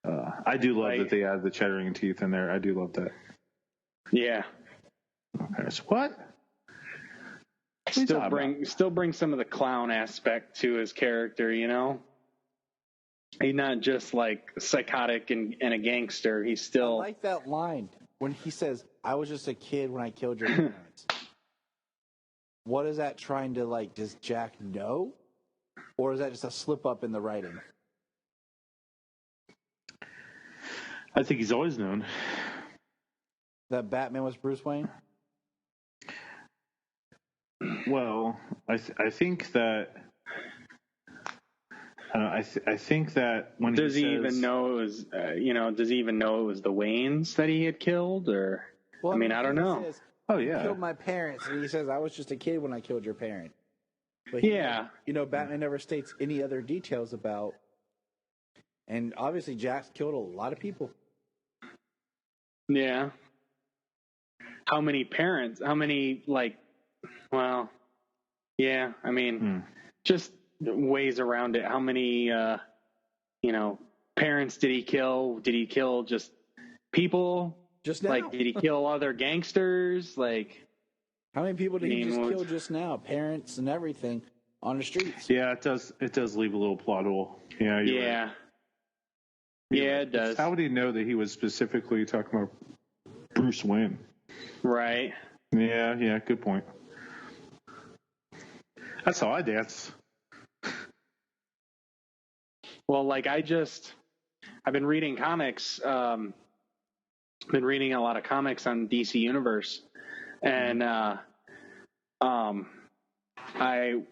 I do love that they add the chattering teeth in there. I do love that. Yeah. Okay, so what? Still bring some of the clown aspect to his character, you know? He's not just like psychotic and a gangster. He's still. I like that line when he says, "I was just a kid when I killed your parents." What is that trying to like? Does Jack know, or is that just a slip up in the writing? I think he's always known that Batman was Bruce Wayne. Well, I think that. I think that when does he even know it was does he even know it was the Waynes that he had killed, or well, I mean I don't know. Says, oh yeah, he killed my parents, and he says I was just a kid when I killed your parent. But Batman never states any other details about. And obviously, Jack's killed a lot of people. Yeah. How many parents? How many Well, yeah. I mean, just ways around it. How many, parents did he kill? Did he kill just people? Just now? Did he kill other gangsters? How many people did he just kill just now? Parents and everything on the streets. Yeah, it does leave a little plot hole. Yeah. Yeah. Right. Yeah, it does. How would he know that he was specifically talking about Bruce Wayne? Right. Yeah, good point. That's how I dance. Well, I've been reading comics. Been reading a lot of comics on DC Universe, and I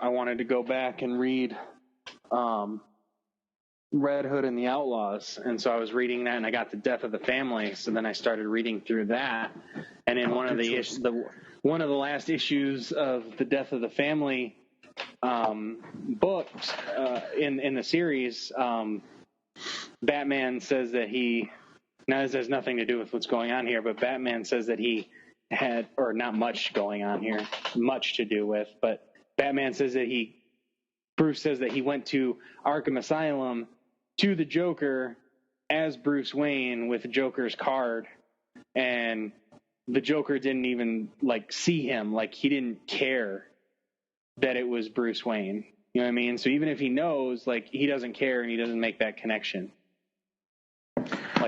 wanted to go back and read Red Hood and the Outlaws, and so I was reading that, and I got the Death of the Family. So then I started reading through that, and in one of the last issues of the Death of the Family books in the series, Batman says that now this has nothing to do with what's going on here, but Batman says that he had, or not much going on here, much to do with, but Batman says that Bruce says that he went to Arkham Asylum to the Joker as Bruce Wayne with the Joker's card, and the Joker didn't even see him. He didn't care that it was Bruce Wayne. You know what I mean? So even if he knows, he doesn't care and he doesn't make that connection.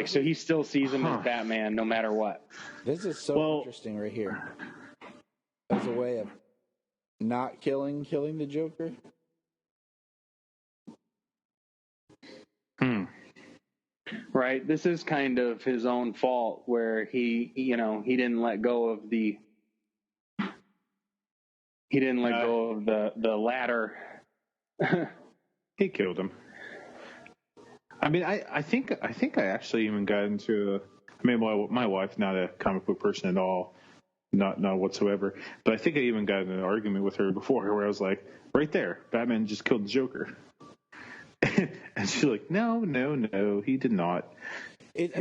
So he still sees him as Batman no matter what. This is so interesting right here. As a way of not killing the Joker. Right. This is kind of his own fault where he didn't let go of the ladder. He killed him. I mean, I think I actually even got into. My wife's not a comic book person at all, not whatsoever. But I think I even got in an argument with her before where I was like, right there, Batman just killed the Joker. And she's like, no, he did not. He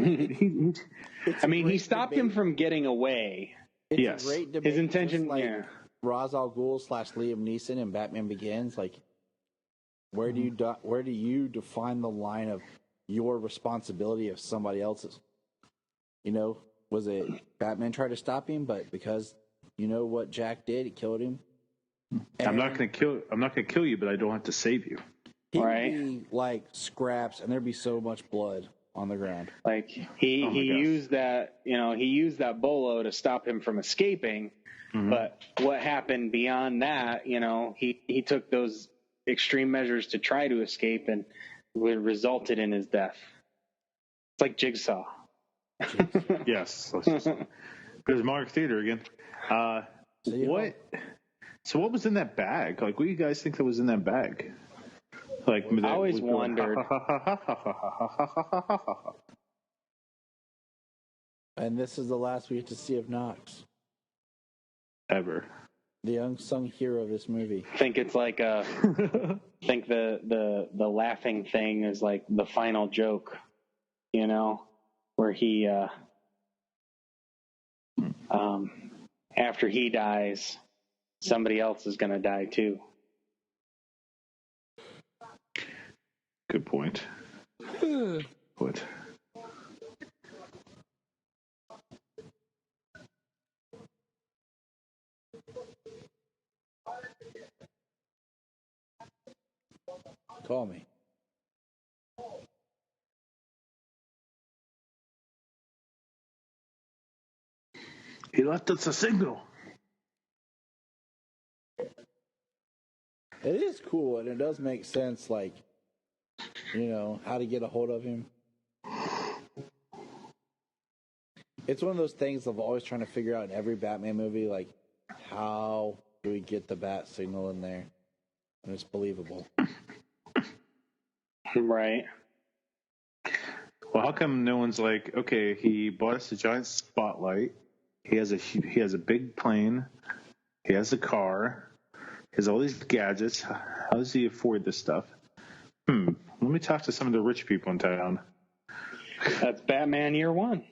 stopped him from getting away. It's a great debate. His intention, Ra's al Ghul / Liam Neeson in Batman Begins, like, where do you define the line of your responsibility of somebody else's? You know, was it Batman tried to stop him, but because you know what Jack did, he killed him? And I'm not going to kill you, but I don't have to save you. He'd be like scraps, and there'd be so much blood on the ground. Like he used that bolo to stop him from escaping. Mm-hmm. But what happened beyond that, he took those extreme measures to try to escape, and it resulted in his death. It's like Jigsaw. Yes. There's Mark Theater again. So what was in that bag? Like, what do you guys think that was in that bag? Like, I always wondered. And this is the last we get to see of Knox. Ever. The unsung hero of this movie. I think it's like the laughing thing is like the final joke, where he after he dies, somebody else is going to die too. Good point. What? Call me. He left us a signal. It is cool, and it does make sense, like, how to get a hold of him. It's one of those things I'm always trying to figure out in every Batman movie, like, how do we get the bat signal in there? And it's believable. Right. Well, how come no one's like, okay, he bought us a giant spotlight. He has a big plane. He has a car. He has all these gadgets. How does he afford this stuff? Let me talk to some of the rich people in town. That's Batman Year One.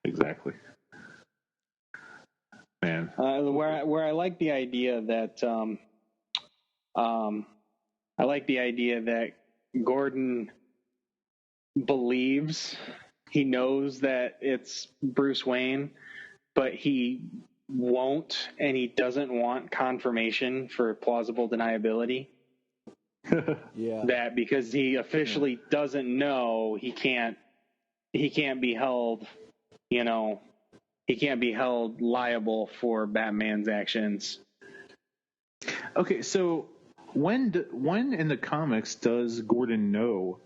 Exactly. Man. Where I like the idea that Gordon believes he knows that it's Bruce Wayne, but he won't, and he doesn't want confirmation for plausible deniability. Yeah. That because he officially doesn't know, he can't be held, he can't be held liable for Batman's actions. Okay, so when in the comics does Gordon know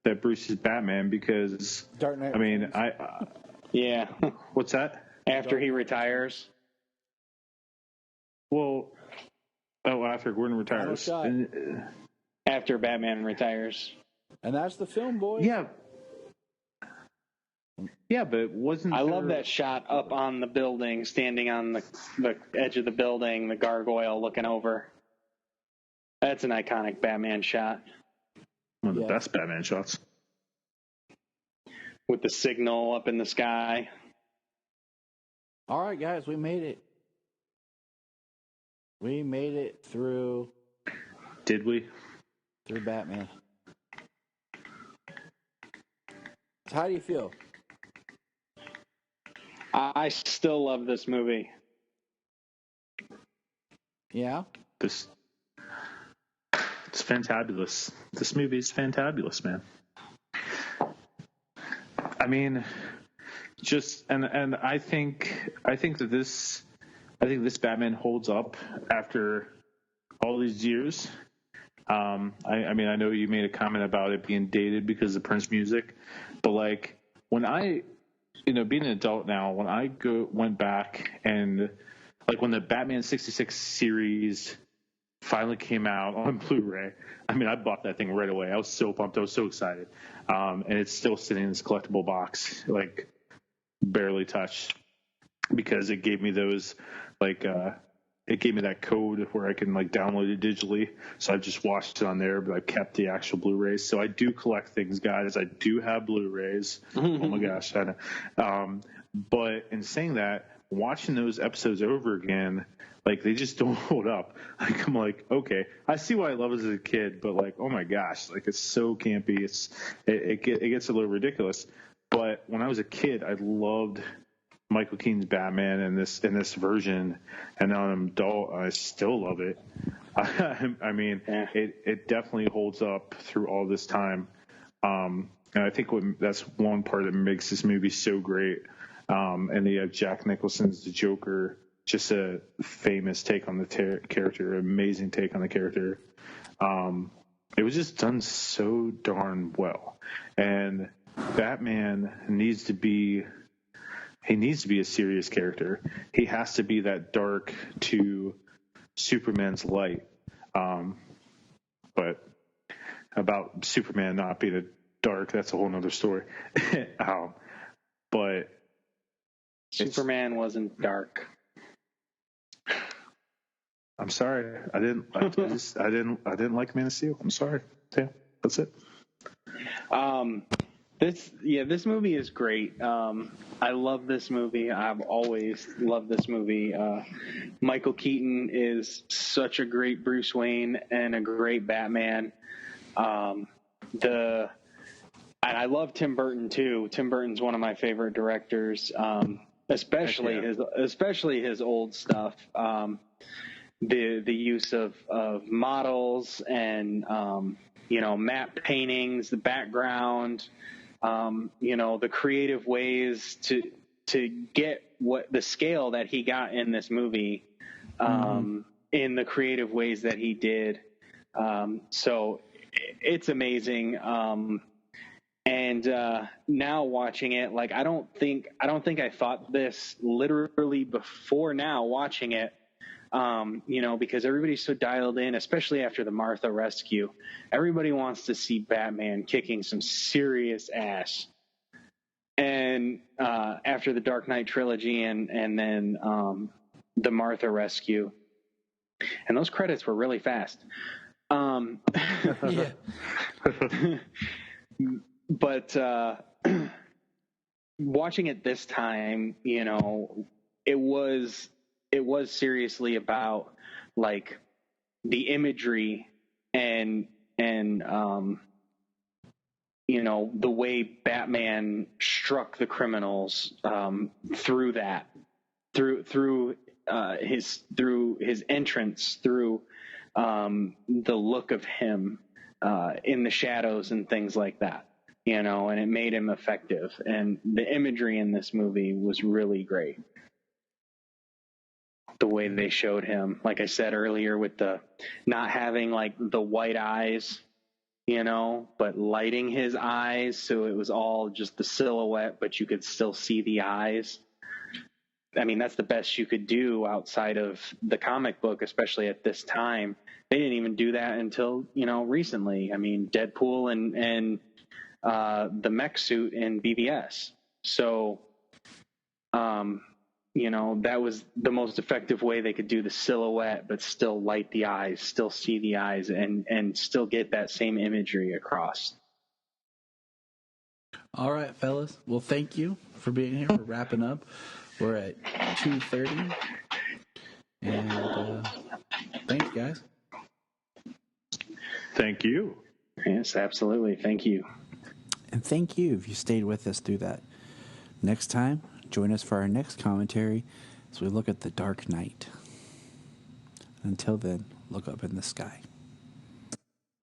that Bruce is Batman? Because Dark Knight. I mean, yeah. What's that? After he retires. Well, after Gordon retires. After Batman retires. And that's the film, boys. Yeah, but wasn't I love that shot up on the building, standing on the edge of the building, the gargoyle looking over. That's an iconic Batman shot. One of the best Batman shots. With the signal up in the sky. All right, guys, we made it. We made it through. Did we? Through Batman. So how do you feel? I still love this movie. Yeah? It's fantabulous. This movie is fantabulous, man. I mean, and I think that this Batman holds up after all these years. I mean, I know you made a comment about it being dated because of Prince music, but like when I, being an adult now, when I went back and like when the Batman 66 series finally came out on Blu-ray, I mean, I bought that thing right away. I was so pumped. I was so excited. And it's still sitting in this collectible box, like barely touched, because it gave me those, like, it gave me that code where I can like download it digitally. So I just watched it on there, but I kept the actual Blu-rays. So I do collect things, guys. I do have Blu-rays. Oh my gosh. I know. But in saying that, watching those episodes over again, like they just don't hold up. Like I'm like, okay, I see why I love it as a kid, but like, oh my gosh, like it's so campy. It gets a little ridiculous. But when I was a kid, I loved Michael Keaton's Batman in this version, and now I'm an adult, I still love it. I mean, it definitely holds up through all this time. And I think that's one part that makes this movie so great. And you have Jack Nicholson's The Joker, just a famous take on the character, amazing take on the character. It was just done so darn well. And Batman needs to be a serious character. He has to be that dark to Superman's light. But about Superman not being a dark, that's a whole nother story. But Superman wasn't dark. I'm sorry. I didn't like Man of Steel. I'm sorry. Yeah, that's it. This movie is great. I love this movie. I've always loved this movie. Michael Keaton is such a great Bruce Wayne and a great Batman. I love Tim Burton too. Tim Burton's one of my favorite directors, especially his old stuff. The use of models and map paintings, the background, the creative ways to get what the scale that he got in this movie, in the creative ways that he did. So it's amazing. And now watching it, like I don't think I thought this literally before now watching it. Because everybody's so dialed in, especially after the Martha rescue. Everybody wants to see Batman kicking some serious ass. And after the Dark Knight trilogy and then the Martha rescue. And those credits were really fast. Yeah. But watching it this time, it was seriously about like the imagery and the way Batman struck the criminals through his entrance, through the look of him in the shadows and things like that, and it made him effective. And the imagery in this movie was really great. The way they showed him, like I said earlier, with the not having like the white eyes, but lighting his eyes so it was all just the silhouette, but you could still see the eyes. I mean, that's the best you could do outside of the comic book, especially at this time. They didn't even do that until, recently. I mean, Deadpool and the mech suit in BVS. So, that was the most effective way they could do the silhouette, but still light the eyes, still see the eyes, and still get that same imagery across. All right, fellas. Well, thank you for being here. We're wrapping up. We're at 2:30. And thanks, guys. Thank you. Yes, absolutely. Thank you. And thank you if you stayed with us through that. Next time, join us for our next commentary as we look at The Dark Knight. Until then, look up in the sky.